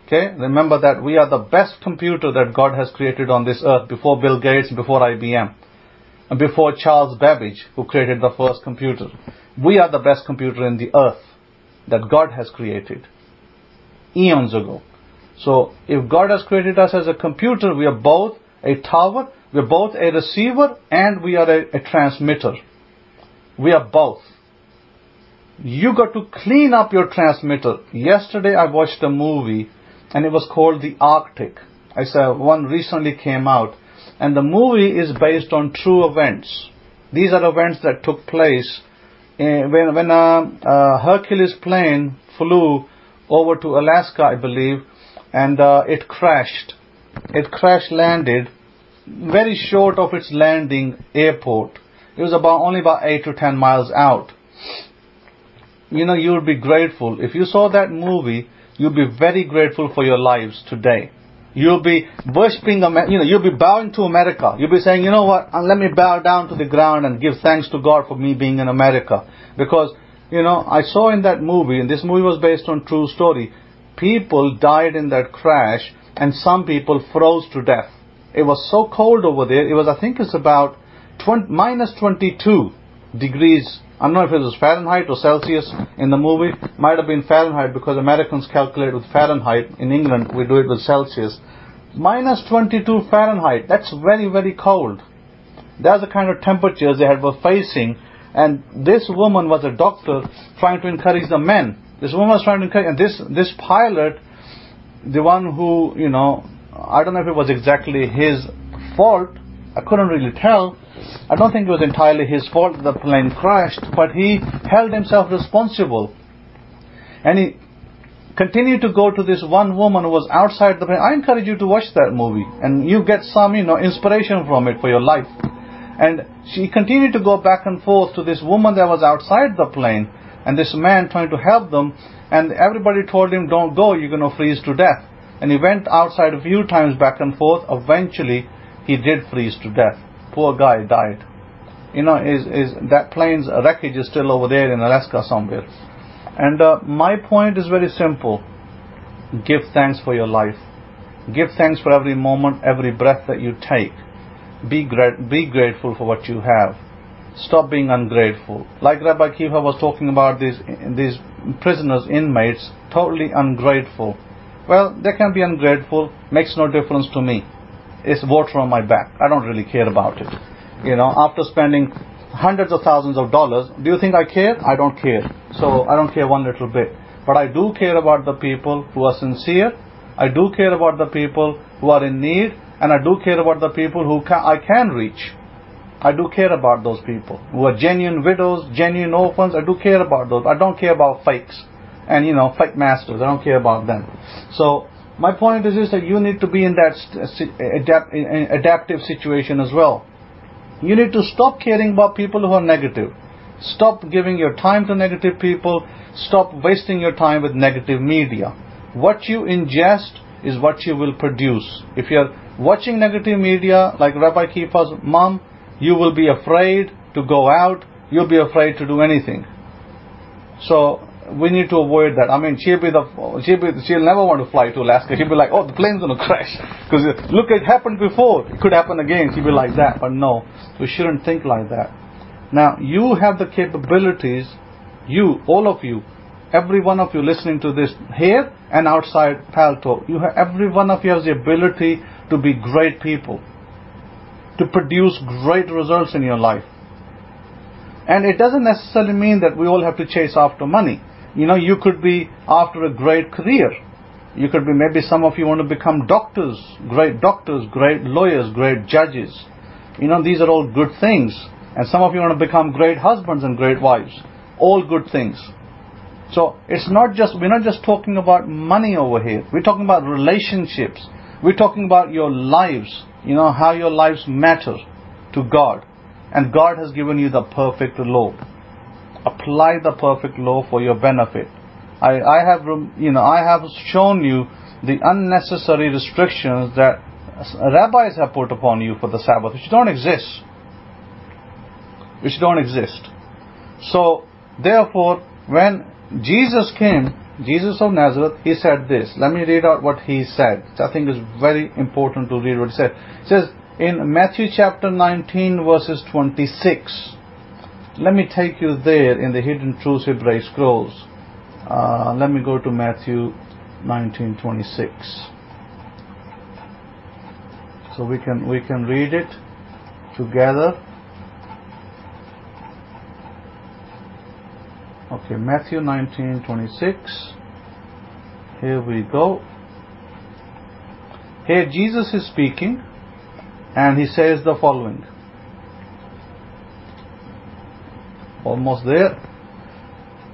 Okay? Remember that we are the best computer that God has created on this earth, before Bill Gates, before IBM, and before Charles Babbage, who created the first computer. We are the best computer in the earth that God has created eons ago. So if God has created us as a computer, we are both a tower, We're both a receiver and we are a transmitter. We are both. You got to clean up your transmitter. Yesterday I watched a movie and it was called The Arctic. I saw one recently came out, and the movie is based on true events. These are events that took place when a Hercules plane flew over to Alaska, I believe, and it crashed. It crash-landed very short of its landing airport. It was only about 8 to 10 miles out. You know, you would be grateful. If you saw that movie, you'll be very grateful for your lives today. You'll be worshipping, you'll be bowing to America. You'll be saying, you know what, let me bow down to the ground and give thanks to God for me being in America. Because, I saw in that movie, and this movie was based on true story, people died in that crash and some people froze to death. It was so cold over there. It was, I think it's about minus 22 degrees. I don't know if it was Fahrenheit or Celsius in the movie. Might have been Fahrenheit because Americans calculate with Fahrenheit. In England, we do it with Celsius. Minus 22 Fahrenheit. That's very, very cold. That's the kind of temperatures they were facing. And this woman was a doctor trying to encourage the men. This woman was trying to encourage, and this pilot, the one who, I don't know if it was exactly his fault. I couldn't really tell. I don't think it was entirely his fault that the plane crashed, but he held himself responsible. And he continued to go to this one woman who was outside the plane. I encourage you to watch that movie, and you get some, inspiration from it for your life. And she continued to go back and forth to this woman that was outside the plane, and this man trying to help them, and everybody told him, don't go, you're going to freeze to death. And he went outside a few times back and forth. Eventually, he did freeze to death. Poor guy died. That plane's wreckage is still over there in Alaska somewhere. And my point is very simple. Give thanks for your life. Give thanks for every moment, every breath that you take. Be grateful for what you have. Stop being ungrateful. Like Rabbi Kefa was talking about these prisoners, inmates, totally ungrateful. Well, they can be ungrateful. Makes no difference to me. It's water on my back. I don't really care about it. After spending hundreds of thousands of dollars, do you think I care? I don't care. So I don't care one little bit. But I do care about the people who are sincere. I do care about the people who are in need. And I do care about the people who I can reach. I do care about those people who are genuine widows, genuine orphans. I do care about those. I don't care about fakes and, fake masters. I don't care about them. So my point is that you need to be in that adaptive situation as well. You need to stop caring about people who are negative. Stop giving your time to negative people. Stop wasting your time with negative media. What you ingest is what you will produce. If you're watching negative media like Rabbi Kefa's mom, you will be afraid to go out. You'll be afraid to do anything. So we need to avoid that. I mean, she'll never want to fly to Alaska. She'll be like, oh, the plane's going to crash. Because look, it happened before. It could happen again. She'll be like that. But no, we shouldn't think like that. Now, you have the capabilities, all of you, every one of you listening to this here and outside Palto, every one of you has the ability to be great people, to produce great results in your life. And it doesn't necessarily mean that we all have to chase after money. You could be after a great career. You could be, maybe some of you want to become doctors, great lawyers, great judges. These are all good things. And some of you want to become great husbands and great wives. All good things. So we're not just talking about money over here. We're talking about relationships. We're talking about your lives. How your lives matter to God. And God has given you the perfect law. Apply the perfect law for your benefit. I have shown you the unnecessary restrictions that rabbis have put upon you for the Sabbath, which don't exist. So, therefore, when Jesus came, Jesus of Nazareth, he said this. Let me read out what he said. I think it's very important to read what he said. It says in Matthew chapter 19 verses 26. Let me take you there in the Hidden Truths Hebraic Scrolls. Let me go to Matthew 19:26. So we can read it together. Okay, Matthew 19:26. Here we go. Here Jesus is speaking, and he says the following. Almost there.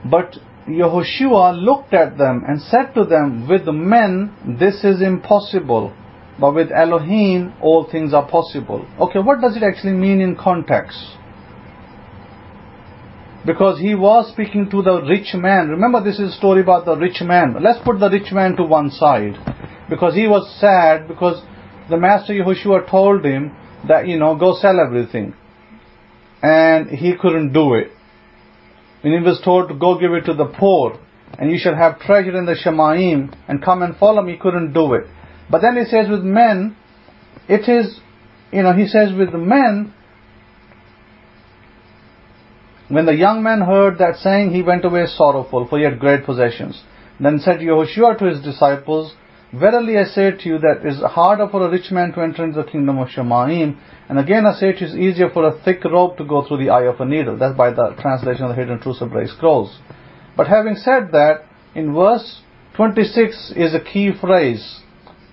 But Yehoshua looked at them and said to them, with men this is impossible, but with Elohim all things are possible. Okay, what does it actually mean in context? Because he was speaking to the rich man. Remember, this is a story about the rich man. Let's put the rich man to one side. Because he was sad because the master Yehoshua told him that, go sell everything. And he couldn't do it. And he was told to go give it to the poor. And you shall have treasure in the Shemaim and come and follow me. He couldn't do it. But then he says with men, it is, he says with the men, when the young man heard that saying, he went away sorrowful, for he had great possessions. Then said Yehoshua to his disciples, verily I say to you that it is harder for a rich man to enter into the kingdom of Shemaim. And again I say to you, it is easier for a thick rope to go through the eye of a needle. That's by the translation of the Hidden Truths of Brit Scrolls. But having said that, in verse 26 is a key phrase.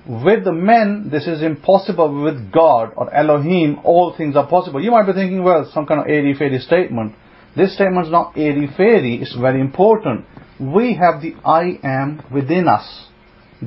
With the men, this is impossible. With God or Elohim, all things are possible. You might be thinking, well, some kind of airy-fairy statement. This statement is not airy-fairy. It's very important. We have the I am within us.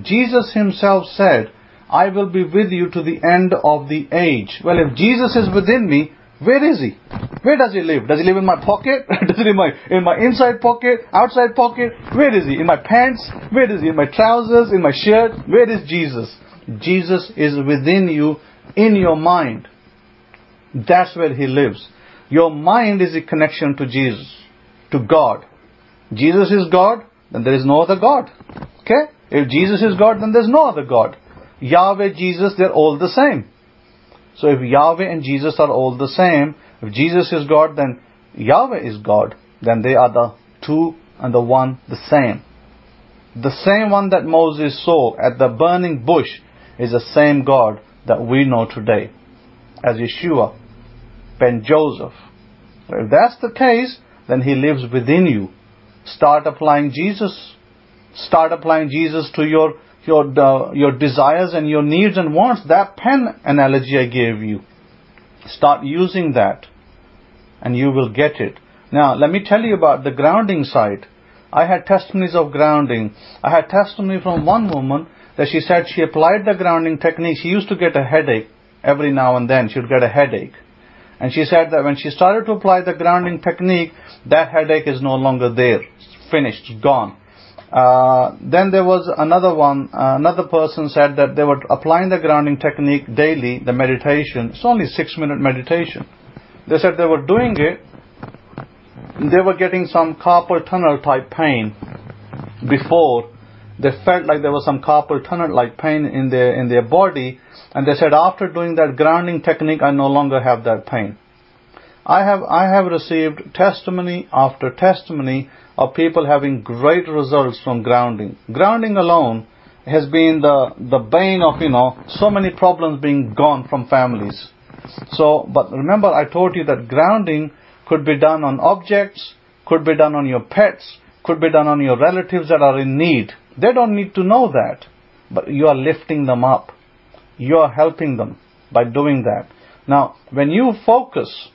Jesus himself said, I will be with you to the end of the age. Well, if Jesus is within me, where is he? Where does he live? Does he live in my pocket? Does he live in my inside pocket? Outside pocket? Where is he? In my pants? Where is he? In my trousers? In my shirt? Where is Jesus? Jesus is within you, in your mind. That's where he lives. Your mind is a connection to Jesus, to God. Jesus is God, then there is no other God. Okay? If Jesus is God, then there's no other God. Yahweh, Jesus, they're all the same. So if Yahweh and Jesus are all the same, if Jesus is God, then Yahweh is God. Then they are the two and the one the same. The same one that Moses saw at the burning bush is the same God that we know today as Yeshua, Ben Joseph. If that's the case, then he lives within you. Start applying Jesus. Start applying Jesus to your desires and your needs and wants. That pen analogy I gave you. Start using that and you will get it. Now, let me tell you about the grounding side. I had testimonies of grounding. I had testimony from one woman that she said she applied the grounding technique. She used to get a headache every now and then. She would get a headache. And she said that when she started to apply the grounding technique, that headache is no longer there. It's finished. It's gone. Then there was another one. Another person said that they were applying the grounding technique daily, the meditation. It's only 6-minute meditation. They said they were doing it. They were getting some carpal tunnel type pain before. They felt like there was some carpal tunnel like pain in their body. And they said, after doing that grounding technique, I no longer have that pain. I have received testimony after testimony of people having great results from grounding. Grounding alone has been the bane of, so many problems being gone from families. So, but remember I told you that grounding could be done on objects, could be done on your pets, could be done on your relatives that are in need. They don't need to know that, but you are lifting them up. You are helping them by doing that. Now, when you focus,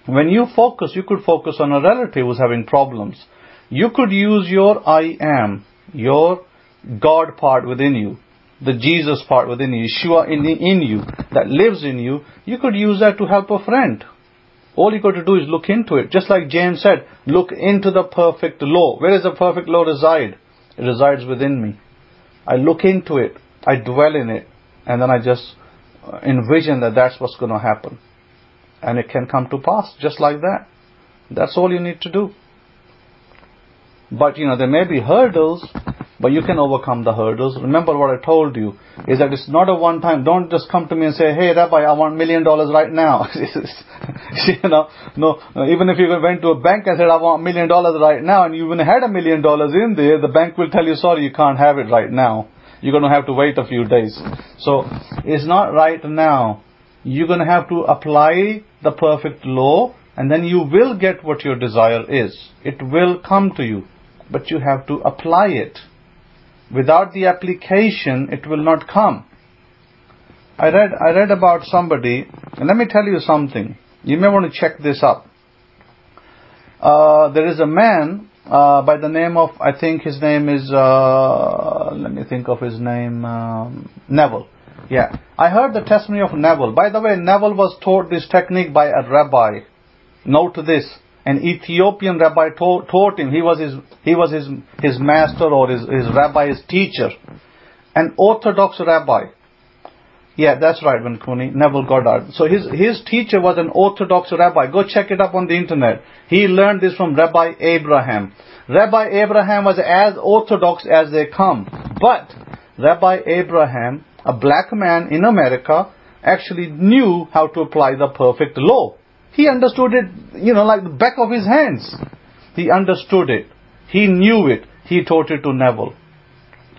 you could focus on a relative who's having problems. You could use your I am, your God part within you, the Jesus part within you, Yeshua in you, that lives in you. You could use that to help a friend. All you got to do is look into it. Just like James said, look into the perfect law. Where does the perfect law reside? It resides within me. I look into it. I dwell in it. And then I just envision that that's what's going to happen. And it can come to pass just like that. That's all you need to do. But there may be hurdles, but you can overcome the hurdles. Remember what I told you, is that it's not a one-time. Don't just come to me and say, hey Rabbi, I want $1 million right now. No, even if you went to a bank and said, I want $1 million right now, and you even had $1 million in there, the bank will tell you, sorry, you can't have it right now. you're going to have to wait a few days. So it's not right now. You're going to have to apply the perfect law, and then you will get what your desire is. It will come to you, but you have to apply it. Without the application, it will not come. I read about somebody, and let me tell you something. You may want to check this up. There is a man by the name of, I think his name is, let me think of his name, Neville. Yeah, I heard the testimony of Neville. By the way, Neville was taught this technique by a rabbi. Note this: an Ethiopian rabbi taught him. He was his master, or his rabbi, his teacher, an Orthodox rabbi. Yeah, that's right, Vankuni, Neville Goddard. So his teacher was an Orthodox rabbi. Go check it up on the internet. He learned this from Rabbi Abraham. Rabbi Abraham was as orthodox as they come. But Rabbi Abraham, a black man in America, actually knew how to apply the perfect law. He understood it, like the back of his hands. He understood it. He knew it. He taught it to Neville.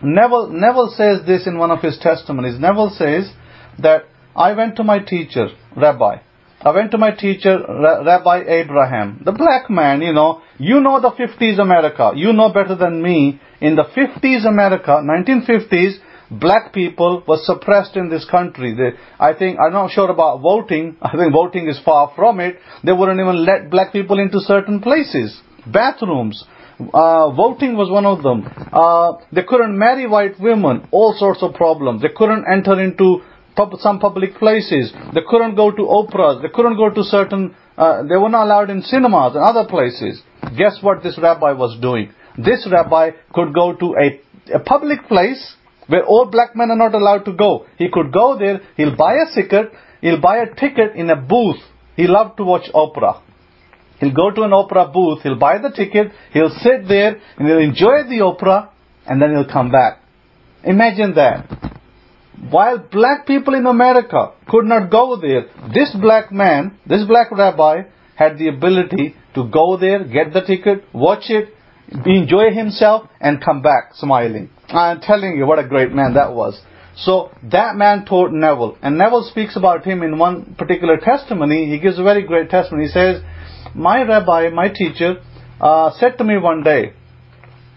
Neville says this in one of his testimonies. Neville says that I went to my teacher, Rabbi. I went to my teacher, Rabbi Abraham. The black man, you know the 50s America. You know better than me. In the 50s America, 1950s, black people were suppressed in this country. I'm not sure about voting. I think voting is far from it. They wouldn't even let black people into certain places. Bathrooms. Voting was one of them. They couldn't marry white women. All sorts of problems. They couldn't enter into some public places. They couldn't go to operas. They couldn't go to certain... they were not allowed in cinemas and other places. Guess what this rabbi was doing? This rabbi could go to a public place where all black men are not allowed to go. He could go there. He'll buy a ticket. He'll buy a ticket in a booth. He loved to watch opera. He'll go to an opera booth. He'll buy the ticket. He'll sit there and he'll enjoy the opera, and then he'll come back. Imagine that. While black people in America could not go there, this black man, this black rabbi, had the ability to go there, get the ticket, watch it, enjoy himself, and come back smiling. I'm telling you, what a great man that was. So that man taught Neville. And Neville speaks about him in one particular testimony. He gives a very great testimony. He says, my rabbi, my teacher, said to me one day,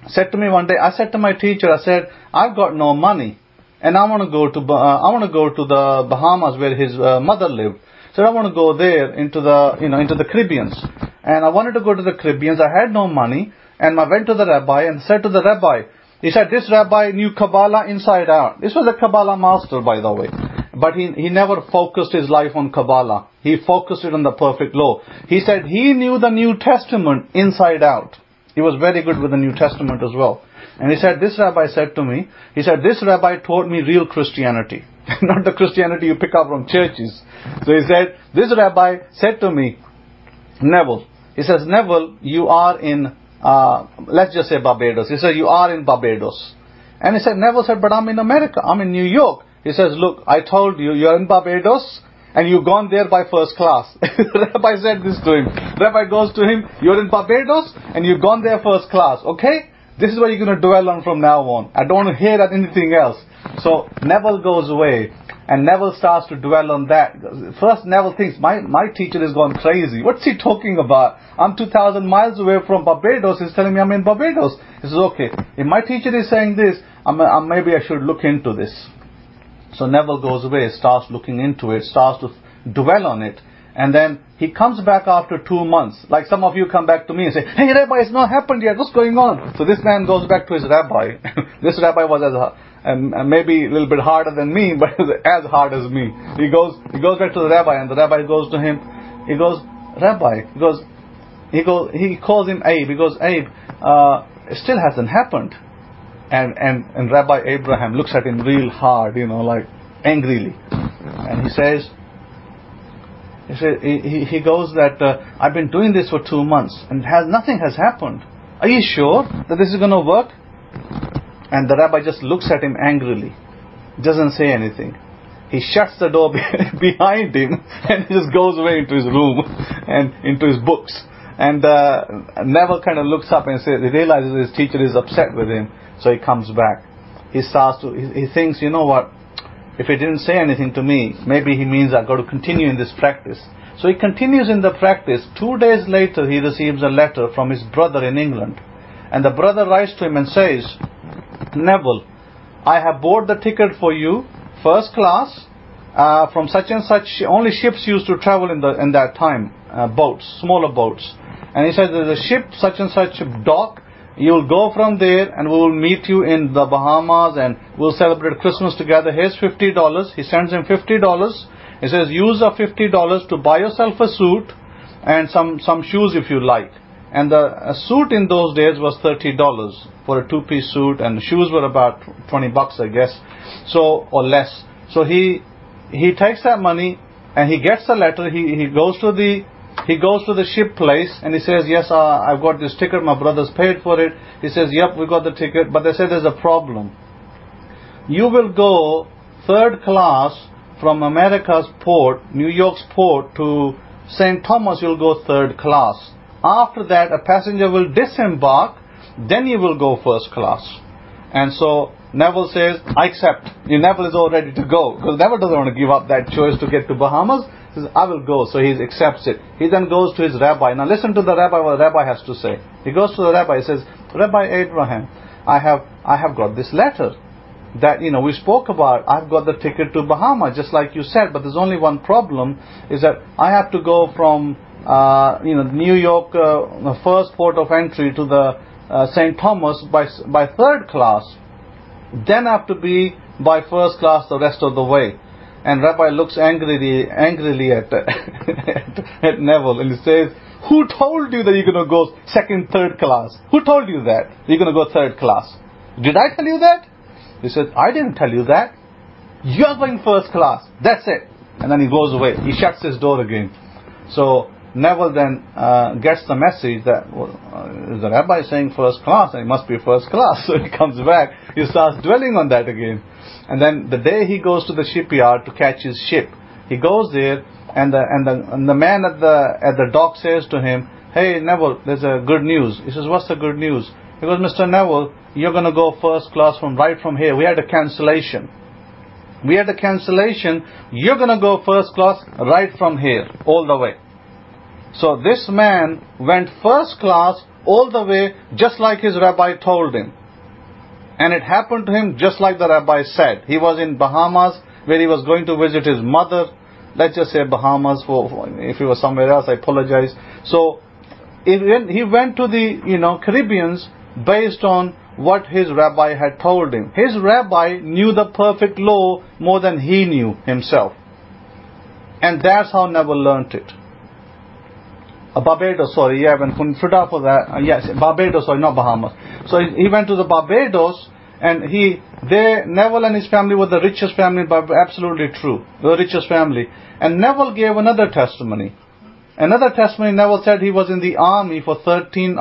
I said to my teacher, I said, I've got no money. And I want to go to the Bahamas where his mother lived. So I want to go there into the Caribbeans. And I wanted to go to the Caribbeans. I had no money. And I went to the rabbi and said to the rabbi, he said, this rabbi knew Kabbalah inside out. This was a Kabbalah master, by the way. But he never focused his life on Kabbalah. He focused it on the perfect law. He said he knew the New Testament inside out. He was very good with the New Testament as well. And he said, this rabbi said to me, he said, this rabbi taught me real Christianity. Not the Christianity you pick up from churches. So he said, this rabbi said to me, Neville, he says, Neville, you are in, let's just say Barbados. He said, you are in Barbados. And he said, Neville said, but I'm in America. I'm in New York. He says, look, I told you, you're in Barbados and you've gone there by first class. The rabbi said this to him. The rabbi goes to him, you're in Barbados and you've gone there first class. Okay? This is what you're going to dwell on from now on. I don't want to hear anything else. So Neville goes away and Neville starts to dwell on that. First Neville thinks, my teacher has gone crazy. What's he talking about? I'm 2,000 miles away from Barbados. He's telling me I'm in Barbados. He says, okay, if my teacher is saying this, maybe I should look into this. So Neville goes away, starts looking into it, starts to dwell on it. And then he comes back after 2 months. Like some of you come back to me and say, hey Rabbi, it's not happened yet. What's going on? So this man goes back to his rabbi. This rabbi was maybe a little bit harder than me, but as hard as me. He goes back to the rabbi, and the rabbi goes to him. He goes, Rabbi, he calls him Abe. He goes, Abe, it still hasn't happened. And Rabbi Abraham looks at him real hard, like angrily. And he says, he goes that, I've been doing this for 2 months and nothing has happened. Are you sure that this is going to work? And the rabbi just looks at him angrily. Doesn't say anything. He shuts the door behind him and he just goes away into his room and into his books. And Neville kind of looks up and says, he realizes his teacher is upset with him. So he comes back. he thinks, you know what, if he didn't say anything to me, maybe he means I've got to continue in this practice. So he continues in the practice. 2 days later, he receives a letter from his brother in England. And the brother writes to him and says, Neville, I have bought the ticket for you, first class, from such and such. Only ships used to travel in that time, boats, smaller boats. And he says, there's a ship, such and such dock. You'll go from there and we will meet you in the Bahamas and we'll celebrate Christmas together. Here's $50. He sends him $50. He says, use the $50 to buy yourself a suit and some shoes if you like. And a suit in those days was $30 for a two-piece suit, and the shoes were about $20, I guess, so, or less. So he takes that money and he gets a letter. He goes to the ship place and he says, yes, I've got this ticket, my brother's paid for it. He says, yep, we got the ticket, but they said there's a problem. You will go third class from America's port, New York's port, to St. Thomas. You'll go third class. After that, a passenger will disembark, then you will go first class. And so Neville says, I accept. Neville is all ready to go, because Neville doesn't want to give up that choice to get to Bahamas. He says, I will go. So he accepts it. He then goes to his rabbi. Now listen to the rabbi, what the rabbi has to say. He goes to the rabbi. He says, Rabbi Abraham, I have got this letter that we spoke about. I've got the ticket to Bahamas, just like you said. But there's only one problem, is that I have to go from New York, the first port of entry, to the St. Thomas by third class. Then I have to be by first class the rest of the way. And Rabbi looks angrily at Neville and he says, who told you that you're going to go second, third class? Who told you that you're going to go third class? Did I tell you that? He says, I didn't tell you that. You're going first class. That's it. And then he goes away. He shuts his door again. So Neville then gets the message that the rabbi is saying first class, and it must be first class. So he comes back. He starts dwelling on that again. And then the day he goes to the shipyard to catch his ship, he goes there, and the man at the dock says to him, hey Neville, there's a good news. He says, what's the good news? He goes, Mr. Neville, you're going to go first class right from here. We had a cancellation. You're going to go first class right from here, all the way. So this man went first class all the way, just like his rabbi told him. And it happened to him just like the rabbi said. He was in Bahamas, where he was going to visit his mother. Let's just say Bahamas, if he was somewhere else, I apologize. So he went to the Caribbeans based on what his rabbi had told him. His rabbi knew the perfect law more than he knew himself. And that's how Neville learnt it. Barbados, sorry, yeah, when for that, yes, Barbados, sorry, not Bahamas. So he went to the Barbados, and Neville and his family were the richest family, absolutely true, the richest family. And Neville gave another testimony. Neville said he was in the army for 13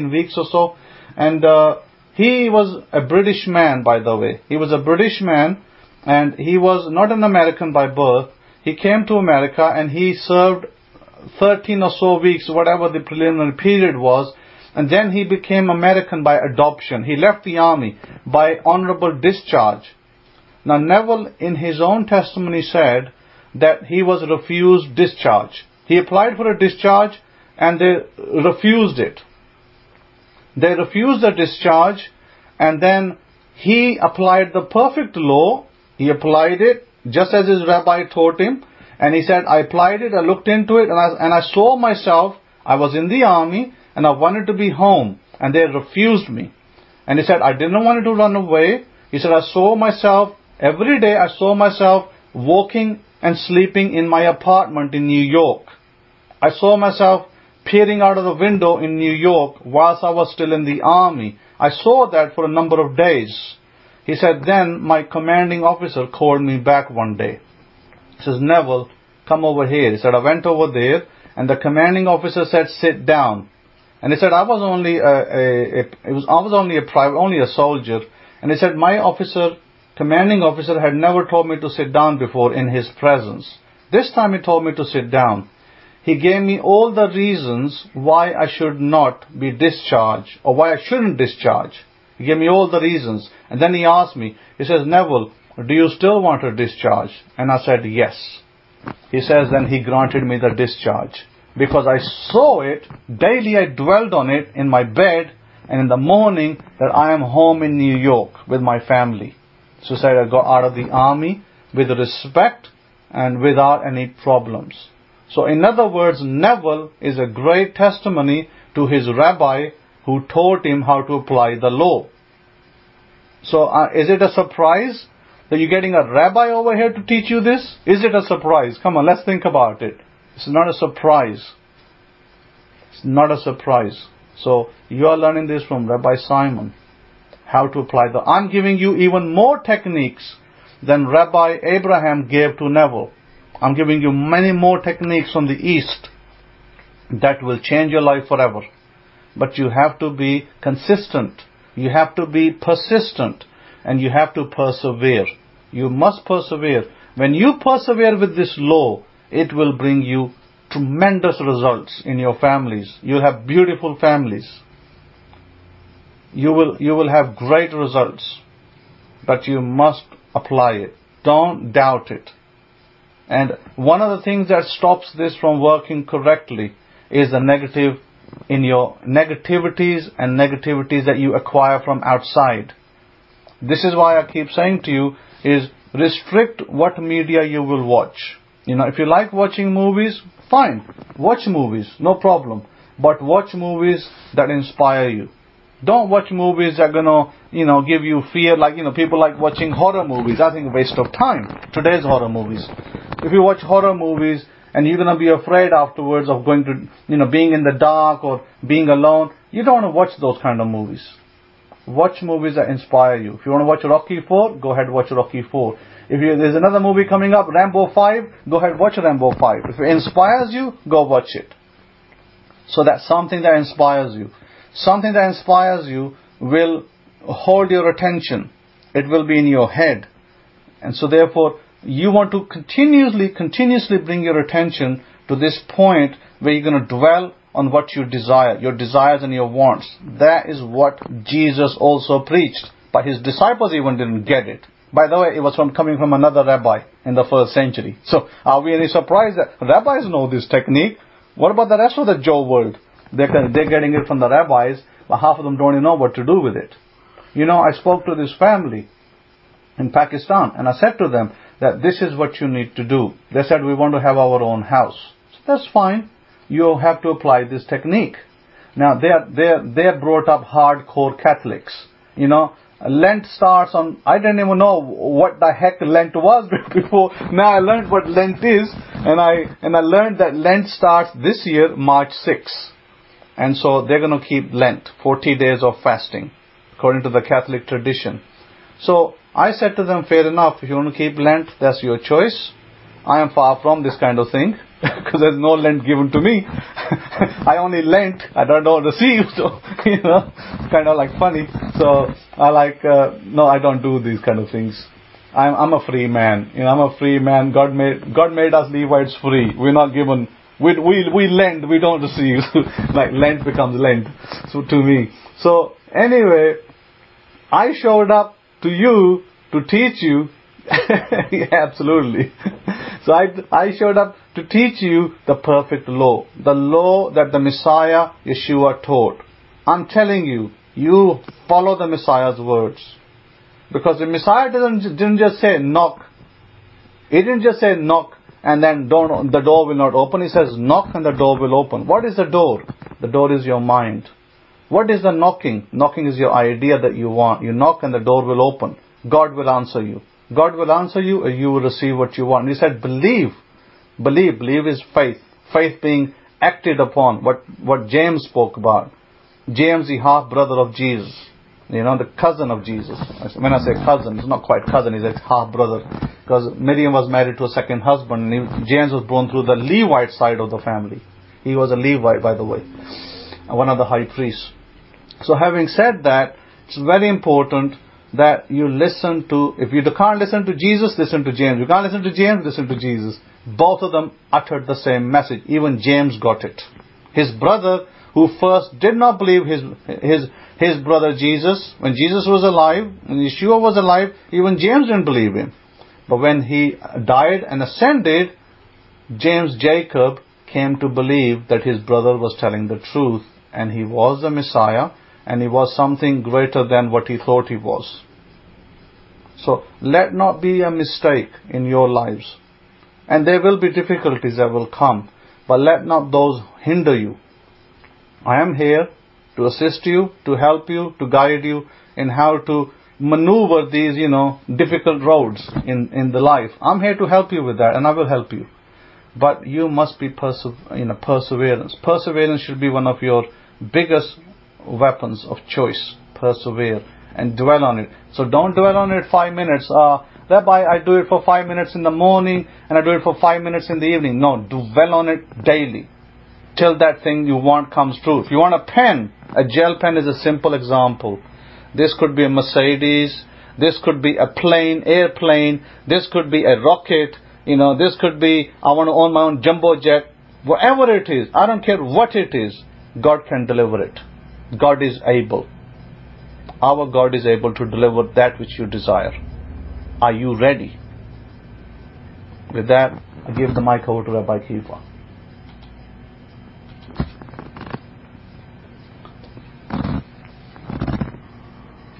weeks or so, and he was a British man, by the way. He was a British man, and he was not an American by birth. He came to America, and he served 13 or so weeks, whatever the preliminary period was, and then he became American by adoption. He left the army by honorable discharge. Now Neville, in his own testimony, said that he was refused discharge. He applied for a discharge and they refused it. They refused the discharge, and then he applied the perfect law. He applied it just as his rabbi taught him. And he said, I applied it, I looked into it, and I saw myself, I was in the army, and I wanted to be home, and they refused me. And he said, I didn't want to run away. He said, I saw myself, every day I saw myself walking and sleeping in my apartment in New York. I saw myself peering out of the window in New York whilst I was still in the army. I saw that for a number of days. He said, then my commanding officer called me back one day. He says, Neville, come over here. He said, I went over there, and the commanding officer said, sit down. And he said, I was only a private, only a soldier. And he said, my commanding officer had never told me to sit down before in his presence. This time he told me to sit down. He gave me all the reasons why I should not be discharged, or why I shouldn't discharge. He gave me all the reasons. And then he asked me, he says, Neville, do you still want a discharge? And I said, yes. He says, then he granted me the discharge. Because I saw it, daily I dwelled on it in my bed, and in the morning that I am home in New York with my family. So said I got out of the army with respect and without any problems. So in other words, Neville is a great testimony to his rabbi who taught him how to apply the law. So is it a surprise that you're getting a rabbi over here to teach you this? Is it a surprise? Come on, let's think about it. It's not a surprise. It's not a surprise. So you are learning this from Rabbi Simon, how to apply the... I'm giving you even more techniques than Rabbi Abraham gave to Neville. I'm giving you many more techniques from the East that will change your life forever. But you have to be consistent. You have to be persistent. And you have to persevere. You must persevere. When you persevere with this law, it will bring you tremendous results in your families. You'll have beautiful families. You will have great results. But you must apply it. Don't doubt it. And one of the things that stops this from working correctly is the negative in your negativities and negativities that you acquire from outside. This is why I keep saying to you is restrict what media you will watch. You know, if you like watching movies, fine. Watch movies, no problem. But watch movies that inspire you. Don't watch movies that are going to, give you fear. Like, people like watching horror movies. I think a waste of time. Today's horror movies. If you watch horror movies and you're going to be afraid afterwards of going to, being in the dark or being alone, you don't want to watch those kind of movies. Watch movies that inspire you. If you want to watch Rocky 4, go ahead and watch Rocky 4. There's another movie coming up, Rambo 5, go ahead and watch Rambo 5. If it inspires you, go watch it. So that's something that inspires you. Something that inspires you will hold your attention. It will be in your head. And so therefore, you want to continuously bring your attention to this point where you're going to dwell on what you desire, your desires and your wants. That is what Jesus also preached. But his disciples even didn't get it. By the way, it was coming from another rabbi in the 1st century. So are we any surprised that rabbis know this technique? What about the rest of the Joe world? They're getting it from the rabbis, but half of them don't even know what to do with it. I spoke to this family in Pakistan, and I said to them that this is what you need to do. They said, we want to have our own house. So that's fine. You have to apply this technique. Now, they're brought up hardcore Catholics. Lent starts on... I didn't even know what the heck Lent was before. Now I learned what Lent is, and I learned that Lent starts this year, March 6th. And so they're going to keep Lent, 40 days of fasting, according to the Catholic tradition. So I said to them, fair enough, if you want to keep Lent, that's your choice. I am far from this kind of thing, because there's no Lent given to me. I only Lent, I don't know receive, so, kind of like funny. So no, I don't do these kind of things. I'm a free man. I'm a free man. God made us Levites free. We're not given... We lend, we don't receive. Like Lent becomes Lent. So to me. So anyway, I showed up to you to teach you. Yeah, absolutely. So I showed up to teach you the perfect law. The law that the Messiah, Yeshua, taught. I'm telling you, you follow the Messiah's words. Because the Messiah didn't just say knock. He didn't just say knock and then the door will not open. He says knock and the door will open. What is the door? The door is your mind. What is the knocking? Knocking is your idea that you want. You knock and the door will open. God will answer you. God will answer you and you will receive what you want. And he said believe. Believe is faith. Faith being acted upon. What James spoke about. James, the half brother of Jesus. The cousin of Jesus. When I say cousin, it's not quite cousin, he's a half brother. Because Miriam was married to a second husband, and James was born through the Levite side of the family. He was a Levite, by the way, one of the high priests. So having said that, it's very important that you listen to, if you can't listen to Jesus, listen to James. You can't listen to James, listen to Jesus. Both of them uttered the same message. Even James got it. His brother, who first did not believe his his brother Jesus. When Jesus was alive, when Yeshua was alive, even James didn't believe him. But when he died and ascended, James Jacob came to believe that his brother was telling the truth, and he was the Messiah, and he was something greater than what he thought he was. So let not be a mistake in your lives. And there will be difficulties that will come, but let not those hinder you. I am here to assist you, to help you, to guide you in how to maneuver these, difficult roads in the life. I'm here to help you with that, and I will help you. But you must be perseverance. Perseverance should be one of your biggest weapons of choice. Persevere and dwell on it. So don't dwell on it 5 minutes. Rabbi, I do it for 5 minutes in the morning and I do it for 5 minutes in the evening. No, dwell on it daily till that thing you want comes true. If you want a pen, a gel pen is a simple example. This could be a Mercedes. This could be a plane, airplane. This could be a rocket. This could be, I want to own my own jumbo jet. Whatever it is, I don't care what it is, God can deliver it. God is able. Our God is able to deliver that which you desire. Are you ready? With that, I give the mic over to Rabbi Kefa.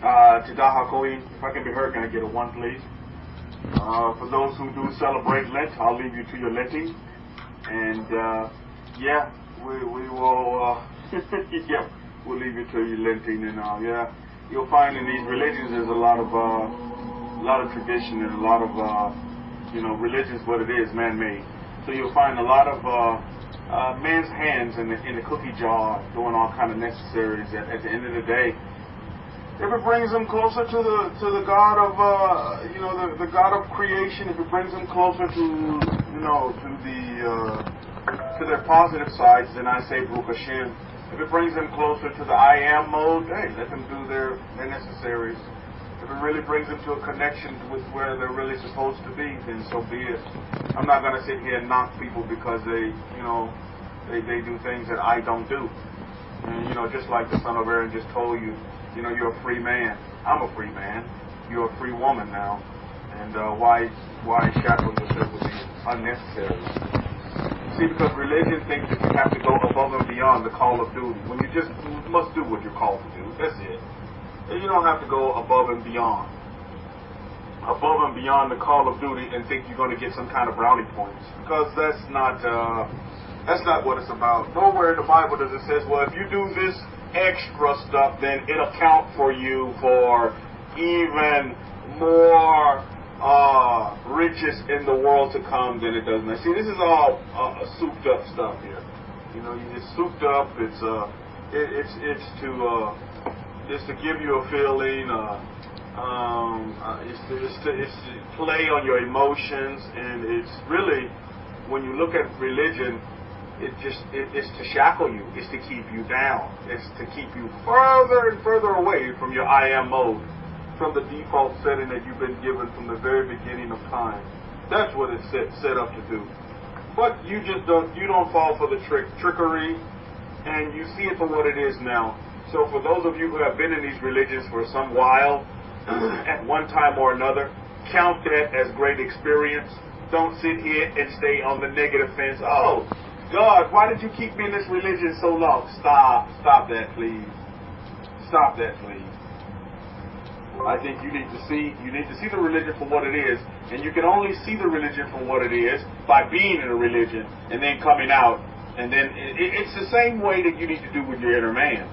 Chadasha, if I can be heard, can I get a 1, please? For those who do celebrate Lent, I'll leave you to your Lenting. And we will, we'll leave you to your Lenting. And you'll find in these religions there's a lot of tradition and a lot of, religions, what it is, man-made. So you'll find a lot of man's hands in the cookie jar doing all kind of necessaries. At the end of the day, if it brings them closer to the God of the God of creation, if it brings them closer to their positive sides, then I say Baruch Hashem. If it brings them closer to the I am mode, hey, let them do their necessaries. If it really brings them to a connection with where they're really supposed to be, then so be it. I'm not going to sit here and knock people because they do things that I don't do. And just like the son of Aaron just told you, you're a free man. I'm a free man. You're a free woman now. And why shackle yourself with these unnecessary? See, because religion thinks that you have to go above and beyond the call of duty. When you must do what you're called to do. That's it. And you don't have to go above and beyond. Above and beyond the call of duty and think you're going to get some kind of brownie points. Because that's not what it's about. Nowhere in the Bible does it say, well, if you do this extra stuff, then it'll count for you for even more riches in the world to come than it does now. See, this is all souped up stuff here. It's souped up. It's to give you a feeling. It's to play on your emotions, and it's really, when you look at religion, it's to shackle you. It's to keep you down. It's to keep you further and further away from your I am mode, from the default setting that you've been given from the very beginning of time. That's what it's set up to do. But you don't fall for the trickery, and you see it for what it is now. So for those of you who have been in these religions for some while, at one time or another, count that as great experience. Don't sit here and stay on the negative fence. Oh, God, why did you keep me in this religion so long? Stop that, please. Stop that, please. I think you need to see the religion for what it is, and you can only see the religion for what it is by being in a religion and then coming out, and then it's the same way that you need to do with your inner man.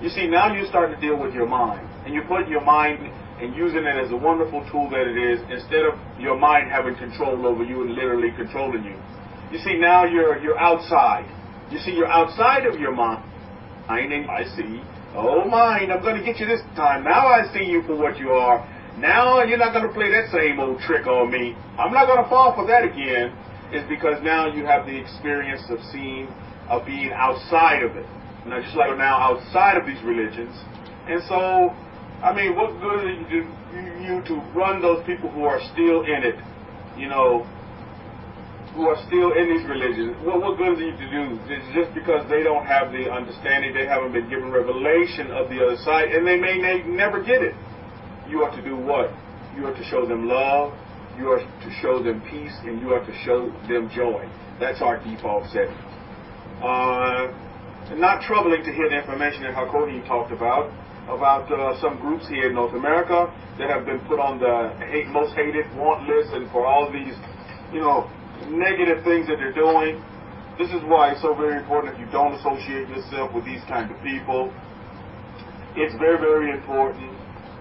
You see, now you're starting to deal with your mind, and you're putting your mind and using it as a wonderful tool that it is, instead of your mind having control over you and literally controlling you. You see, now you're outside. You see, you're outside of your mind, and I see, oh mind, I'm going to get you this time. Now I see you for what you are. Now you're not going to play that same old trick on me. I'm not going to fall for that again. It's because now you have the experience of being outside of it. Now, just like you're now outside of these religions. And so, I mean, what good is it you to run those people who are still in it, who are still in these religions, what good is it to do? It's just because they don't have the understanding, they haven't been given revelation of the other side, and they may never get it. You are to do what? You are to show them love, you are to show them peace, and you are to show them joy. That's our default setting. Not troubling to hear the information that Hakohi talked about some groups here in North America that have been put on the most hated want list, and for all these, negative things that they're doing. This is why it's so very important that you don't associate yourself with these kind of people. It's very, very important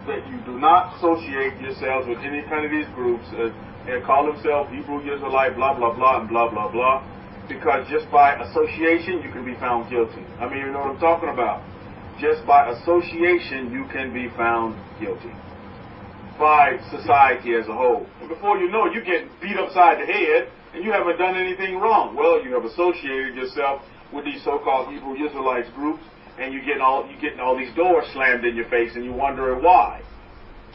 that you do not associate yourselves with any kind of these groups and call themselves Hebrew Israelite, blah, blah, blah, and blah, blah, blah. Because just by association, you can be found guilty. I mean, you know what I'm talking about. Just by association, you can be found guilty by society as a whole. And before you know it, you're getting beat upside the head, and you haven't done anything wrong. Well, you have associated yourself with these so-called Hebrew Israelites groups, and you're getting all these doors slammed in your face, and you're wondering why.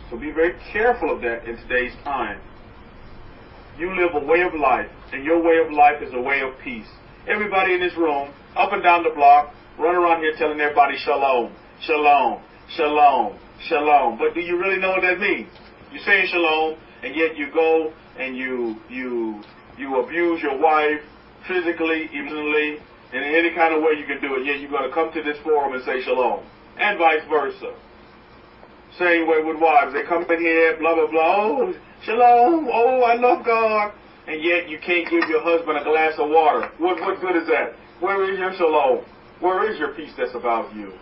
So be very careful of that in today's time. You live a way of life, and your way of life is a way of peace. Everybody in this room, up and down the block, run around here telling everybody shalom, shalom, shalom, shalom. But do you really know what that means? You're saying shalom, and yet you go and you abuse your wife physically, emotionally, and in any kind of way you can do it. Yet you're going to come to this forum and say shalom, and vice versa. Same way with wives. They come in here, blah, blah, blah. Oh, shalom. Oh, I love God. And yet you can't give your husband a glass of water. What good is that? Where is your shalom? Where is your peace that's about you?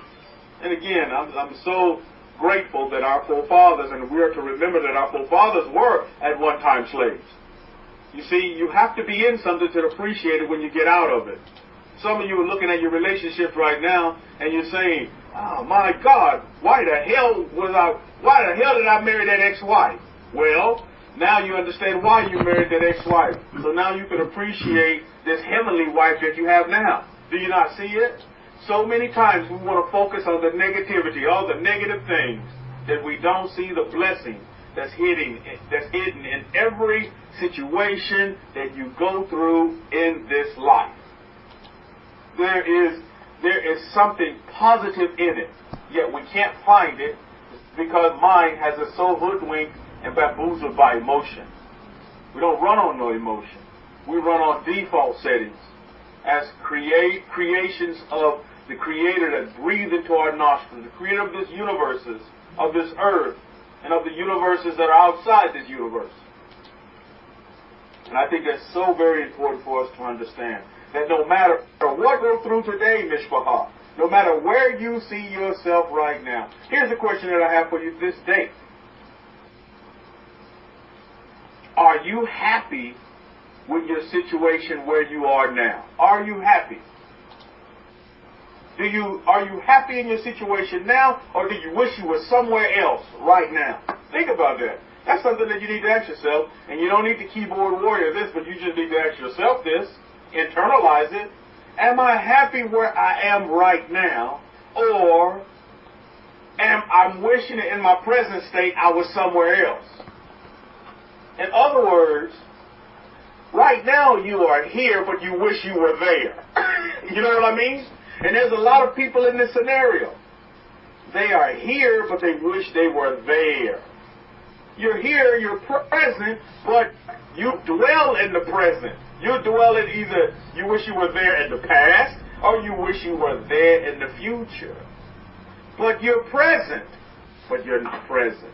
And again, I'm so grateful that our forefathers, and we are to remember that our forefathers were at one time slaves. You see, you have to be in something to appreciate it when you get out of it. Some of you are looking at your relationships right now, and you're saying, "Oh my God, why the hell did I marry that ex-wife?" Well, now you understand why you married that ex-wife. So now you can appreciate this heavenly wife that you have now. Do you not see it? So many times we want to focus on the negativity, all the negative things, that we don't see the blessing that's hidden in every situation that you go through in this life. There is something positive in it, yet we can't find it because mind has us so hoodwinked and bamboozled by emotion. We don't run on no emotion. We run on default settings as creations of the Creator that breathed into our nostrils, the Creator of this universes, of this earth, and of the universes that are outside this universe. And I think that's so very important for us to understand that no matter what you go through today, Mishpachah, no matter where you see yourself right now, here's a question that I have for you this day. Are you happy with your situation where you are now? Are you happy? Are you happy in your situation now, or do you wish you were somewhere else right now? Think about that. That's something that you need to ask yourself, and you don't need to keyboard warrior this, but you just need to ask yourself this, internalize it. Am I happy where I am right now, or I'm wishing that in my present state I was somewhere else? In other words, right now you are here, but you wish you were there. You know what I mean? And there's a lot of people in this scenario. They are here, but they wish they were there. You're here, you're present, but you dwell in the present. You dwell in either you wish you were there in the past, or you wish you were there in the future. But you're present, but you're not present.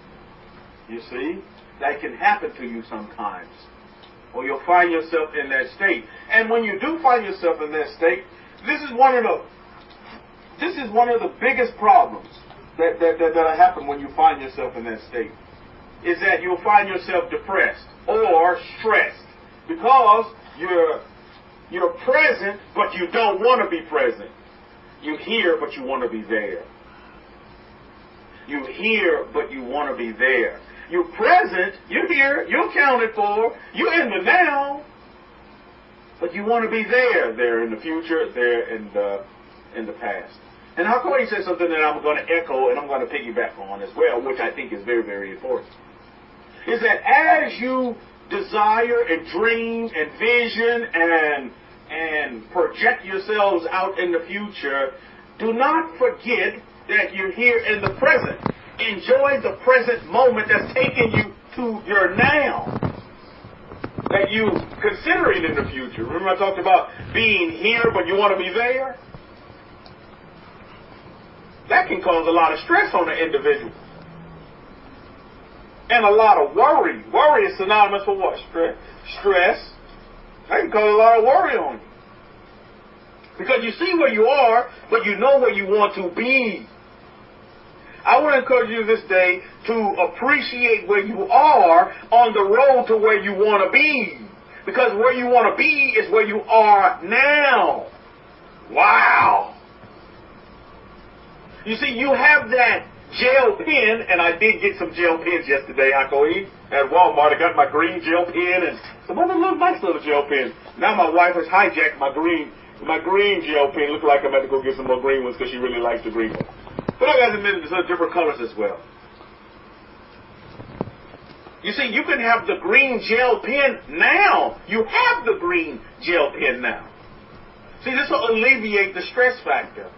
You see? That can happen to you sometimes. Or you'll find yourself in that state. And when you do find yourself in that state, this is one of the biggest problems that happen when you find yourself in that state. Is that you'll find yourself depressed or stressed because you're present, but you don't want to be present. You're here, but you want to be there. You're here, but you want to be there. You're present, you're here, you're accounted for, you're in the now, but you want to be there in the future, there in the past. And Hakohi said something that I'm going to echo and I'm going to piggyback on as well, which I think is very, very important. Is that as you desire and dream and vision and project yourselves out in the future, do not forget that you're here in the present. Enjoy the present moment that's taking you to your now, that you considering in the future. Remember I talked about being here, but you want to be there? That can cause a lot of stress on the individual. And a lot of worry. Worry is synonymous with what? Stress. That can cause a lot of worry on you. Because you see where you are, but you know where you want to be. I want to encourage you this day to appreciate where you are on the road to where you want to be. Because where you want to be is where you are now. Wow. You see, you have that gel pen, and I did get some gel pens yesterday, at Walmart. I got my green gel pen and some other nice little gel pens. Now my wife has hijacked my green gel pen. Looks like I'm going to go get some more green ones because she really likes the green ones. But I got some different colors as well. You see, you can have the green gel pen now. You have the green gel pen now. See, this will alleviate the stress factor.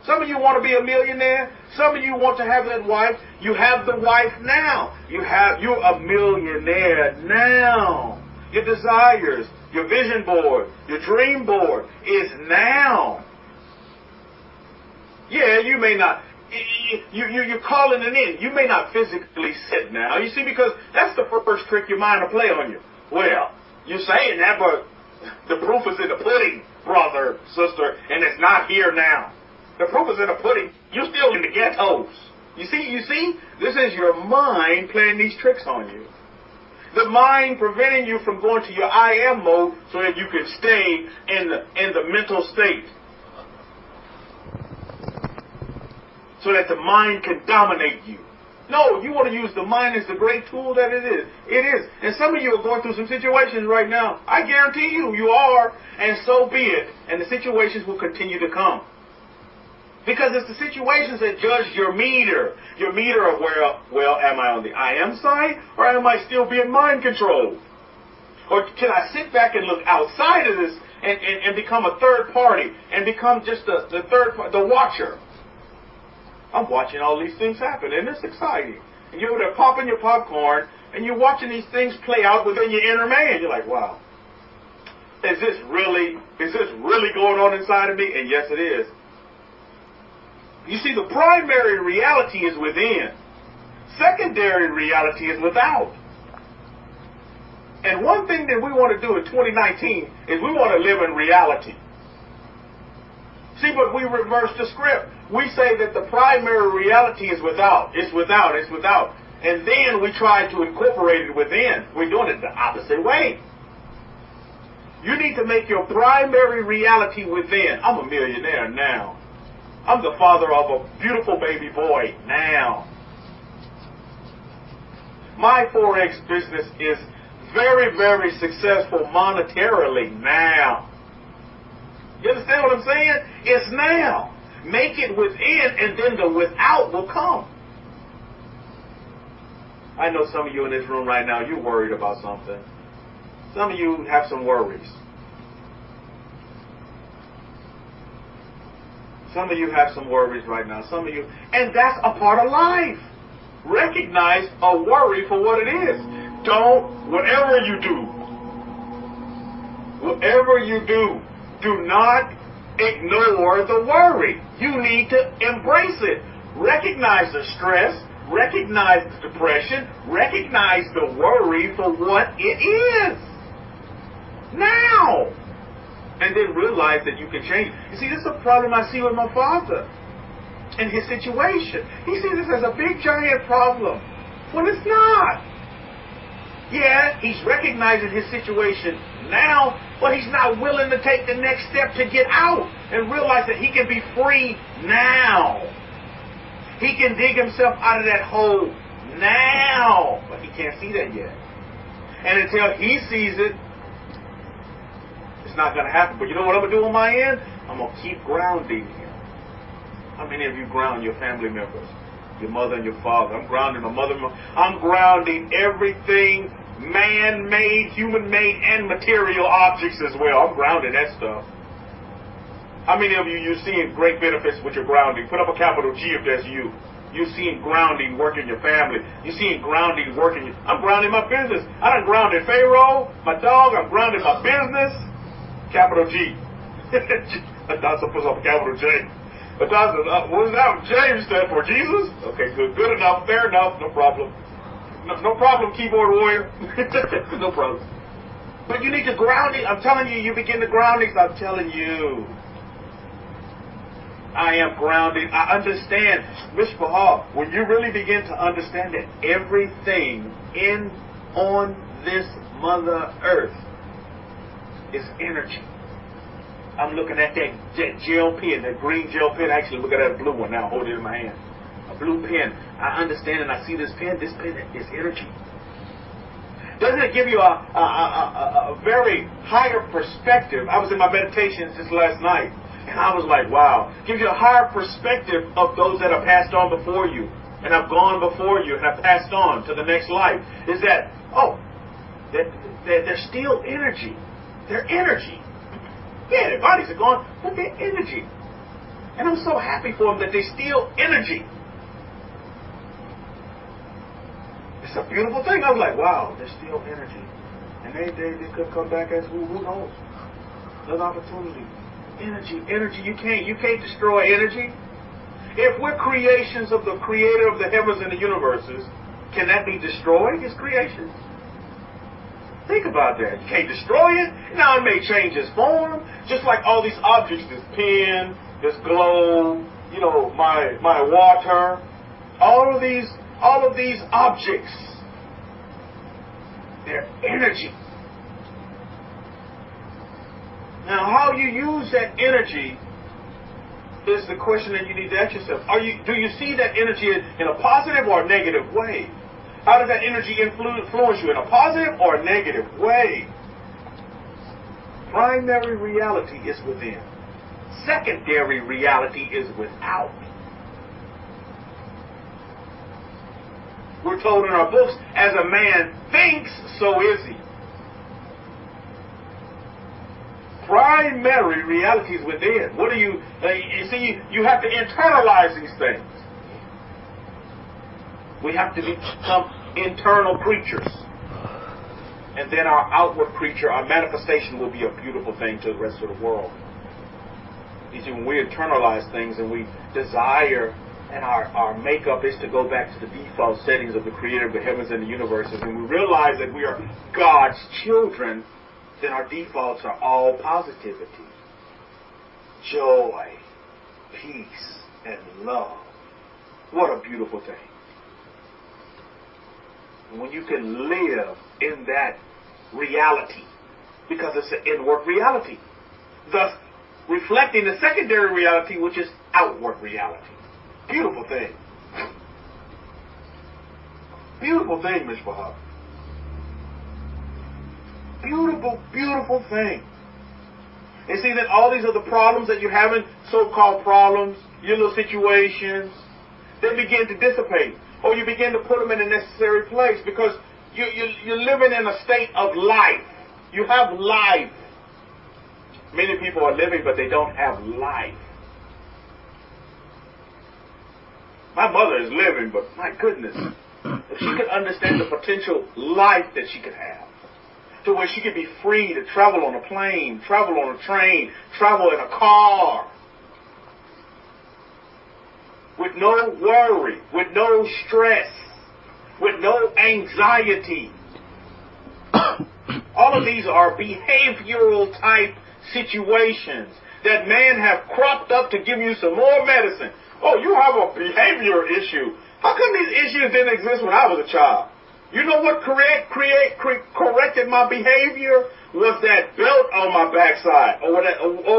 Some of you want to be a millionaire. Some of you want to have that wife. You have the wife now. You're a millionaire now. Your desires, your vision board, your dream board is now. Yeah, you may not. You're calling it in. You may not physically sit now. You see, because that's the first trick your mind will play on you. Well, you're saying that, but the proof is in the pudding, brother, sister, and it's not here now. The proof is in the pudding. You're still in the ghettos. You see? This is your mind playing these tricks on you. The mind preventing you from going to your I am mode so that you can stay in the mental state. So that the mind can dominate you. No, you want to use the mind as the great tool that it is. It is. And some of you are going through some situations right now. I guarantee you are. And so be it. And the situations will continue to come. Because it's the situations that judge your meter. Your meter of well, am I on the I am side? Or am I still being mind controlled? Or can I sit back and look outside of this and become a third party? And become just the watcher? I'm watching all these things happen, and it's exciting. And you're there popping your popcorn, and you're watching these things play out within your inner man. You're like, wow, is this really going on inside of me? And yes, it is. You see, the primary reality is within. Secondary reality is without. And one thing that we want to do in 2019 is we want to live in reality. See, but we reverse the script. We say that the primary reality is without. It's without. It's without. And then we try to incorporate it within. We're doing it the opposite way. You need to make your primary reality within. I'm a millionaire now. I'm the father of a beautiful baby boy now. My Forex business is very, very successful monetarily now. You understand what I'm saying? It's now. Make it within, and then the without will come. I know some of you in this room right now, you're worried about something. Some of you have some worries. Some of you have some worries right now. Some of you, and that's a part of life. Recognize a worry for what it is. Whatever you do, do not ignore the worry. You need to embrace it. Recognize the stress. Recognize the depression. Recognize the worry for what it is. Now. And then realize that you can change. You see, this is a problem I see with my father and his situation. He sees this as a big, giant problem. Well, it's not. Yeah, he's recognizing his situation now, but he's not willing to take the next step to get out and realize that he can be free now. He can dig himself out of that hole now, but he can't see that yet. And until he sees it, it's not going to happen. But you know what I'm going to do on my end? I'm going to keep grounding him. How many of you ground your family members? Your mother and your father. I'm grounding my mother. I'm grounding everything man-made, human-made, and material objects as well. I'm grounding that stuff. How many of you're seeing great benefits with your grounding? Put up a capital G if that's you. You're seeing grounding work in your family. You're seeing grounding work in I'm grounding my business. I done grounded Pharaoh, my dog. I'm grounding my business. Capital G. Adasa puts up a capital J. Adasa, what is that? J stand for Jesus? Okay, good. Good enough. Fair enough. No problem. No problem, keyboard warrior. No problem. But you need to ground it. I'm telling you, you begin to ground it. I'm telling you. I am grounded. I understand, Mishpahah, when you really begin to understand that everything on this Mother Earth is energy. I'm looking at that gel pen, that green gel pen. Actually, look at that blue one now. Hold it in my hand. A blue pen. I understand and I see this pen. This pen is energy. Doesn't it give you a very higher perspective? I was in my meditations just last night. And I was like, wow. Gives you a higher perspective of those that have passed on before you and have gone before you and have passed on to the next life. Is that, they're still energy. They're energy. Yeah, their bodies are gone, but they're energy. And I'm so happy for them that they're still energy. It's a beautiful thing. I was like, wow, they're still energy. And they could come back as who knows? Another opportunity. Energy. You can't destroy energy. If we're creations of the creator of the heavens and the universes, can that be destroyed? His creation? Think about that. You can't destroy it. Now it may change its form. Just like all these objects, this pen, this globe, my water, all of these objects, they're energy. Now, how you use that energy is the question that you need to ask yourself. Do you see that energy in a positive or a negative way? How does that energy influence you, in a positive or a negative way? Primary reality is within. Secondary reality is without. We're told in our books, as a man thinks, so is he. Primary reality is within. What do you see? You have to internalize these things. We have to become internal creatures. And then our outward creature, our manifestation will be a beautiful thing to the rest of the world. You see, when we internalize things and we desire, and our makeup is to go back to the default settings of the creator of the heavens and the universes, and we realize that we are God's children, then our defaults are all positivity, joy, peace, and love. What a beautiful thing. And when you can live in that reality, because it's an inward reality, thus reflecting the secondary reality, which is outward reality. Beautiful thing. Beautiful thing, Mishpahah. Beautiful, beautiful thing. And see that all these are the problems that you're having, so-called problems, your little situations, they begin to dissipate. Or you begin to put them in a necessary place because you're living in a state of life. You have life. Many people are living, but they don't have life. My mother is living, but my goodness, if she could understand the potential life that she could have, to where she could be free to travel on a plane, travel on a train, travel in a car, with no worry, with no stress, with no anxiety. All of these are behavioral type situations that man have cropped up to give you some more medicine. Oh, you have a behavior issue. How come these issues didn't exist when I was a child? You know what corrected my behavior? Was that belt on my backside, or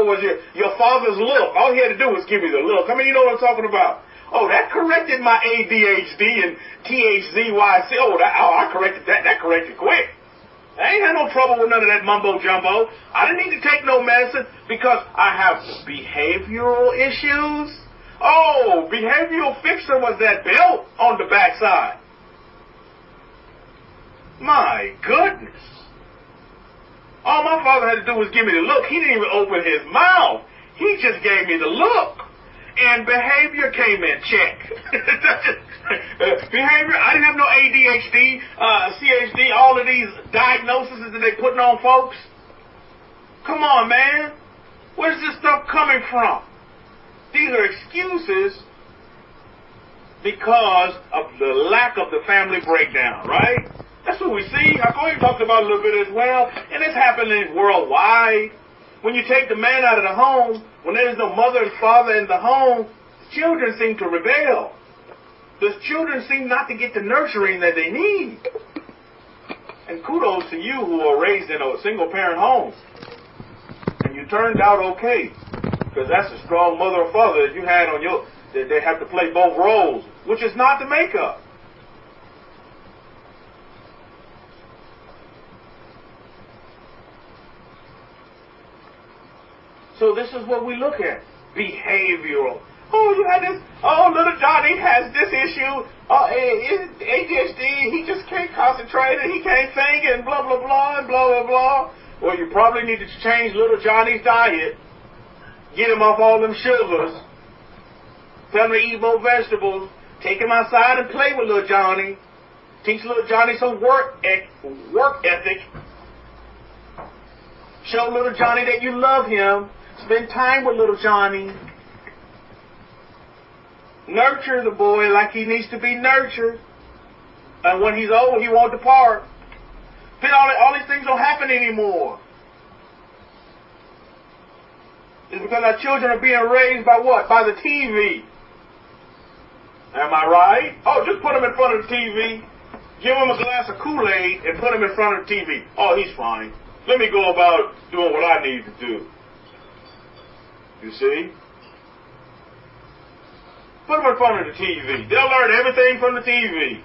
was your father's look? All he had to do was give me the look. I mean, you know what I'm talking about. Oh, that corrected my ADHD and THZYC. I corrected that. That corrected quick. I ain't had no trouble with none of that mumbo jumbo. I didn't need to take no medicine because I have behavioral issues. Oh, behavioral fixer was that belt on the backside. My goodness. All my father had to do was give me the look. He didn't even open his mouth. He just gave me the look. And behavior came in check. Behavior, I didn't have no ADHD, CHD, all of these diagnoses that they putting on folks. Come on, man. Where's this stuff coming from? These are excuses because of the lack of the family breakdown, right? That's what we see. Hakoyim talked about a little bit as well, and it's happening worldwide. When you take the man out of the home, when there's no mother and father in the home, children seem to rebel. The children seem not to get the nurturing that they need. And kudos to you who are raised in a single-parent home. And you turned out okay. Because that's a strong mother or father that you had on your... that they have to play both roles, which is not the makeup. So this is what we look at. Behavioral. Oh, you had this. Oh, little Johnny has this issue. ADHD. He just can't concentrate and he can't think and blah, blah, blah, and blah, blah, blah. Well, you probably need to change little Johnny's diet. Get him off all them sugars. Tell him to eat more vegetables. Take him outside and play with little Johnny. Teach little Johnny some work ethic. Show little Johnny that you love him. Spend time with little Johnny. Nurture the boy like he needs to be nurtured. And when he's old, he won't depart. But all these things don't happen anymore. It's because our children are being raised by what? By the TV. Am I right? Oh, just put him in front of the TV. Give him a glass of Kool-Aid and put him in front of the TV. Oh, he's fine. Let me go about doing what I need to do. You see? Put them in front of the TV. They'll learn everything from the TV.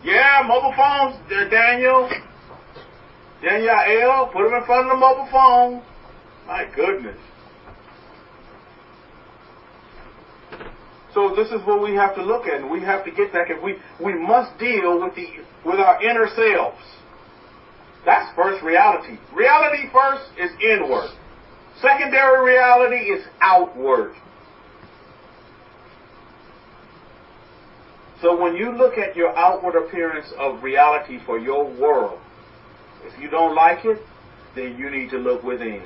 Yeah, mobile phones, Daniel, put them in front of the mobile phone. My goodness. So this is what we have to look at, and we have to get back, and we must deal with our inner selves. That's first reality. Reality first is inward. Secondary reality is outward. So when you look at your outward appearance of reality for your world, if you don't like it, then you need to look within.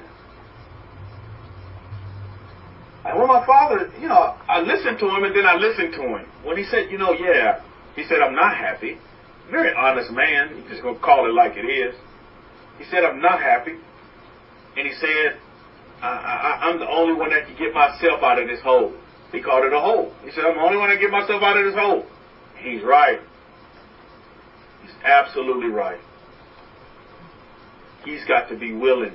And when my father, I listened to him and then I listened to him. When he said, he said, I'm not happy. Very honest man. He's just going to call it like it is. He said, I'm not happy. And he said, I'm the only one that can get myself out of this hole. He called it a hole. He said, I'm the only one that can get myself out of this hole. He's right. He's absolutely right. He's got to be willing.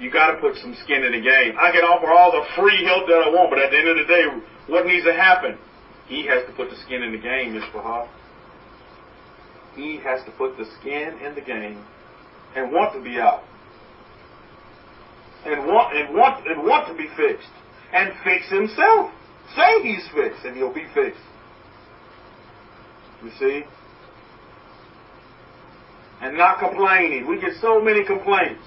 You got to put some skin in the game. I can offer all the free help that I want, but at the end of the day, what needs to happen? He has to put the skin in the game, Mr. Hall. He has to put the skin in the game and want to be out. And want to be fixed. And fix himself. Say he's fixed and he'll be fixed. You see? And not complaining. We get so many complaints.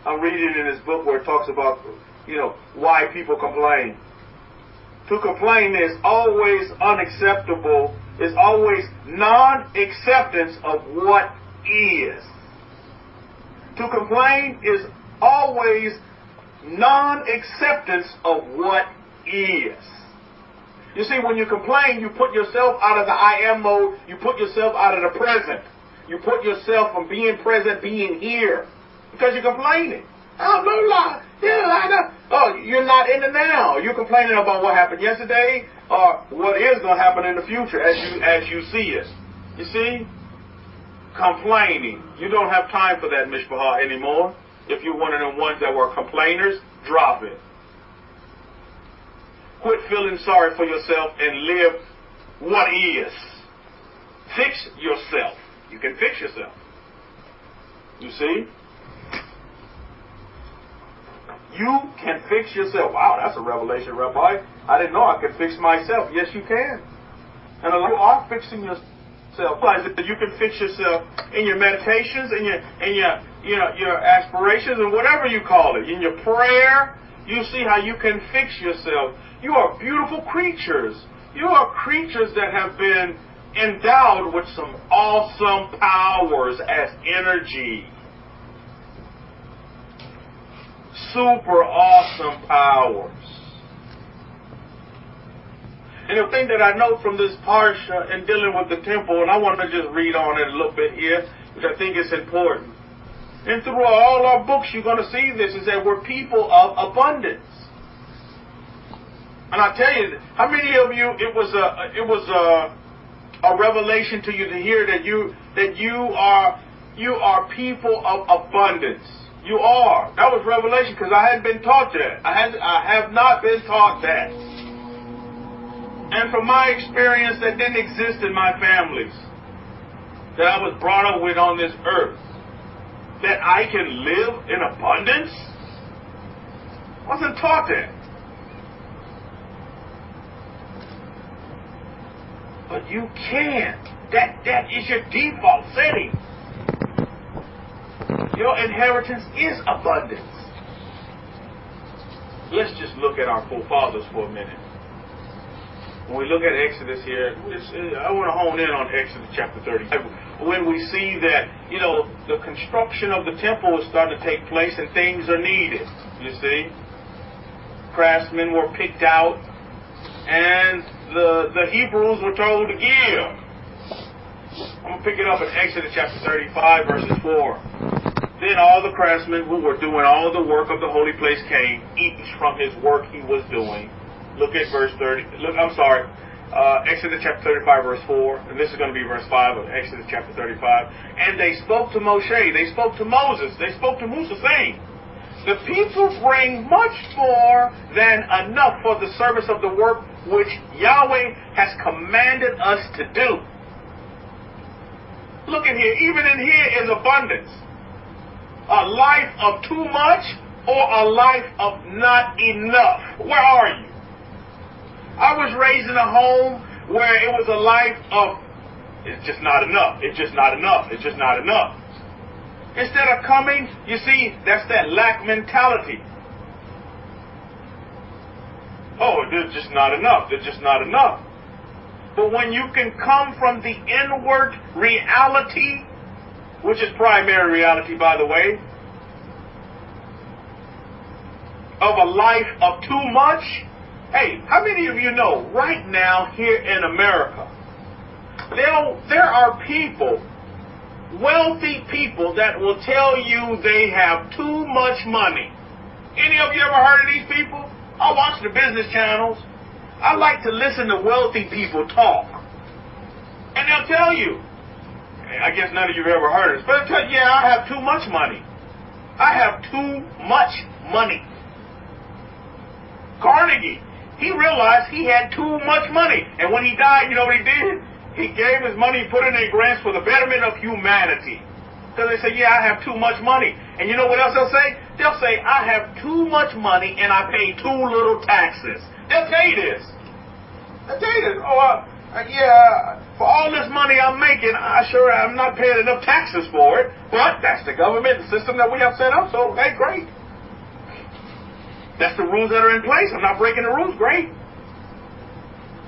I'm reading in this book where it talks about, why people complain. To complain is always unacceptable, is always non-acceptance of what is. To complain is always non-acceptance of what is. You see, when you complain, you put yourself out of the I am mode, you put yourself out of the present. You put yourself from being present, being here. Because you're complaining. Oh, no lie. Yeah, I know. Oh, you're not in the now. You're complaining about what happened yesterday or what is going to happen in the future as you see it. You see? Complaining. You don't have time for that, Mishpahah, anymore. If you're one of them ones that were complainers, drop it. Quit feeling sorry for yourself and live what is. Fix yourself. You can fix yourself. You see? you can fix yourself. Wow, that's a revelation, Rabbi. I didn't know I could fix myself. Yes, you can. And a lot of you are fixing yourself. You can fix yourself in your meditations, in your aspirations, and whatever you call it. In your prayer, you see how you can fix yourself. You are beautiful creatures. You are creatures that have been endowed with some awesome powers as energy. Super awesome powers. And the thing that I know from this Parsha and dealing with the temple, and I want to just read on it a little bit here, which I think is important. And through all our books, you're going to see this, is that we're people of abundance. And I tell you, how many of you, it was a revelation to you to hear that you are people of abundance. You are. That was revelation, because I hadn't been taught that. I have not been taught that. And from my experience, that didn't exist in my families that I was brought up with on this earth, that I can live in abundance. I wasn't taught that. But you can. That is your default setting. Your inheritance is abundance. Let's just look at our forefathers for a minute. When we look at Exodus here, I want to hone in on Exodus chapter 35. When we see that, the construction of the temple is starting to take place and things are needed. You see? Craftsmen were picked out and the Hebrews were told to give. I'm going to pick it up in Exodus chapter 35, verses 4. Then all the craftsmen who were doing all the work of the holy place came, each from his work he was doing. Look at verse 30. Exodus chapter 35, verse 4. And this is going to be verse 5 of Exodus chapter 35. And they spoke to Moshe. They spoke to Moses. They spoke to Musa, saying, the people bring much more than enough for the service of the work which Yahweh has commanded us to do. Look at here. Even in here is abundance. A life of too much or a life of not enough. Where are you? I was raised in a home where it was a life of, it's just not enough. It's just not enough. It's just not enough. Instead of coming, you see, that's that lack mentality. Oh, there's just not enough. There's just not enough. But when you can come from the inward reality, which is primary reality, by the way, of a life of too much. Hey, how many of you know right now here in America, there are people, wealthy people, that will tell you they have too much money. Any of you ever heard of these people? I watch the business channels. I like to listen to wealthy people talk. And they'll tell you, I guess none of you have ever heard of this, but they'll tell you, yeah, I have too much money. I have too much money. Carnegie, he realized he had too much money. And when he died, you know what he did? He gave his money, put it in grants for the betterment of humanity. Because they say, yeah, I have too much money. And you know what else they'll say? They'll say, I have too much money and I pay too little taxes. They'll tell you this. They'll tell you this. Yeah, for all this money I'm making, I'm not paying enough taxes for it. But that's the government system that we have set up, so hey, great. That's the rules that are in place. I'm not breaking the rules. Great.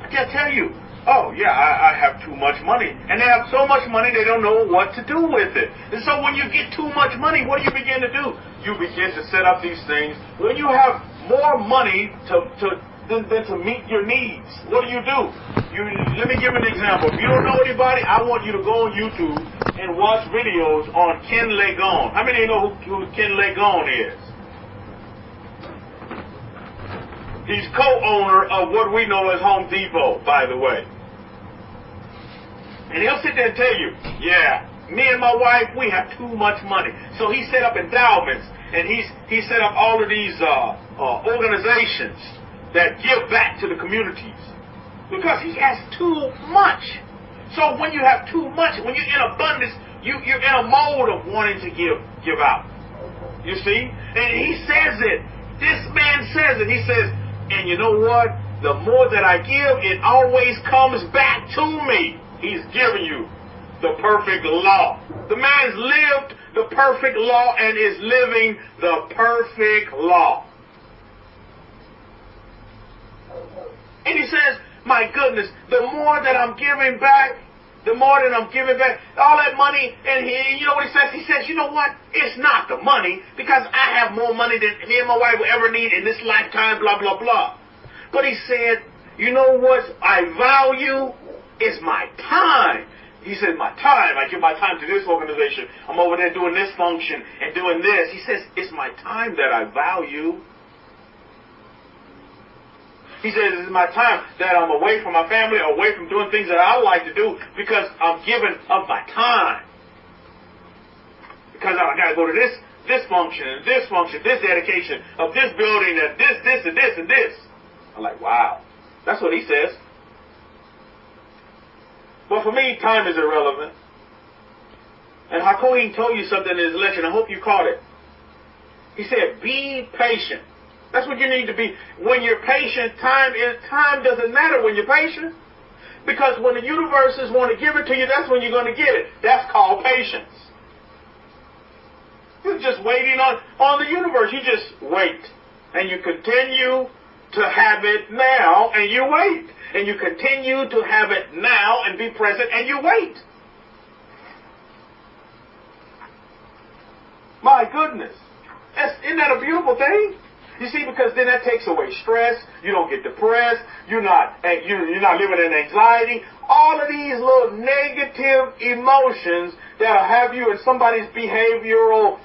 I can't tell you. Oh, yeah, I have too much money. And they have so much money, they don't know what to do with it. And so when you get too much money, what do you begin to do? You begin to set up these things. When you have more money than to meet your needs, what do? Let me give an example. If you don't know anybody, I want you to go on YouTube and watch videos on Ken Legon. How many of you know who Ken Legon is? He's co-owner of what we know as Home Depot, by the way. And he'll sit there and tell you, yeah, me and my wife, we have too much money. So he set up endowments, and he set up all of these organizations that give back to the communities. Because he has too much. So when you have too much, when you're in abundance, you're in a mode of wanting to give out. You see? And he says it. This man says it. He says, and you know what? The more that I give, it always comes back to me. He's giving you the perfect law. The man's lived the perfect law and is living the perfect law. And he says, my goodness, the more that I'm giving back, all that money, and you know what he says? He says, you know what? It's not the money, because I have more money than me and my wife will ever need in this lifetime, blah, blah, blah. But he said, you know what I value is my time. He said, my time. I give my time to this organization. I'm over there doing this function and doing this. He says, it's my time that I value. He says, it's my time that I'm away from my family, away from doing things that I like to do, because I'm giving of my time. Because I got to go to this function, and this function, this dedication of this building, and this, and this, and this. I'm like, wow. That's what he says. But for me, time is irrelevant. And Hakohen told you something in his lecture, and I hope you caught it. He said, be patient. That's what you need to be. When you're patient, time doesn't matter when you're patient. Because when the universes want to give it to you, that's when you're going to get it. That's called patience. You're just waiting on the universe. You just wait. And you continue to have it now, and you wait. And you continue to have it now and be present, and you wait. My goodness. Isn't that a beautiful thing? You see, because then that takes away stress. You don't get depressed. You're not living in anxiety. All of these little negative emotions that'll have you in somebody's behavioral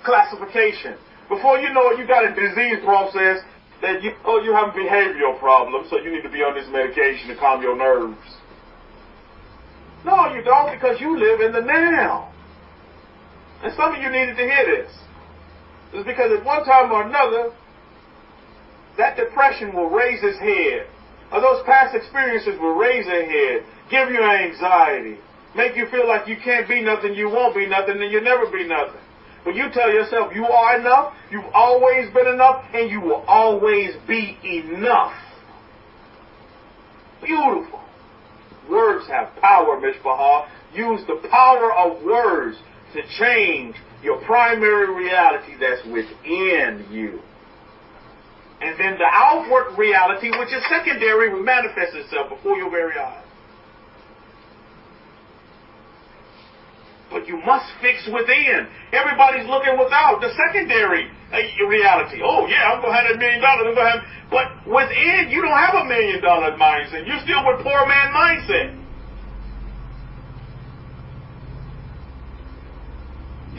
classification. Before you know it, you got a disease process that you have a behavioral problem, so you need to be on this medication to calm your nerves. No, you don't, because you live in the now. And some of you needed to hear this. It's because at one time or another, that depression will raise its head. Or those past experiences will raise their head, give you anxiety, make you feel like you can't be nothing, you won't be nothing, and you'll never be nothing. But you tell yourself you are enough, you've always been enough, and you will always be enough. Beautiful. Words have power, Mishpahah. Use the power of words to change your primary reality that's within you. And then the outward reality, which is secondary, will manifest itself before your very eyes. But you must fix within. Everybody's looking without the secondary reality. Oh, yeah, I'm going to have $1 million. But within, you don't have $1 million mindset. You're still with poor man mindset.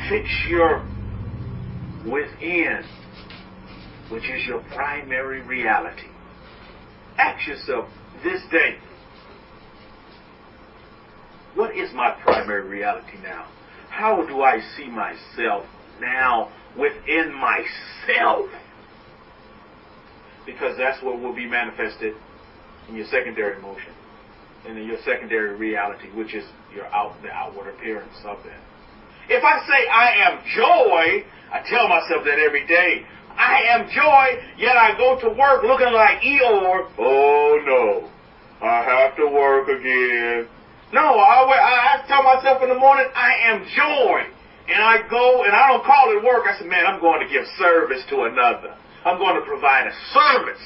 Fix your within, which is your primary reality. Ask yourself this day, what is my primary reality now? How do I see myself now within myself? Because that's what will be manifested in your secondary emotion and in your secondary reality, which is the outward appearance of that. If I say I am joy, I tell myself that every day. I am joy, yet I go to work looking like Eeyore. Oh no, I have to work again. No, I tell myself in the morning, I am joy. And I go, and I don't call it work. I say, man, I'm going to give service to another. I'm going to provide a service.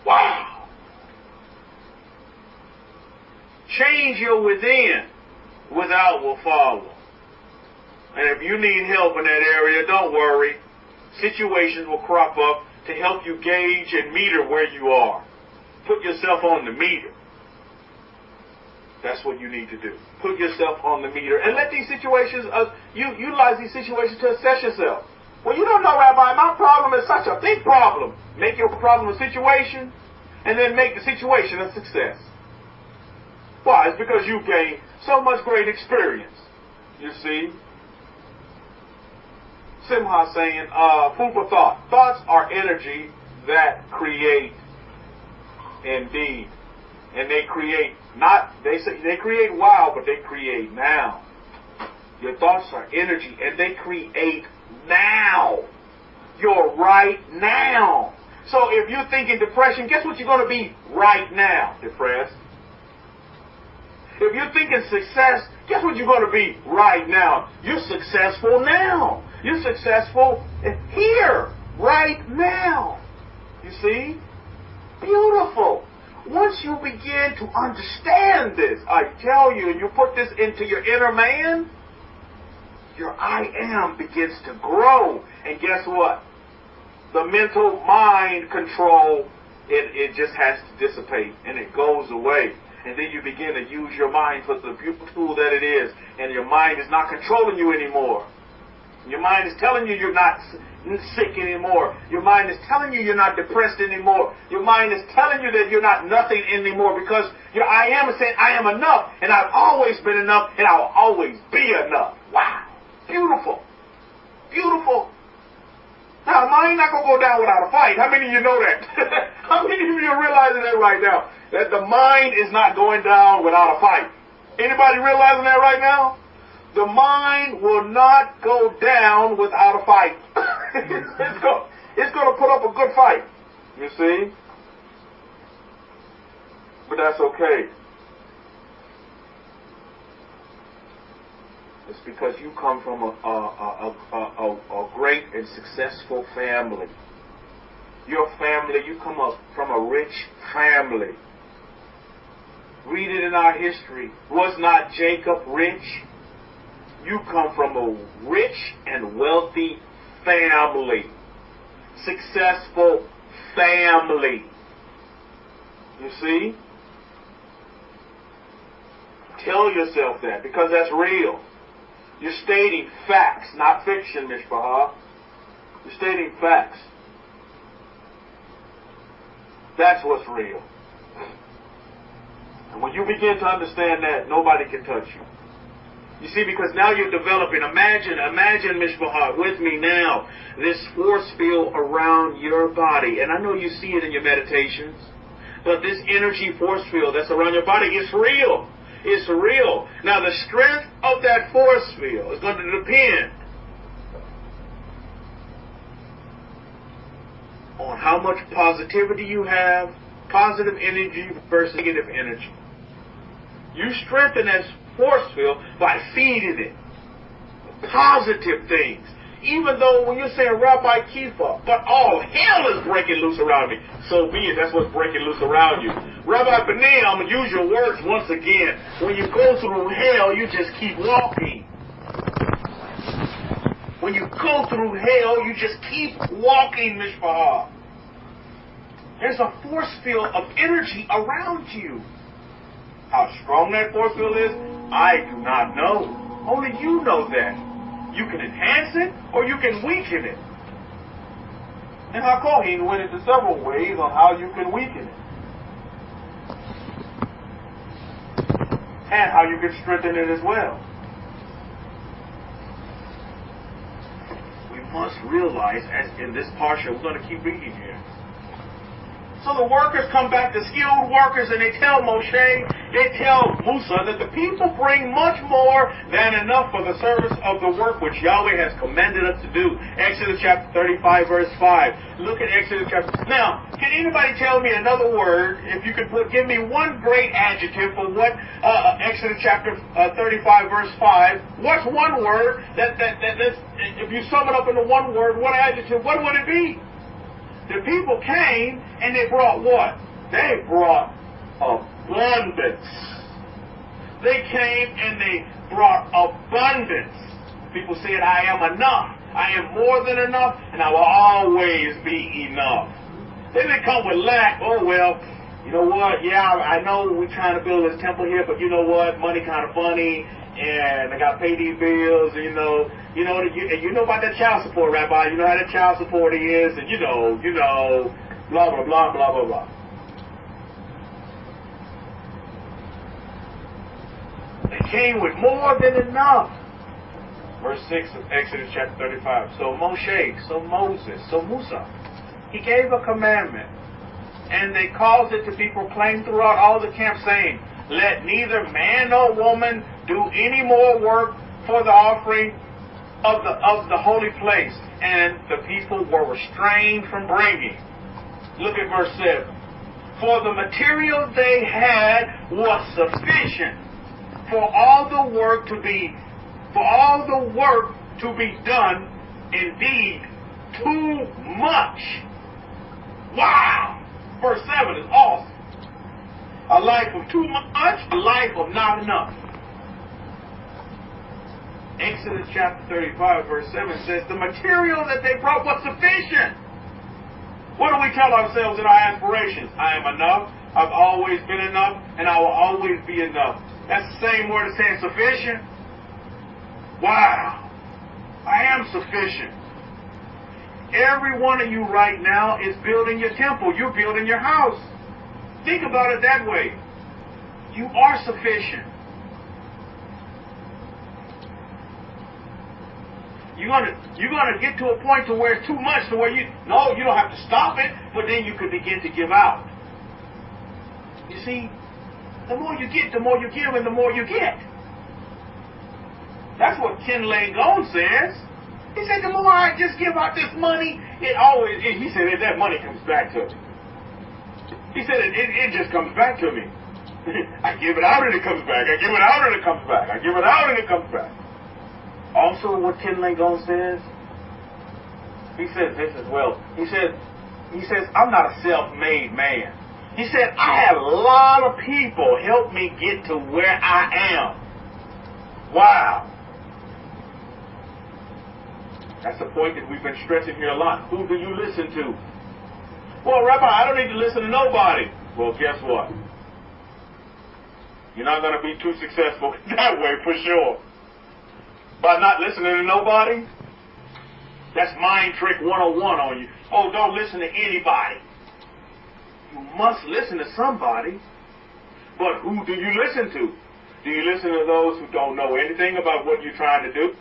Wow. Change your within. Without will follow. And if you need help in that area, don't worry. Situations will crop up to help you gauge and meter where you are. Put yourself on the meter. That's what you need to do. Put yourself on the meter and let these situations, utilize these situations to assess yourself. Well, you don't know, Rabbi, my problem is such a big problem. Make your problem a situation and then make the situation a success. Why? It's because you gained so much great experience. You see? Simha saying, food for thought. Thoughts are energy that create indeed. And they create they create wow, but they create now. Your thoughts are energy and they create now. You're right now. So if you're thinking depression, guess what you're going to be right now? Depressed. If you're thinking success, guess what you're going to be right now? You're successful now. You're successful here, right now. You see? Beautiful. Once you begin to understand this, I tell you, and you put this into your inner man, your I am begins to grow. And guess what? The mental mind control, it just has to dissipate, and it goes away. And then you begin to use your mind for the beautiful tool that it is, and your mind is not controlling you anymore. Your mind is telling you you're not sick anymore. Your mind is telling you you're not depressed anymore. Your mind is telling you that you're not nothing anymore, because your I am is saying, I am enough, and I've always been enough, and I will always be enough. Wow. Beautiful. Beautiful. Now, mind not going to go down without a fight. How many of you know that? How many of you are realizing that right now? That the mind is not going down without a fight. Anybody realizing that right now? The mind will not go down without a fight. It's going to put up a good fight. You see? But that's okay. It's because you come from a great and successful family. Your family, you come up from a rich family. Read it in our history. Was not Jacob rich? You come from a rich and wealthy family. Successful family. You see? Tell yourself that, because that's real. You're stating facts, not fiction, Mishpahah. You're stating facts. That's what's real. And when you begin to understand that, nobody can touch you. You see, because now you're developing. Imagine, Mishpahah, with me now, this force field around your body. And I know you see it in your meditations, but this energy force field that's around your body is real. It's real. Now, the strength of that force field is going to depend on how much positivity you have, positive energy versus negative energy. You strengthen that force field by feeding it positive things. Even though when you're saying Rabbi Kefa, but all hell is breaking loose around me. So be it. That's what's breaking loose around you. Rabbi Benin, I'm going to use your words once again. When you go through hell, you just keep walking. When you go through hell, you just keep walking, Mishpahah. There's a force field of energy around you. How strong that force field is, I do not know. Only you know that. You can enhance it, or you can weaken it. And Hakohin went into several ways on how you can weaken it. And how you can strengthen it as well. We must realize, as in this Parsha, we're going to keep reading here. So the workers come back, the skilled workers, and they tell Musa that the people bring much more than enough for the service of the work which Yahweh has commanded us to do. Exodus chapter 35, verse 5. Look at Exodus chapter... Now, can anybody tell me another word, if you could give me one great adjective for what Exodus chapter 35, verse 5, what's one word that's, if you sum it up into one word, one adjective, what would it be? The people came and they brought what? They brought abundance. They came and they brought abundance. People said, I am enough. I am more than enough, and I will always be enough. Then they come with lack. Oh, well, you know what? Yeah, I know we're trying to build this temple here, but you know what? Money kind of funny, and I got to pay these bills, and you know about that child support, Rabbi. You know how that child support is, and you know, blah, blah, blah, blah, blah, blah. They came with more than enough. Verse 6 of Exodus chapter 35. So Moses, Musa, he gave a commandment, and they caused it to be proclaimed throughout all the camp, saying, let neither man nor woman do any more work for the offering of the holy place, and the people were restrained from bringing. Look at verse 7. For the material they had was sufficient for all the work to be done, indeed too much. Wow! Verse 7 is awesome. A life of too much, a life of not enough. Exodus chapter 35 verse 7 says the material that they brought was sufficient. What do we tell ourselves in our aspirations? I am enough, I've always been enough, and I will always be enough. That's the same word as saying sufficient. Wow. I am sufficient. Every one of you right now is building your temple. You're building your house. Think about it that way. You are sufficient. You're gonna get to a point to where it's too much, to where you don't have to stop it, but then you could begin to give out. You see, the more you get, the more you give, and the more you get. That's what Ken Langone says. He said, the more I just give out this money, he said, that money comes back to me. He said, it just comes back to me. I give it out and it comes back. I give it out and it comes back. I give it out and it comes back. Also, what Ken Langone says, he says this as well. He says, I'm not a self-made man. He said, I had a lot of people help me get to where I am. Wow. That's the point that we've been stressing here a lot. Who do you listen to? Well, Rabbi, I don't need to listen to nobody. Well, guess what? You're not going to be too successful that way for sure. By not listening to nobody, that's mind trick 101 on you. Oh, don't listen to anybody. You must listen to somebody. But who do you listen to? Do you listen to those who don't know anything about what you're trying to do?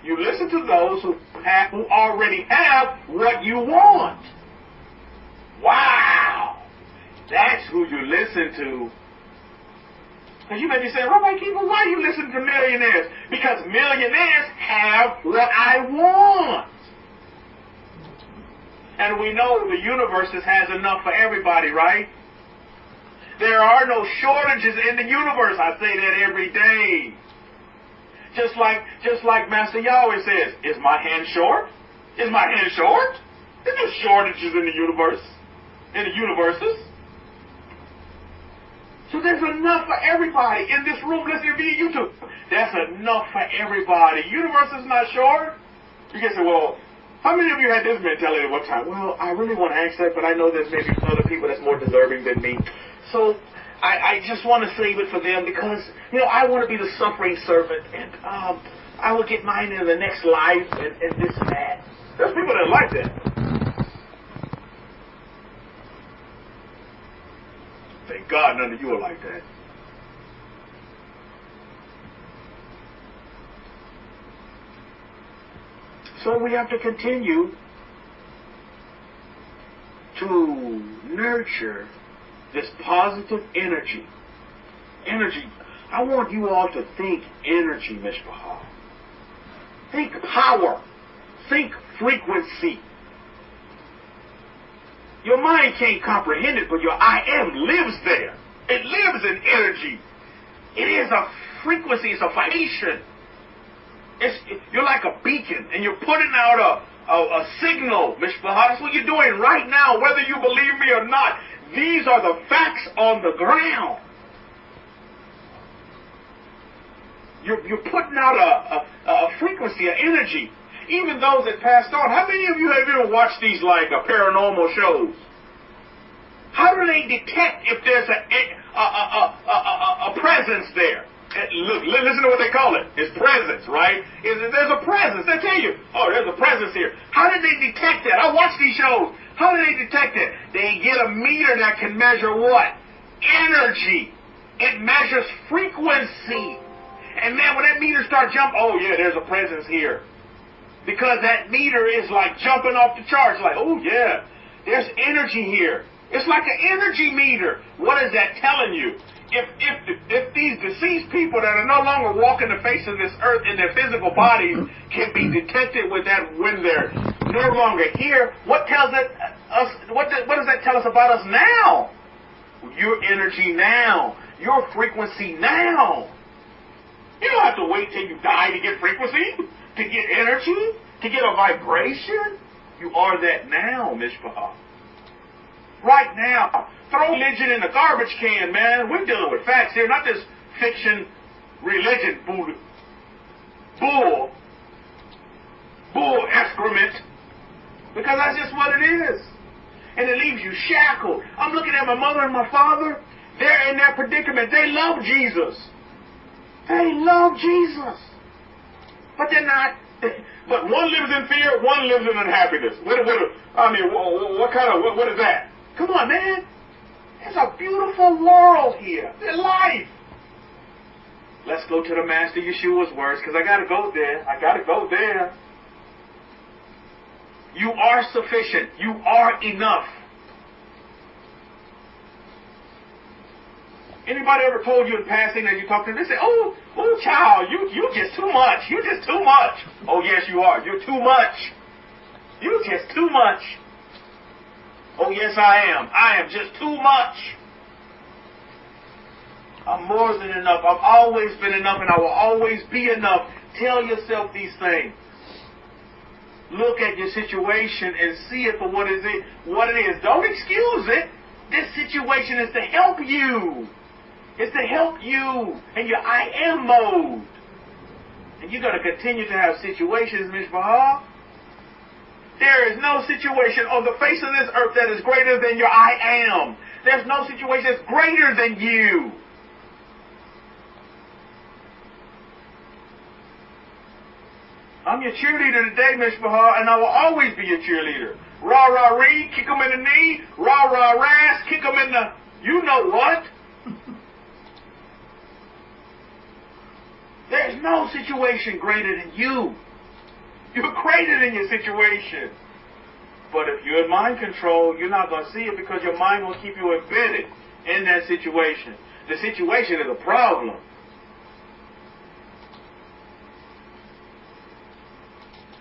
You listen to those who already have what you want. Wow! That's who you listen to. Because you may be saying, Rabbi Kefa, why do you listen to millionaires? Because millionaires have what I want. And we know the universe has enough for everybody, right? There are no shortages in the universe. I say that every day. Just like Master Yahweh says, is my hand short? Is my hand short? There's no shortages in the universe, in the universes. So there's enough for everybody in this room listening via YouTube. That's enough for everybody. Universe is not short. You can say, well, how many of you had this mentality at one time? Well, I really want to ask that, but I know there's maybe other people that's more deserving than me. So I just want to save it for them because, I want to be the suffering servant, and I will get mine in the next life, and this and that. There's people that like that. Thank God none of you are like that. So we have to continue to nurture this positive energy. I want you all to think energy, Mishpachah. Think power. Think frequency. Your mind can't comprehend it, but your I am lives there. It lives in energy. It is a frequency. It's a vibration. You're like a beacon, and you're putting out a signal, Mishpachah. That's what you're doing right now, whether you believe me or not. These are the facts on the ground. You're putting out a frequency, an energy. Even those that passed on. How many of you have ever watched these like paranormal shows? How do they detect if there's a presence there? Look, listen to what they call it. It's presence, right? There's a presence. They tell you, oh, there's a presence here. How did they detect that? I watch these shows. How do they detect it? They get a meter that can measure what? Energy. It measures frequency. And man, when that meter starts jumping, oh yeah, there's a presence here. Because that meter is like jumping off the charts. Like, oh yeah, there's energy here. It's like an energy meter. What is that telling you? if these deceased people that are no longer walking the face of this earth in their physical bodies can be detected with that when they're no longer here, what tells it us? What does that tell us about us now? Your energy now, your frequency now. You don't have to wait till you die to get frequency, to get energy, to get a vibration. You are that now, Mishpah. Right now. Throw religion in the garbage can, man. We're dealing with facts here, not this fiction, religion, bull excrement. Because that's just what it is. And it leaves you shackled. I'm looking at my mother and my father. They're in that predicament. They love Jesus. They love Jesus. But they're not. But one lives in fear, one lives in unhappiness. What is that? Come on, man. It's a beautiful world here. It's life. Let's go to the Master Yeshua's words, because I got to go there. You are sufficient. You are enough. Anybody ever told you in passing that you talk to them, they say, oh, child, you just too much. You just too much. Oh, yes, you are. You're too much. You just too much. Oh, yes, I am. I am just too much. I'm more than enough. I've always been enough, and I will always be enough. Tell yourself these things. Look at your situation and see it for what it is. Don't excuse it. This situation is to help you. It's to help you in your I am mode. And you're going to continue to have situations, Mishpah. There is no situation on the face of this earth that is greater than your I am. There's no situation that's greater than you. I'm your cheerleader today, Mishpah, and I will always be your cheerleader. Rah, rah, ree, kick them in the knee. Rah, rah, ras, kick them in the you know what. There's no situation greater than you. You're greater than your situation. But if you're in mind control, you're not going to see it because your mind will keep you embedded in that situation. The situation is a problem.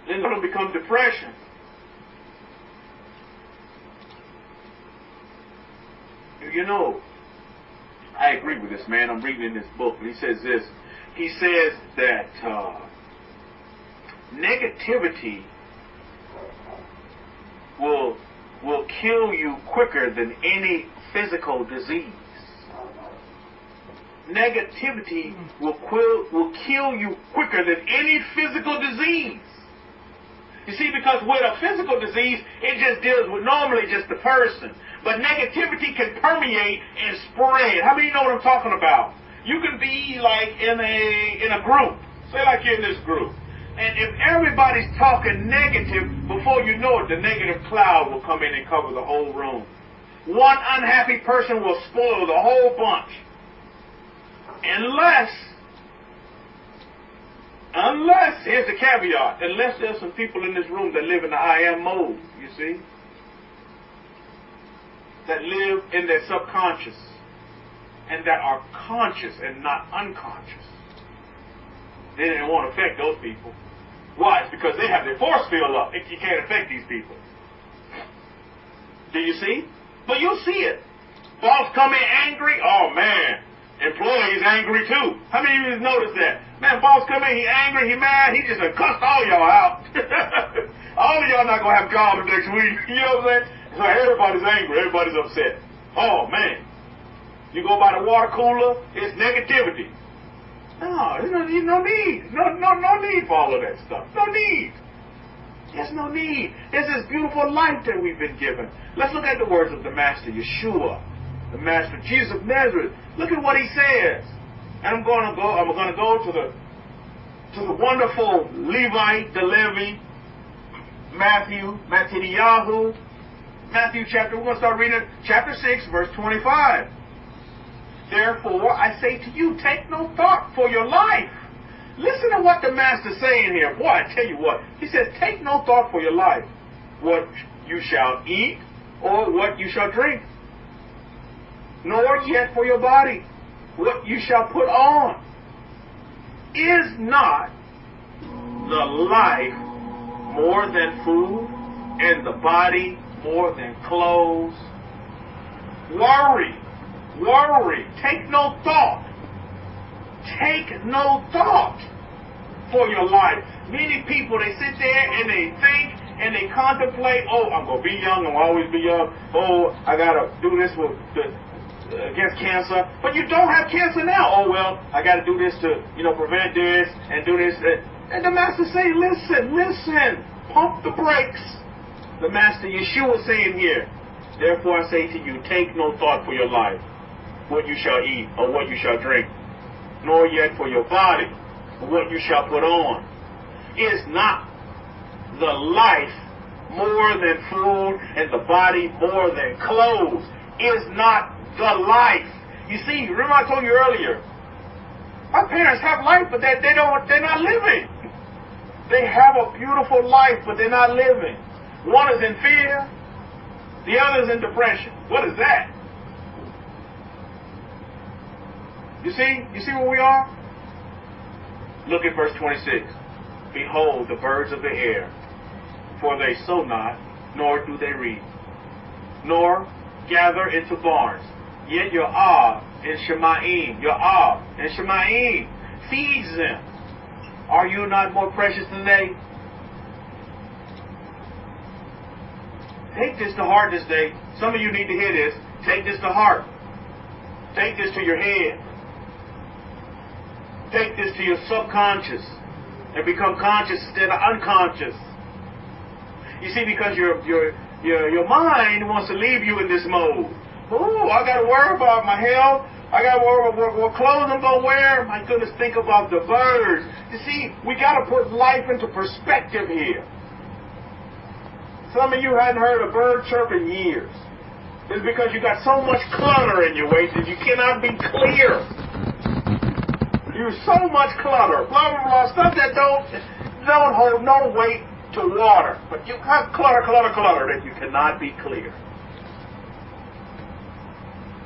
Then it'll become depression. You know, I agree with this man. I'm reading in this book, and he says this. He says that negativity will kill you quicker than any physical disease. Negativity will kill you quicker than any physical disease. You see, because with a physical disease, it just deals with normally just the person. But negativity can permeate and spread. How many know what I'm talking about? You can be like in a group. Say like you're in this group. And if everybody's talking negative, before you know it, the negative cloud will come in and cover the whole room. One unhappy person will spoil the whole bunch. Unless, here's the caveat, unless there's some people in this room that live in the I am mode, you see? That live in their subconscious. And that are conscious and not unconscious. Then it won't affect those people. Why? It's because they have their force field up. You can't affect these people. Do you see? But you'll see it. Boss come in angry. Oh, man. Employees angry, too. How many of you noticed that? Man, boss come in, he angry, he mad. He just cussed all y'all out. All of y'all not going to have jobs next week. You know what I'm saying? So everybody's angry. Everybody's upset. Oh, man. You go by the water cooler, it's negativity. No, there's no need. No need for all of that stuff. No need. There's no need. There's this beautiful life that we've been given. Let's look at the words of the Master Yeshua, the Master Jesus of Nazareth. Look at what he says. And I'm going to go to the wonderful Levite, the Levi, Matthew chapter. We're going to start reading chapter 6, verse 25. Therefore, I say to you, take no thought for your life. Listen to what the Master's saying here. Boy, I tell you what. He says, take no thought for your life, what you shall eat or what you shall drink, nor yet for your body, what you shall put on. Is not the life more than food, and the body more than clothes? Worry. Take no thought. Take no thought for your life. Many people, they sit there and they think and they contemplate, oh, I'm going to be young, I'll always be young. Oh, I got to do this against cancer. But you don't have cancer now. Oh, well, I got to do this to, prevent this and do this. And the master say, listen, pump the brakes. The master Yeshua saying here, therefore I say to you, take no thought for your life, what you shall eat or what you shall drink, nor yet for your body, what you shall put on. Is not the life more than food, and the body more than clothes? Is not the life? You see, remember I told you earlier, our parents have life, but they're not living. They have a beautiful life, but they're not living. One is in fear, the other is in depression. What is that? You see where we are? Look at verse 26. Behold the birds of the air, for they sow not, nor do they reap, nor gather into barns. Yet your Ab and Shemaim feeds them. Are you not more precious than they? Take this to heart this day. Some of you need to hear this. Take this to heart. Take this to your head. Take this to your subconscious and become conscious instead of unconscious. You see, because your mind wants to leave you in this mode. Oh, I got to worry about my health. I got to worry about what clothes I'm going to wear. My goodness, think about the birds. You see, we got to put life into perspective here. Some of you hadn't heard a bird chirp in years. It's because you got so much clutter in your way that you cannot be clear. You're so much clutter, blah, blah, blah, stuff that don't hold no weight to water. But you have clutter that you cannot be clear.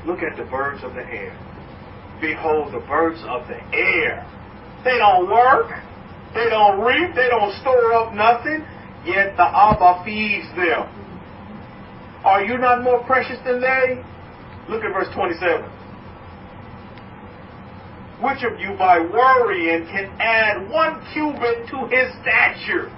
Look at the birds of the air. Behold the birds of the air. They don't work. They don't reap. They don't store up nothing. Yet the Abba feeds them. Are you not more precious than they? Look at verse 27. Which of you by worrying can add 1 cubit to his stature?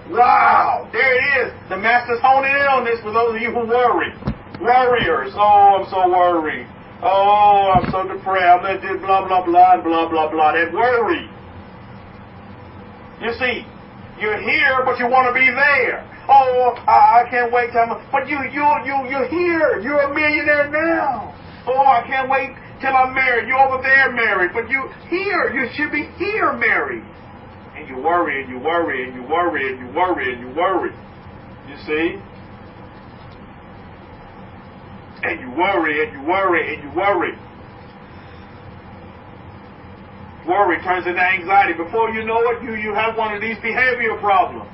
Wow, there it is. The master's honing in on this for those of you who worry. Worriers. Oh, I'm so worried. Oh, I'm so depressed. I'm did blah, blah, blah, and blah, blah, blah. That worry. You see, you're here, but you want to be there. Oh, I can't wait till but you're here. You're a millionaire now. Oh, I can't wait till I'm married. You're over there married, but you here. You should be here married. And you worry, and you worry, and you worry, and you worry, and you worry. You see? And you worry, and you worry, and you worry. Worry turns into anxiety. Before you know it, you have one of these behavioral problems.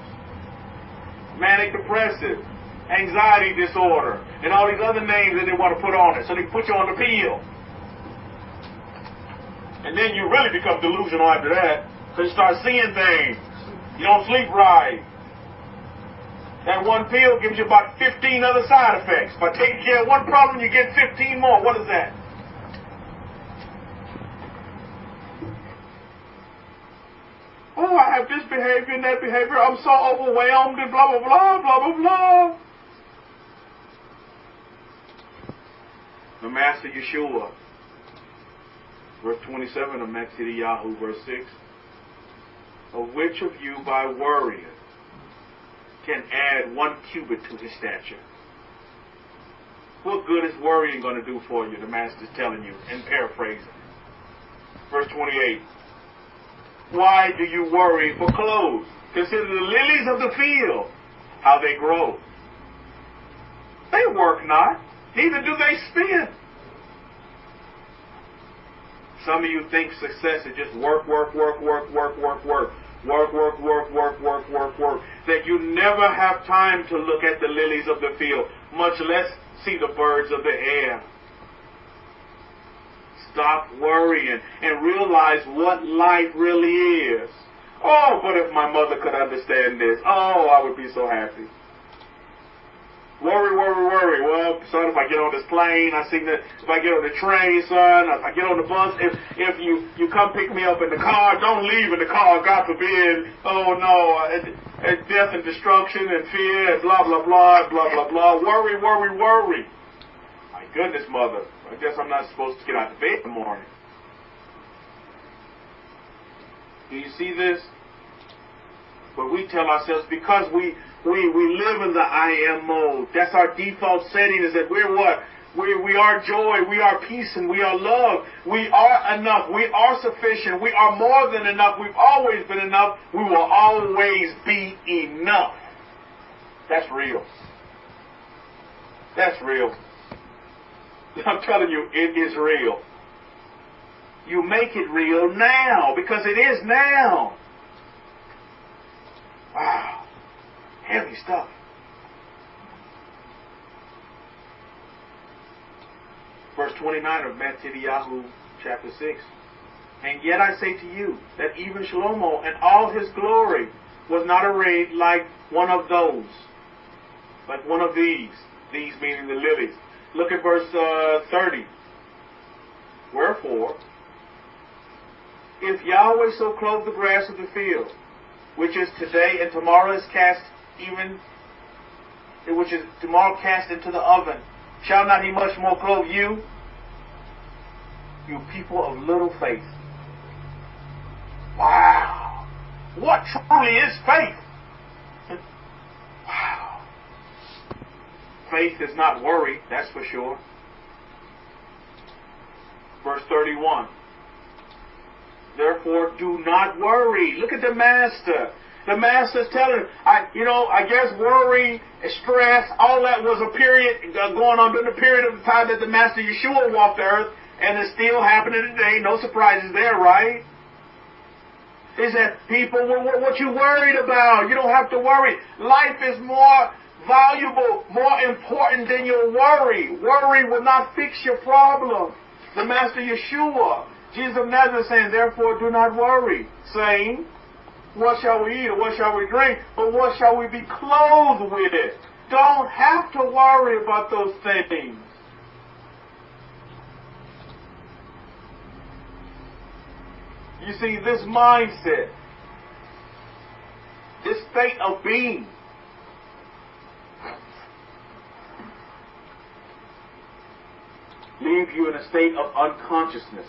Manic depressive, anxiety disorder, and all these other names that they want to put on it. So they put you on the pill. And then you really become delusional after that, because you start seeing things. You don't sleep right. That one pill gives you about 15 other side effects. By taking care of one problem, you get 15 more. What is that? Oh, I have this behavior and that behavior. I'm so overwhelmed and blah, blah, blah, blah, blah, blah. The Master Yeshua, verse 27 of Maxidi Yahoo, verse 6. Of which of you by worrying can add 1 cubit to his stature? What good is worrying going to do for you? The Master's telling you, and paraphrasing. Verse 28. Why do you worry for clothes? Consider the lilies of the field, how they grow. They work not, neither do they spin. Some of you think success is just work. That you never have time to look at the lilies of the field, much less see the birds of the air. stop worrying and realize what life really is. Oh, but if my mother could understand this, oh, I would be so happy. Worry, worry, worry. Well, son, if I get on this plane, if I get on the train, son, if I get on the bus, if you come pick me up in the car, don't leave in the car, God forbid. Oh, no, death and destruction and fear and blah, blah, blah, blah, blah, blah. Worry, worry, worry. My goodness, mother, I guess I'm not supposed to get out of bed in the morning. Do you see this? But we tell ourselves, because we live in the I am mode. That's our default setting, is that we're what? We are joy, we are peace, and we are love. We are enough. We are sufficient. We are more than enough. We've always been enough. We will always be enough. That's real. That's real. I'm telling you, it is real. You make it real now, because it is now. Wow. Heavy stuff. Verse 29 of Matthew chapter 6. And yet I say to you that even Shlomo and all his glory was not arrayed like one of those, like one of these meaning the lilies. Look at verse 30. Wherefore, if Yahweh so clothe the grass of the field, which is today and tomorrow is which is tomorrow cast into the oven, shall not he much more clothe you, you people of little faith? Wow! What truly is faith? Wow! Faith is not worry, that's for sure. Verse 31. Therefore, do not worry. Look at the master. The master's telling him, I guess worry, stress, all that was a period going on during the period of the time that the master Yeshua walked the earth, and it's still happening today. No surprises there, right? He said, people, what you worried about? You don't have to worry. Life is more valuable, more important than your worry. Worry will not fix your problem. The master Yeshua, Jesus of Nazareth, saying, therefore do not worry, saying, what shall we eat or what shall we drink? But what shall we be clothed with? Don't have to worry about those things. You see, this mindset, this state of being, leave you in a state of unconsciousness.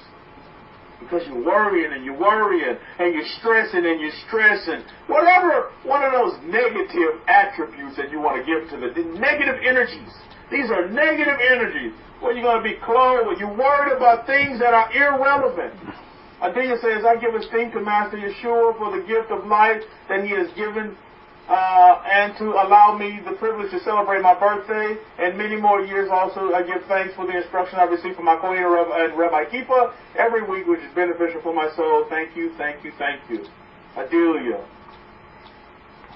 Because you're worrying and you're stressing and you're stressing. Whatever one of those negative attributes that you want to give to the negative energies. These are negative energies. When you're going to be clothed, when you're worried about things that are irrelevant. Adiyah says, I give esteem to Master Yeshua for the gift of life that he has given and to allow me the privilege to celebrate my birthday and many more years also. I give thanks for the instruction I received from my Kohen and Rabbi Kefa every week, which is beneficial for my soul. Thank you, thank you, thank you. Adiyah,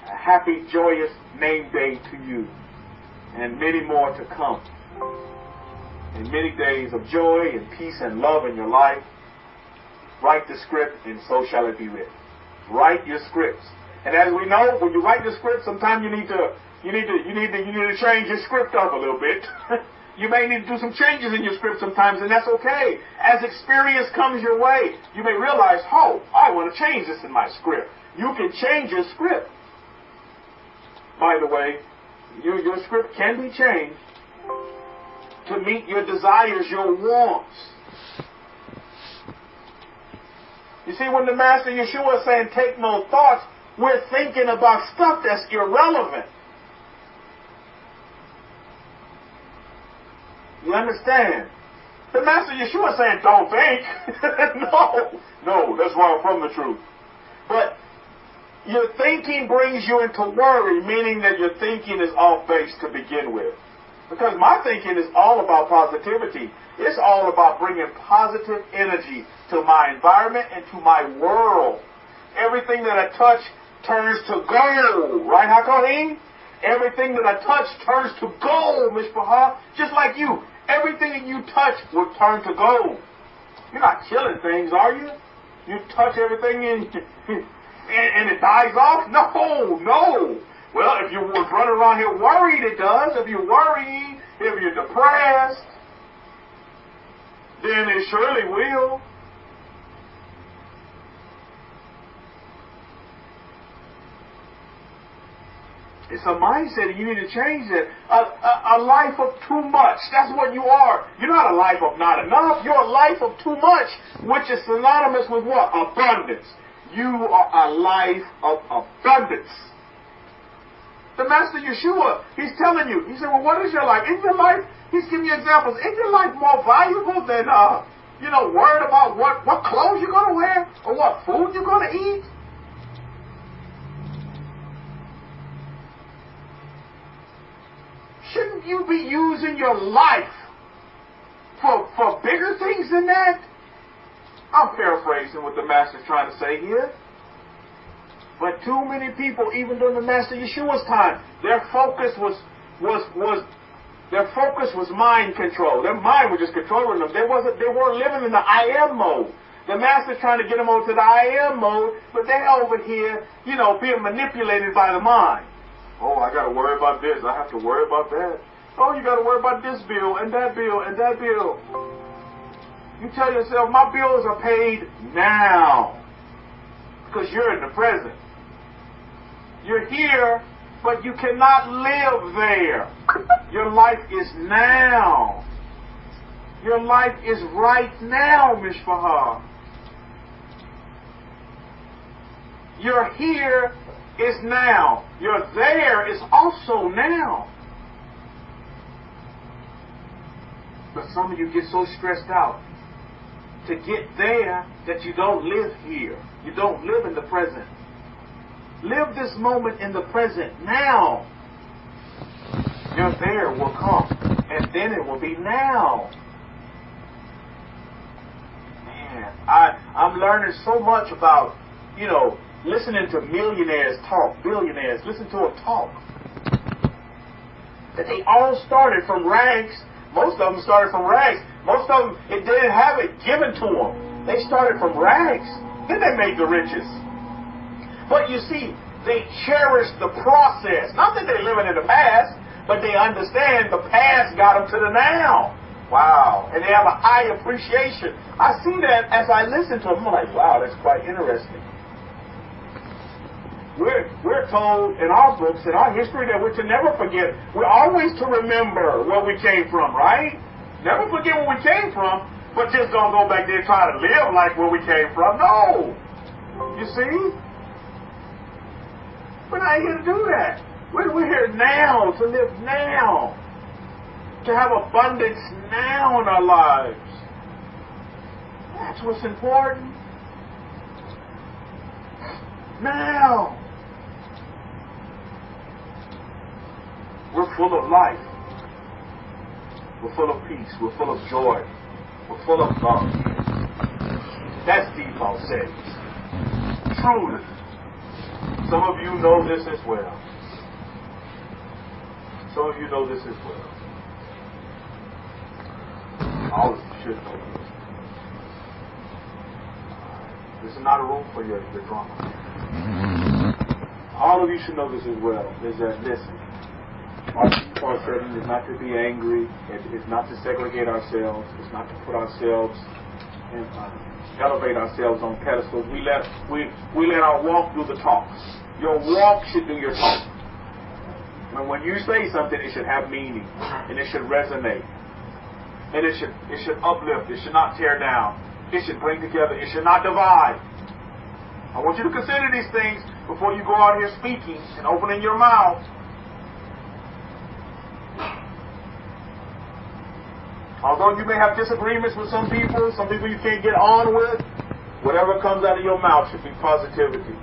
a happy, joyous name day to you and many more to come. And many days of joy and peace and love in your life. Write the script, and so shall it be written. Write your scripts. And as we know, when you write the script, sometimes you need to change your script up a little bit. You may need to do some changes in your script sometimes, and that's okay. As experience comes your way, you may realize, oh, I want to change this in my script. You can change your script. By the way, your script can be changed to meet your desires, your wants. You see, when the Master Yeshua is saying, take no thoughts, we're thinking about stuff that's irrelevant. You understand? The Master Yeshua is saying, don't think. No, that's wrong from the truth. But your thinking brings you into worry, meaning that your thinking is off base to begin with. Because my thinking is all about positivity. It's all about bringing positive energy to my environment and to my world. Everything that I touch turns to gold. Right, Hakohim? Everything that I touch turns to gold, Mishpachah. Just like you. Everything that you touch will turn to gold. You're not killing things, are you? You touch everything and it dies off? No, no. Well, if you was running around here worried, it does. If you're worried, if you're depressed, then it surely will. It's a mindset, and you need to change it. A life of too much. That's what you are. You're not a life of not enough. You're a life of too much, which is synonymous with what? Abundance. You are a life of abundance. The Master Yeshua, he's telling you. He said, well, what is your life? Isn't your life, he's giving you examples. Isn't your life more valuable than, worried about what clothes you're going to wear or what food you're going to eat? Shouldn't you be using your life for bigger things than that? I'm paraphrasing what the Master's trying to say here. But too many people, even during the Master Yeshua's time, their focus was mind control. Their mind was just controlling them. They weren't living in the I am mode. The Master's trying to get them over to the I am mode, but they're over here, being manipulated by the mind. Oh, I got to worry about this. I have to worry about that. Oh, you got to worry about this bill and that bill and that bill. You tell yourself, my bills are paid now. Because you're in the present. You're here, but you cannot live there. Your life is now. Your life is right now, Mishpahah. You're here is now. Your there is also now. But some of you get so stressed out to get there that you don't live here. You don't live in the present. Live this moment in the present now. Your there will come, and then it will be now. Man, I'm learning so much about, listening to millionaires talk, billionaires, listen to them talk. That they all started from rags. Most of them started from rags. Most of them, it didn't have it given to them. They started from rags. Then they made the riches. But you see, they cherish the process. Not that they're living in the past, but they understand the past got them to the now. Wow. And they have a high appreciation. I see that as I listen to them. I'm like, wow, that's quite interesting. We're told in our books, in our history, that we're to never forget. We're always to remember where we came from, right? Never forget where we came from, but just don't go back there and try to live like where we came from. No. You see? We're not here to do that. We're here now, to live now. To have abundance now in our lives. That's what's important. Now. We're full of life. We're full of peace. We're full of joy. We're full of love. That's default settings. Truly. Some of you know this as well. Some of you know this as well. All of you should know this. This is not a room for your drama. All of you should know this as well. Is that, listen, our default setting is not to be angry. It's not to segregate ourselves. It's not to put ourselves and elevate ourselves on pedestals. We let our walk do the talk. Your walk should do your talk. And when you say something, it should have meaning, and it should resonate, and it should uplift. It should not tear down. It should bring together. It should not divide. I want you to consider these things before you go out here speaking and opening your mouth. Although you may have disagreements with some people you can't get on with, whatever comes out of your mouth should be positivity.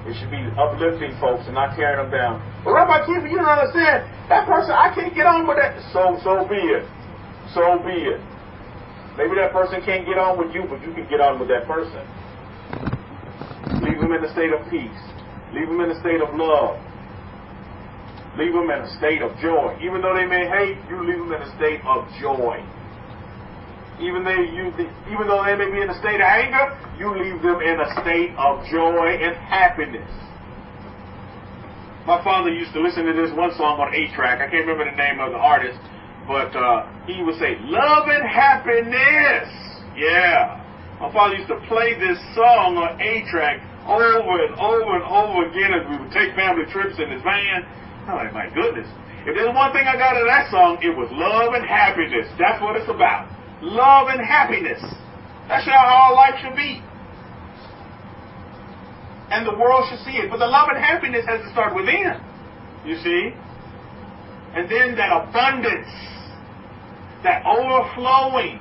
It should be uplifting folks and not tearing them down. But Rabbi Kefa, you don't understand. That person, I can't get on with that. So be it. So be it. Maybe that person can't get on with you, but you can get on with that person. Leave them in a state of peace. Leave them in a state of love. Leave them in a state of joy. Even though they may hate, you leave them in a state of joy. Even though they may be in a state of anger, you leave them in a state of joy and happiness. My father used to listen to this one song on 8-track. I can't remember the name of the artist, but he would say, "Love and happiness." Yeah. My father used to play this song on 8-track over and over and over again as we would take family trips in his van. I'm like, my goodness. If there's one thing I got out of that song, it was love and happiness. That's what it's about. Love and happiness. That's how our life should be. And the world should see it. But the love and happiness has to start within. You see? And then that abundance, that overflowing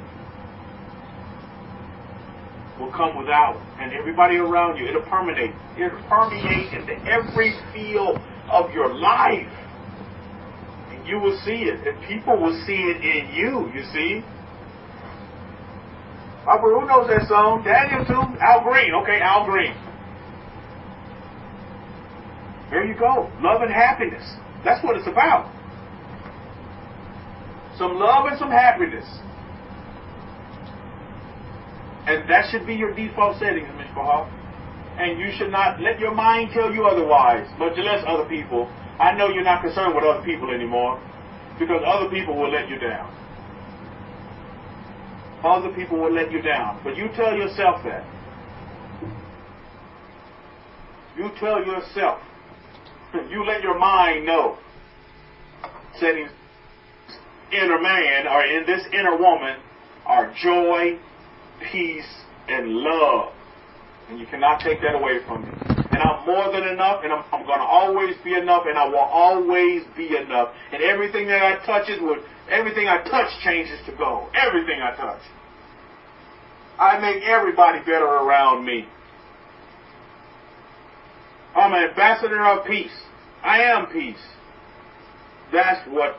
will come without. And everybody around you, it'll permeate. It'll permeate into every field of your life. And you will see it. And people will see it in you, you see? Papa, who knows that song? Daniel too? Al Green. Okay, Al Green. There you go. Love and happiness. That's what it's about. Some love and some happiness. And that should be your default settings, Mishpahah. And you should not let your mind tell you otherwise, much less other people. I know you're not concerned with other people anymore, because other people will let you down. Other people will let you down. But you tell yourself that. You tell yourself. You let your mind know. Settings inner man, or in this inner woman, are joy, peace, and love. And you cannot take that away from me. And I'm more than enough, and I'm going to always be enough, and I will always be enough. And everything that I touch everything I touch changes to gold. Everything I touch. I make everybody better around me. I'm an ambassador of peace. I am peace. That's what,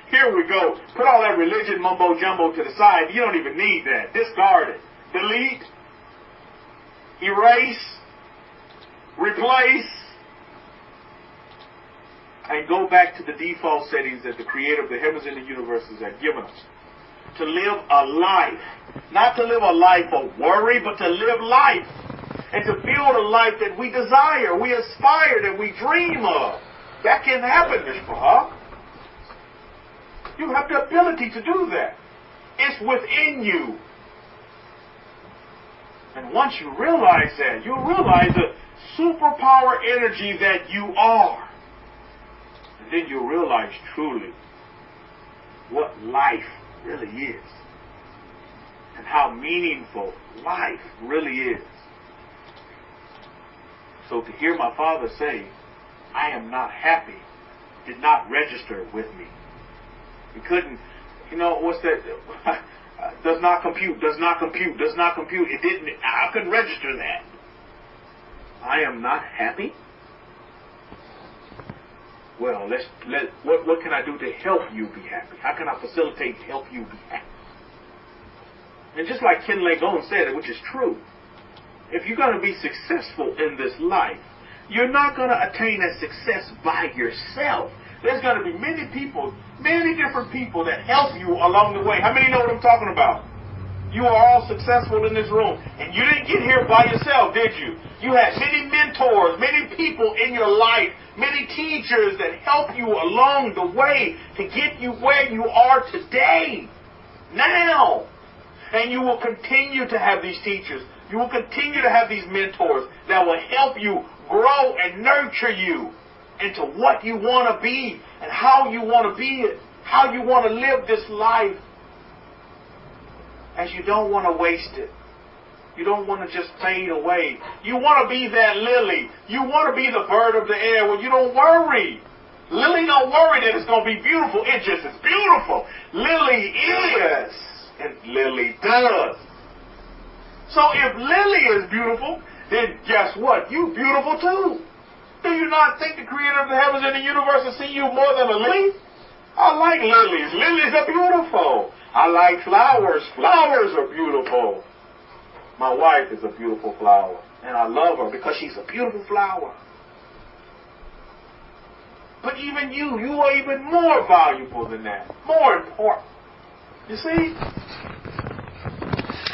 here we go. Put all that religion mumbo jumbo to the side. You don't even need that. Discard it. Delete. Erase. Replace. And go back to the default settings that the Creator of the heavens and the universes have given us. To live a life. Not to live a life of worry, but to live life. And to build a life that we desire, we aspire, that we dream of. That can happen, Mishpahah. You have the ability to do that. It's within you. And once you realize that, you realize the superpower energy that you are. And then you realize truly what life really is. And how meaningful life really is. So to hear my father say, I am not happy, did not register with me. He couldn't, what's that? Does not compute. It didn't, I couldn't register that. I am not happy? Well, what can I do to help you be happy? How can I facilitate to help you be happy? And just like Ken Legon said, which is true, if you're going to be successful in this life, you're not going to attain that success by yourself. There's going to be many people, many different people that help you along the way. How many know what I'm talking about? You are all successful in this room. And you didn't get here by yourself, did you? You had many mentors, many people in your life, many teachers that help you along the way to get you where you are today. Now. And you will continue to have these teachers. You will continue to have these mentors that will help you grow and nurture you into what you want to be and how you want to be it, how you want to live this life. As you don't want to waste it. You don't want to just fade away. You want to be that lily. You want to be the bird of the air where you don't worry. Lily don't worry that it's going to be beautiful. It just is beautiful. Lily is, and Lily does. So if Lily is beautiful, then guess what? You beautiful too. Do you not think the Creator of the heavens and the universe will see you more than a lily? I like lilies. Lilies are beautiful. I like flowers. Flowers are beautiful. My wife is a beautiful flower. And I love her because she's a beautiful flower. But even you are even more valuable than that. More important. You see?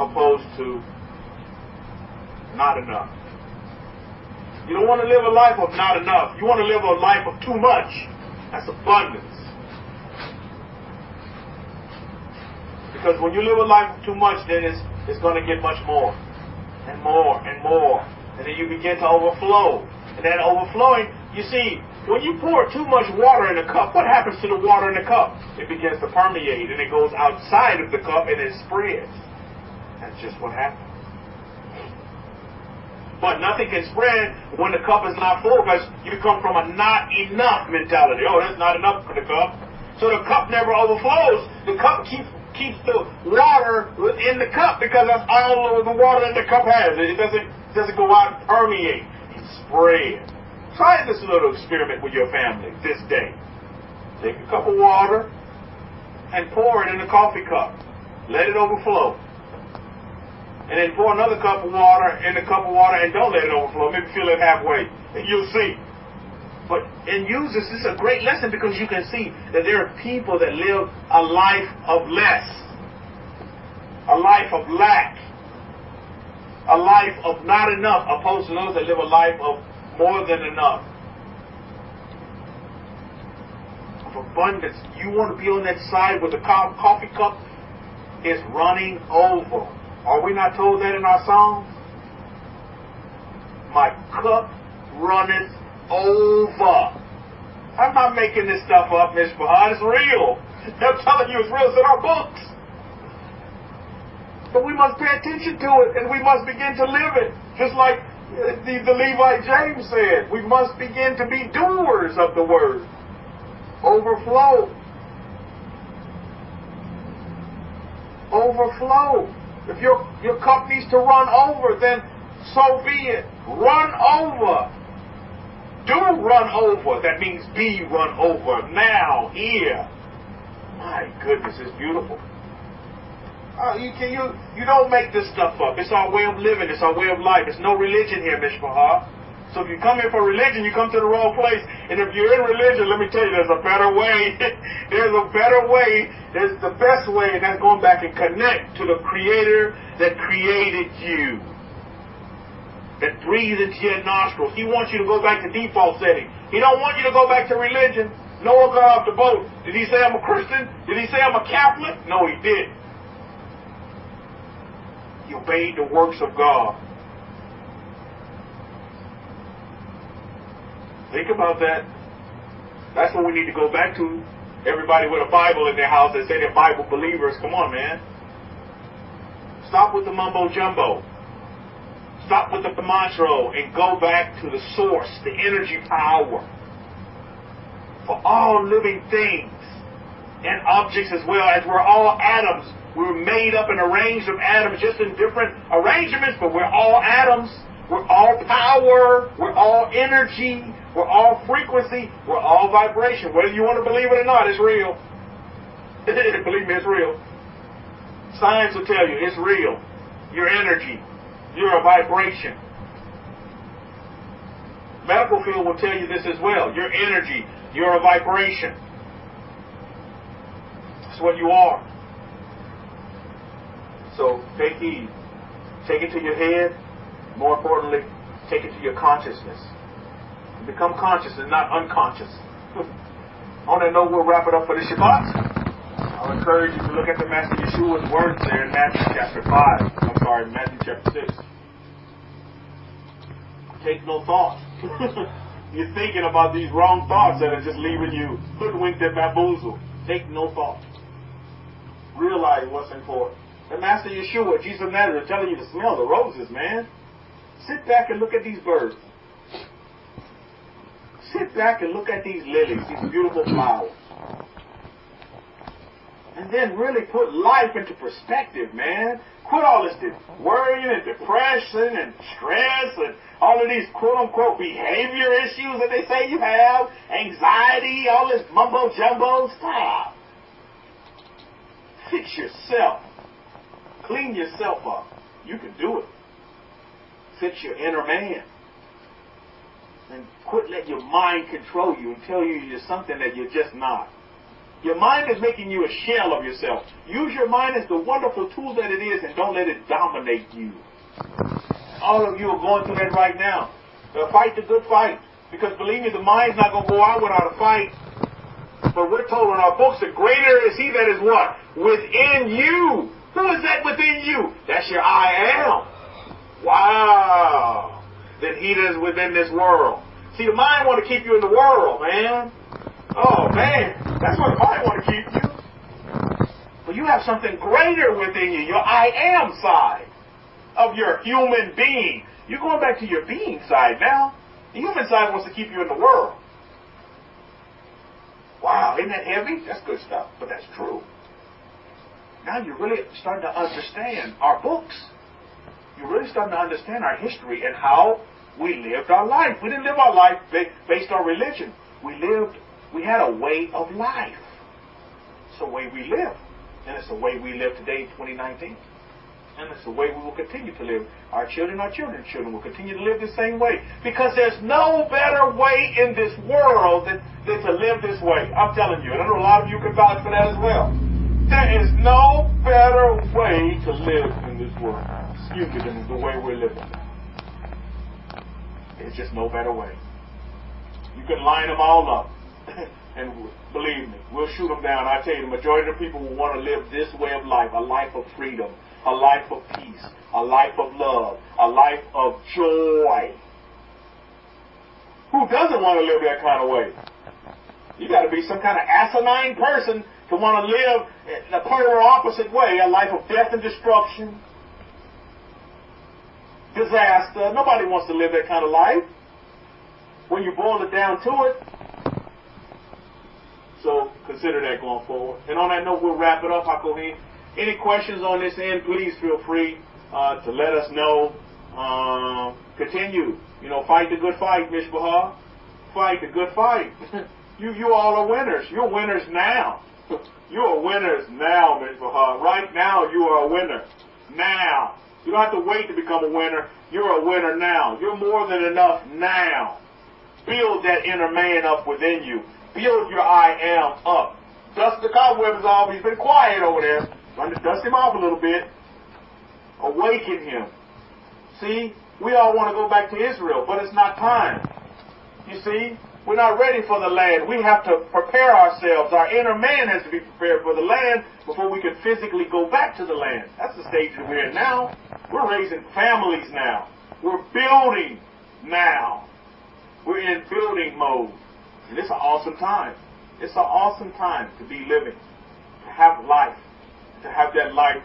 opposed to not enough. You don't want to live a life of not enough. You want to live a life of too much. That's abundance. Because when you live a life of too much, then it's going to get much more and more and more. And then you begin to overflow. And that overflowing, you see, when you pour too much water in a cup, what happens to the water in the cup? It begins to permeate and it goes outside of the cup and it spreads. That's just what happens. But nothing can spread when the cup is not full because you come from a not enough mentality. Oh, there's not enough for the cup. So the cup never overflows. The cup keeps the water within the cup because that's all the water that the cup has. It doesn't go out and permeate. It spreads. Try this little experiment with your family this day. Take a cup of water and pour it in a coffee cup. Let it overflow. And then pour another cup of water in a cup of water and don't let it overflow. Maybe fill it halfway. And you'll see. But in use this is a great lesson because you can see that there are people that live a life of less. A life of lack. A life of not enough opposed to those that live a life of more than enough. Of abundance. You want to be on that side where the coffee cup is running over. Are we not told that in our Psalms? My cup runneth over. I'm not making this stuff up, Miss Bahad. It's real. I'm telling you it's real. It's in our books. But we must pay attention to it and we must begin to live it. Just like the Levite James said, we must begin to be doers of the word. Overflow. Overflow. If your cup needs to run over, then so be it. Run over. Do run over. That means be run over. Now, here. My goodness, it's beautiful. You don't make this stuff up. It's our way of living. It's our way of life. It's no religion here, Mishpahah. So if you come here for religion, you come to the wrong place. And if you're in religion, let me tell you, there's a better way. There's a better way. There's the best way, and that's going back and connect to the Creator that created you, that breathed into your nostrils. He wants you to go back to default setting. He don't want you to go back to religion. Noah got off the boat. Did he say I'm a Christian? Did he say I'm a Catholic? No, he didn't. He obeyed the works of God. Think about that. That's what we need to go back to. Everybody with a Bible in their house that say they're Bible believers. Come on, man. Stop with the mumbo jumbo. Stop with the mantra and go back to the source, the energy power. For all living things and objects as well, as we're all atoms. We're made up and arranged of atoms just in different arrangements, but we're all atoms. We're all power. We're all energy. We're all frequency. We're all vibration. Whether you want to believe it or not, it's real. Believe me, it's real. Science will tell you it's real. Your energy. You're a vibration. Medical field will tell you this as well. Your energy. You're a vibration. That's what you are. So take heed. Take it to your head. More importantly, take it to your consciousness. Become conscious and not unconscious. On that note, we'll wrap it up for the Shabbat. I'll encourage you to look at the Master Yeshua's words there in Matthew chapter 5. Matthew chapter 6. Take no thought. You're thinking about these wrong thoughts that are just leaving you hoodwinked and bamboozled. Take no thought. Realize what's important. The Master Yeshua, Jesus of Nazareth, telling you to smell the roses, man. Sit back and look at these birds. Sit back and look at these lilies, these beautiful flowers. And then really put life into perspective, man. Quit all this worrying and depression and stress and all of these quote-unquote behavior issues that they say you have, anxiety, all this mumbo-jumbo. Stop. Fix yourself. Clean yourself up. You can do it. Fix your inner man. And quit letting your mind control you and tell you you're something that you're just not. Your mind is making you a shell of yourself. Use your mind as the wonderful tool that it is and don't let it dominate you. All of you are going through that right now. Fight the good fight. Because believe me, the mind's not going to go out without a fight. But we're told in our books that greater is he that is what? Within you. Who is that within you? That's your I am. Wow. Than he that is within this world. See, the mind want to keep you in the world, man. Oh, man. That's what the mind want to keep you. But you have something greater within you. Your I am side of your human being. You're going back to your being side now. The human side wants to keep you in the world. Wow, isn't that heavy? That's good stuff, but that's true. Now you're really starting to understand our books. You're really starting to understand our history and how we lived our life. We didn't live our life based on religion. We had a way of life. It's the way we live. And it's the way we live today in 2019. And it's the way we will continue to live. Our children's children will continue to live the same way. Because there's no better way in this world than to live this way. I'm telling you. And I know a lot of you can vouch for that as well. There is no better way to live in this world. Excuse me, than the way we're living. There's just no better way. You can line them all up. And believe me, we'll shoot them down. I tell you, the majority of the people will want to live this way of life. A life of freedom. A life of peace. A life of love. A life of joy. Who doesn't want to live that kind of way? You got to be some kind of asinine person to want to live in the polar opposite way. A life of death and destruction. Disaster. Nobody wants to live that kind of life. When you boil it down to it. So consider that going forward. And on that note, we'll wrap it up. Hakohi. Any questions on this end, please feel free to let us know. Continue. Fight the good fight, Mishpahah. Fight the good fight. You all are winners. You're winners now. You are winners now, Mishpahah. Right now, you are a winner. Now. You don't have to wait to become a winner. You're a winner now. You're more than enough now. Build that inner man up within you. Build your I am up. Dust the cobwebs off. He's been quiet over there. Dust him off a little bit. Awaken him. See, we all want to go back to Israel, but it's not time. You see, we're not ready for the land. We have to prepare ourselves. Our inner man has to be prepared for the land before we can physically go back to the land. That's the stage that we're in now. We're raising families now. We're building now. We're in building mode. And it's an awesome time. It's an awesome time to be living, to have life, to have that life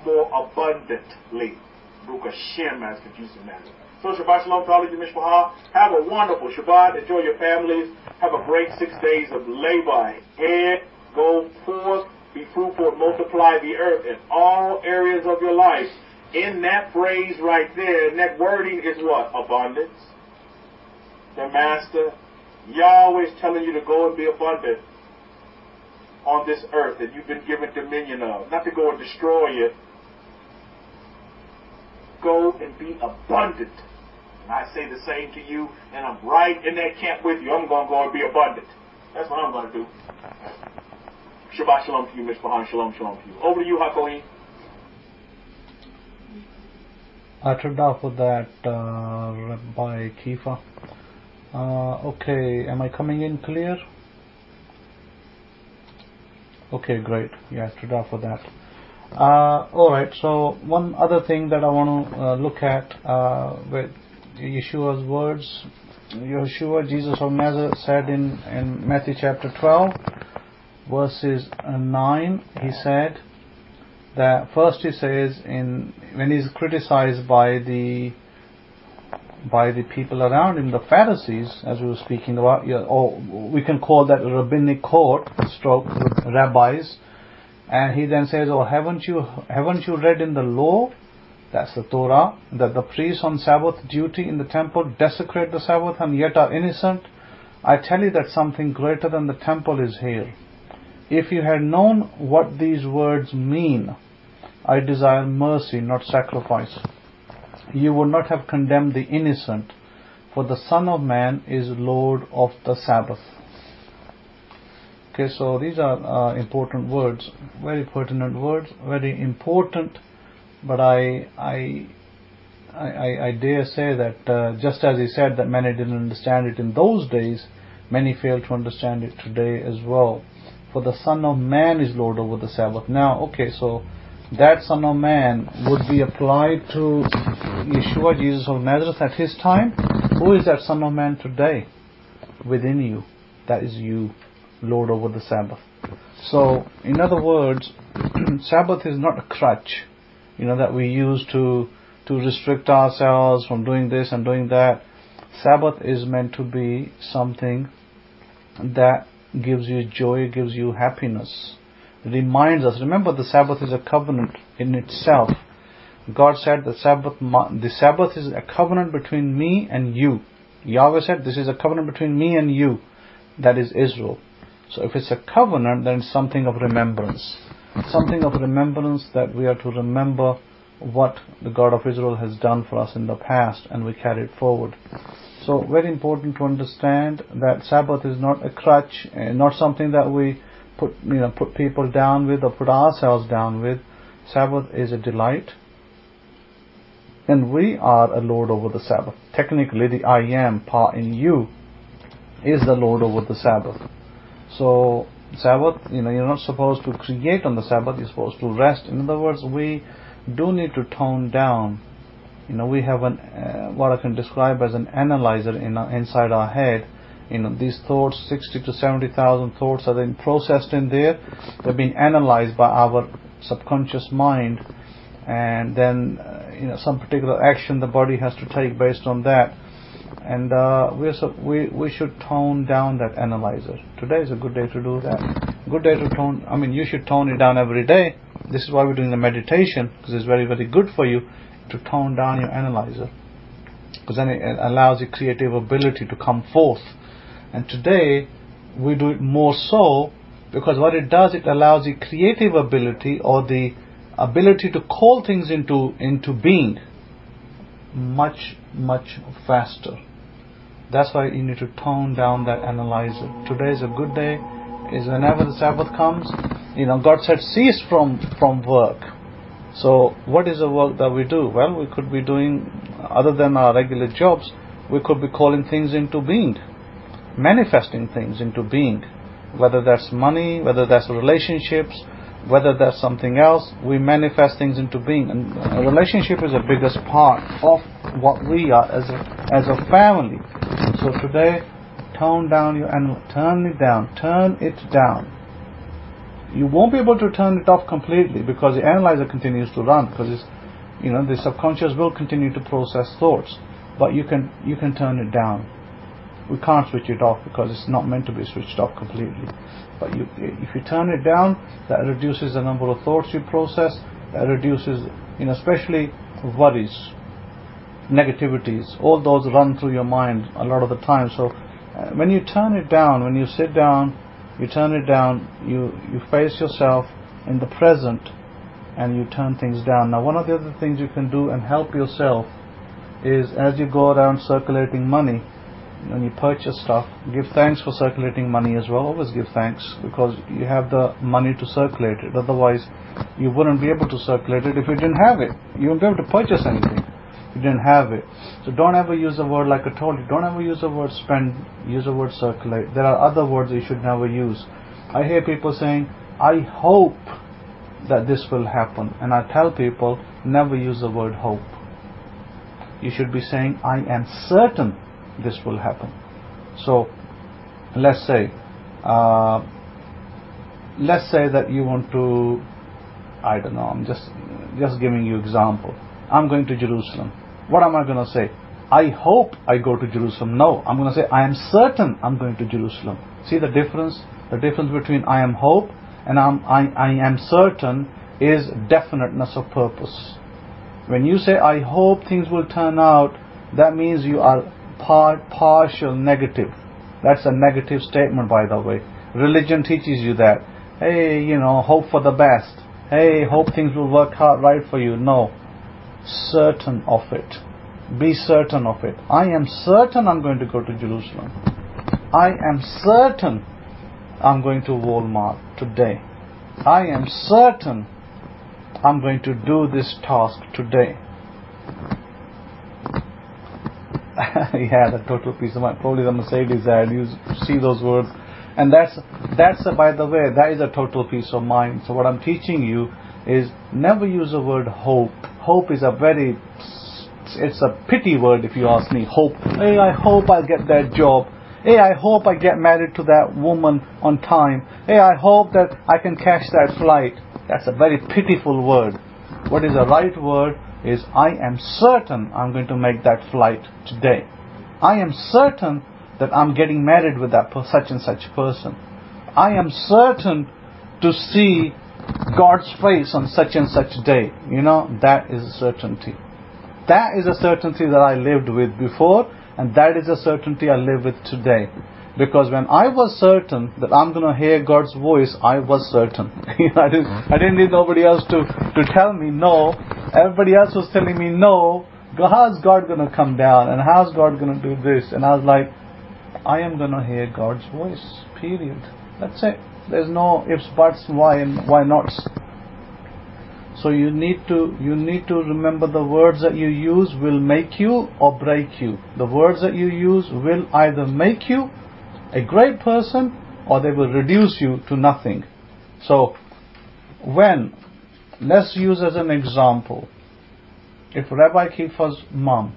more abundantly. Baruch Hashem, as Kedusha matters. So Shabbat Shalom to all of you, Mishpahah. Have a wonderful Shabbat. Enjoy your families. Have a great 6 days of labor ahead. Go forth, be fruitful, and multiply the earth in all areas of your life. In that phrase right there, and that wording is what? Abundance. The Master, Yahweh, is telling you to go and be abundant on this earth that you've been given dominion of. Not to go and destroy it. Go and be abundant. And I say the same to you, and I'm right in that camp with you. I'm going to go and be abundant. That's what I'm going to do. Shabbat Shalom to you, Mishpahah. Shalom, shalom to you. Over to you, Hakohi. Todah for that, Rabbi Kefa. Okay, am I coming in clear? Okay, great. Yeah, todah for that. Alright, so one other thing that I want to look at with Yeshua's words. Yeshua, Jesus of Nazareth, said in Matthew chapter 12, verses 9, he said that first he says when he's criticized by the people around him, the Pharisees, as we were speaking about, or we can call that a rabbinic court, stroke rabbis, and he then says, oh, haven't you read in the law, that's the Torah, that the priests on Sabbath duty in the temple desecrate the Sabbath and yet are innocent? I tell you that something greater than the temple is here. If you had known what these words mean, I desire mercy, not sacrifice, you would not have condemned the innocent, for the Son of Man is Lord of the Sabbath. Okay, so these are important words, very pertinent words, very important. But I dare say that just as he said that many didn't understand it in those days, many fail to understand it today as well. For the Son of Man is Lord over the Sabbath. Now, okay, so that Son of Man would be applied to Yeshua, Jesus of Nazareth at his time. Who is that Son of Man today? Within you. That is you, Lord over the Sabbath. So, in other words, Sabbath is not a crutch, that we use to restrict ourselves from doing this and doing that. Sabbath is meant to be something that gives you joy, gives you happiness. It reminds us. Remember, the Sabbath is a covenant in itself. God said the Sabbath is a covenant between me and you. Yahweh said this is a covenant between me and you. That is Israel. So if it's a covenant, then it's something of remembrance. Something of remembrance that we are to remember what the God of Israel has done for us in the past, and we carry it forward. So very important to understand that Sabbath is not a crutch, not something that we put people down with or put ourselves down with. Sabbath is a delight, and we are a Lord over the Sabbath. Technically, the I am part in you is the Lord over the Sabbath. So Sabbath, you're not supposed to create on the Sabbath, you're supposed to rest. In other words, we do need to tone down. We have what I can describe as an analyzer inside our head. These thoughts, 60 to 70,000 thoughts are then processed in there. They're being analyzed by our subconscious mind, and then some particular action the body has to take based on that. And we should tone down that analyzer. Today is a good day to do that. Good day to tone. You should tone it down every day. This is why we're doing the meditation, because it's very, very good for you to tone down your analyzer, because then it allows your creative ability to come forth. And today we do it more so, because what it does, it allows the creative ability, or the ability to call things into being much, much faster. That's why you need to tone down that analyzer. Today is a good day, is whenever the Sabbath comes. God said cease from work. So what is the work that we do? Well, we could be doing, other than our regular jobs, we could be calling things into being, manifesting things into being. Whether that's money, whether that's relationships, whether that's something else, we manifest things into being. And a relationship is the biggest part of what we are as a family. So today, tone down your animal, turn it down. You won't be able to turn it off completely, because the analyzer continues to run, because it's, the subconscious will continue to process thoughts, but you can turn it down. We can't switch it off, because it's not meant to be switched off completely. But if you turn it down, that reduces the number of thoughts you process. That reduces, especially worries, negativities. All those run through your mind a lot of the time. So when you turn it down, when you sit down, you turn it down. You face yourself in the present, and you turn things down. Now, one of the other things you can do and help yourself is, as you go around circulating money, when you purchase stuff, give thanks for circulating money as well. Always give thanks, because you have the money to circulate it. Otherwise, you wouldn't be able to circulate it if you didn't have it. You wouldn't be able to purchase anything if you didn't have it. So don't ever use the word, like I told you, don't ever use the word spend, use the word circulate. There are other words you should never use. I hear people saying, I hope that this will happen. And I tell people, never use the word hope. You should be saying, I am certain this will happen. So let's say that you want to, I don't know, I'm just giving you example. I'm going to Jerusalem. What am I going to say? I hope I go to Jerusalem. No, I'm going to say I am certain I'm going to Jerusalem. See the difference? The difference between I am hope and I am certain is definiteness of purpose. When you say I hope things will turn out, that means you are partial negative. That's a negative statement, by the way. Religion teaches you that. Hey, hope for the best. Hey, hope things will work out right for you. No. Certain of it. Be certain of it. I am certain I'm going to go to Jerusalem. I am certain I'm going to Walmart today. I am certain I'm going to do this task today. Yeah, the total peace of mind. Probably the Mercedes ad. You see those words. And that's by the way, that is a total peace of mind. So what I'm teaching you is never use the word hope. Hope is it's a pity word if you ask me. Hope. Hey, I hope I'll get that job. Hey, I hope I get married to that woman on time. Hey, I hope that I can catch that flight. That's a very pitiful word. What is the right word is I am certain I'm going to make that flight today. I am certain that I'm getting married with that such and such person. I am certain to see God's face on such and such day. That is a certainty. That is a certainty that I lived with before, and that is a certainty I live with today. Because when I was certain that I'm going to hear God's voice, I was certain. I didn't need nobody else to tell me no. Everybody else was telling me no. How's God going to come down? And how's God going to do this? And I was like, I am going to hear God's voice. Period. That's it. There's no ifs, buts, why and why nots. So you need to remember the words that you use will make you or break you. The words that you use will either make you a great person or they will reduce you to nothing. So let's use as an example, if Rabbi Kefa's mom,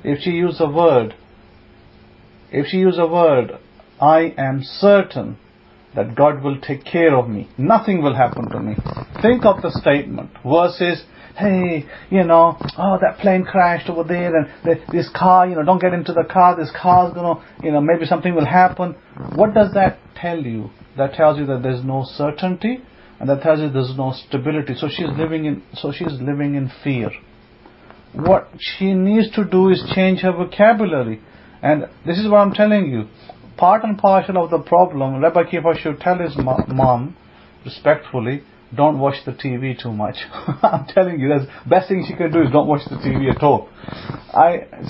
if she used a word, I am certain that God will take care of me, nothing will happen to me. Think of the statement versus, hey, that plane crashed over there and this car, don't get into the car, this car's gonna, maybe something will happen. What does that tell you? That tells you that there's no certainty, and that tells you there's no stability. So she's living in fear. What she needs to do is change her vocabulary. And this is what I'm telling you. Part and parcel of the problem, Rabbi Kefa should tell his mom, respectfully, don't watch the TV too much. I'm telling you, the best thing she can do is don't watch the TV at all.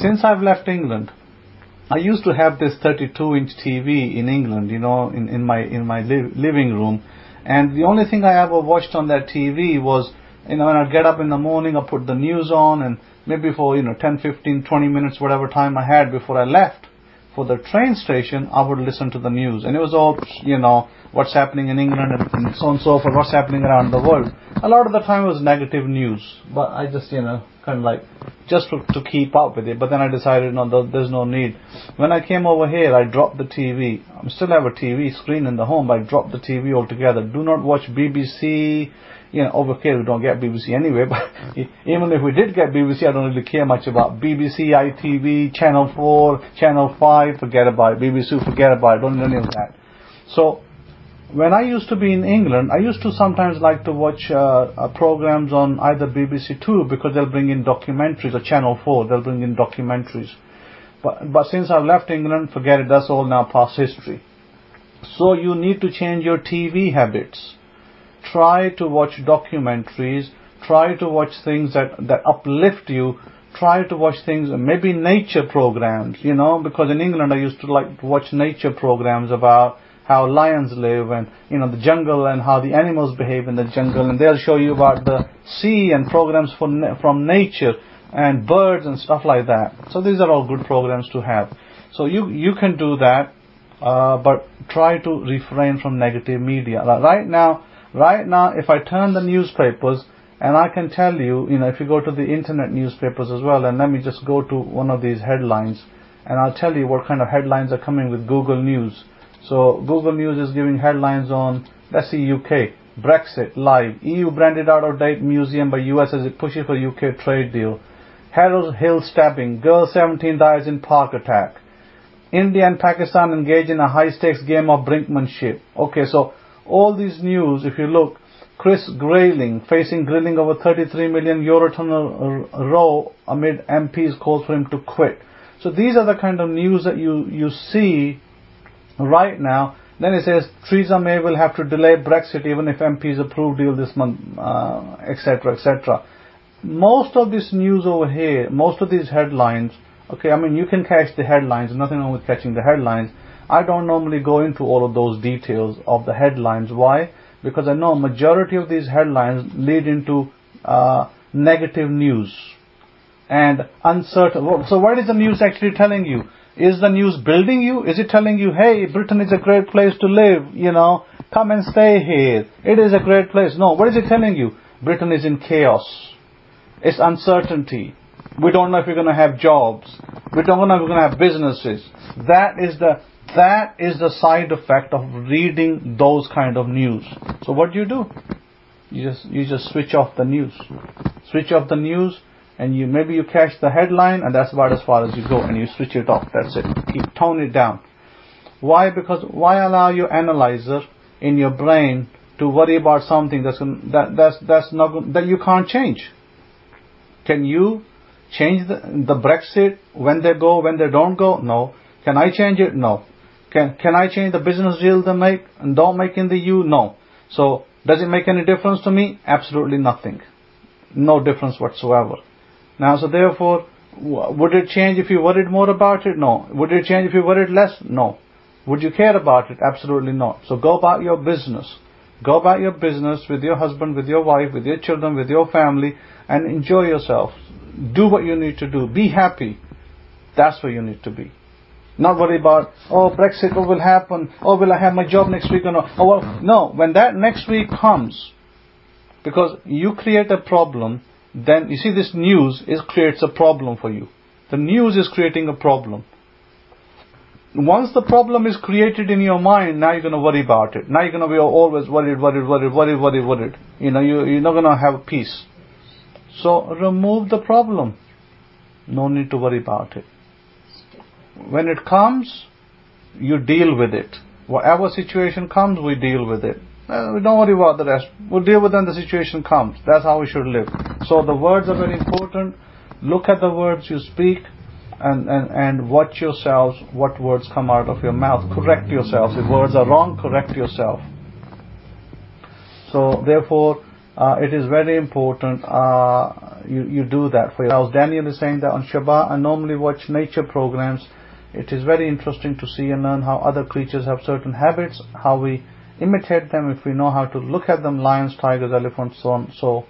Since I've left England, I used to have this 32-inch TV in England, in my living room. And the only thing I ever watched on that TV was, when I'd get up in the morning, I'd put the news on, and maybe for 10, 15, 20 minutes, whatever time I had before I left for the train station, I would listen to the news. And it was all, what's happening in England and so on and so forth, what's happening around the world. A lot of the time it was negative news. But I just, kind of like, just to keep up with it. But then I decided, no, there's no need. When I came over here, I dropped the TV. I still have a TV screen in the home, but I dropped the TV altogether. Do not watch BBC. Over here we don't get BBC anyway, but even if we did get BBC, I don't really care much about BBC, ITV, Channel 4, Channel 5, forget about it. BBC, forget about it, don't need any of that. So, when I used to be in England, I used to sometimes like to watch programs on either BBC 2, because they'll bring in documentaries, or Channel 4, they'll bring in documentaries. But since I've left England, forget it, that's all now past history. So you need to change your TV habits. Try to watch documentaries, try to watch things that uplift you, try to watch things, maybe nature programs, because in England I used to like to watch nature programs about how lions live and, the jungle and how the animals behave in the jungle, and they'll show you about the sea and programs from nature and birds and stuff like that. So these are all good programs to have. So you can do that, but try to refrain from negative media. Right now, if I turn the newspapers, and I can tell you, if you go to the internet newspapers as well, and let me just go to one of these headlines, and I'll tell you what kind of headlines are coming with Google News. So Google News is giving headlines on, let's see, UK, Brexit, live, EU branded out of date museum by US as it pushes for UK trade deal, Harold Hill stabbing, girl 17 dies in park attack, India and Pakistan engage in a high stakes game of brinkmanship. Okay, so all these news, if you look, Chris Grayling facing grilling over €33 million tunnel row amid MPs calls for him to quit. So these are the kind of news that you see right now. Then it says Theresa May will have to delay Brexit even if MPs approve deal this month, etc., etc. Most of this news over here, most of these headlines, okay, you can catch the headlines, nothing wrong with catching the headlines, I don't normally go into all of those details of the headlines. Why? Because I know majority of these headlines lead into negative news and uncertain. So what is the news actually telling you? Is the news building you? Is it telling you, hey, Britain is a great place to live, come and stay here. It is a great place. No, what is it telling you? Britain is in chaos. It's uncertainty. We don't know if we're going to have jobs. We don't know if we're going to have businesses. That is the side effect of reading those kind of news. So what do? You just switch off the news. Switch off the news, and maybe you catch the headline, and that's about as far as you go, and you switch it off. That's it. Tone it down. Why? Because why allow your analyzer in your brain to worry about something that you can't change? Can you change the Brexit, when they go, when they don't go? No. Can I change it? No. Can I change the business deal they make and don't make in the EU? No. So does it make any difference to me? Absolutely nothing. No difference whatsoever. Now, so therefore, would it change if you worried more about it? No. Would it change if you worried less? No. Would you care about it? Absolutely not. So go about your business. Go about your business with your husband, with your wife, with your children, with your family, and enjoy yourself. Do what you need to do. Be happy. That's where you need to be. Not worry about, Brexit, what will happen? Will I have my job next week or not? No, when that next week comes, because you create a problem, then you see this news creates a problem for you. The news is creating a problem. Once the problem is created in your mind, now you're going to worry about it. Now you're going to be always worried. You're not going to have peace. So remove the problem. No need to worry about it. When it comes, you deal with it. Whatever situation comes, we deal with it. We don't worry about the rest. We'll deal with it when the situation comes. That's how we should live. So the words are very important. Look at the words you speak and watch yourselves what words come out of your mouth. Correct yourselves. If words are wrong, correct yourself. So therefore, it is very important you do that for yourselves. Daniel is saying that on Shabbat I normally watch nature programs. It is very interesting to see and learn how other creatures have certain habits, how we imitate them if we know how to look at them, lions, tigers, elephants, so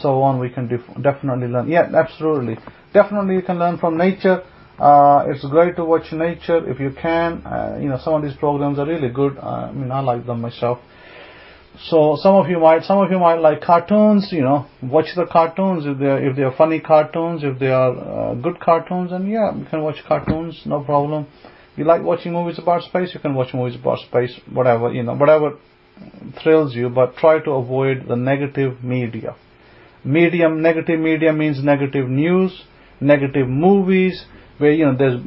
on, we can definitely learn. Yeah, absolutely. Definitely you can learn from nature. It's great to watch nature if you can. Some of these programs are really good. I like them myself. So some of you might like cartoons. Watch the cartoons if they are funny cartoons, if they are good cartoons, and you can watch cartoons, no problem. You like watching movies about space, you can watch movies about space, whatever thrills you, but try to avoid the negative media. Negative media means negative news, negative movies, where there's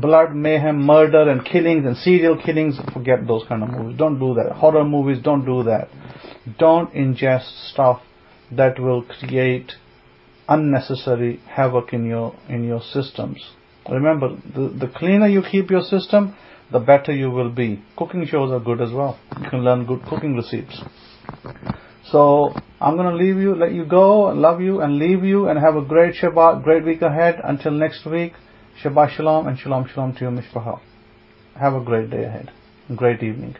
blood, mayhem, murder and killings and serial killings. Forget those kind of movies. Don't do that. Horror movies, don't do that. Don't ingest stuff that will create unnecessary havoc in your systems. Remember, the cleaner you keep your system, the better you will be. Cooking shows are good as well. You can learn good cooking receipts. So I'm going to let you go, love you and leave you, and have a great Shabbat, great week ahead. Until next week, Shabbat Shalom and Shalom Shalom to your Mishpachah. Have a great day ahead. Great evening.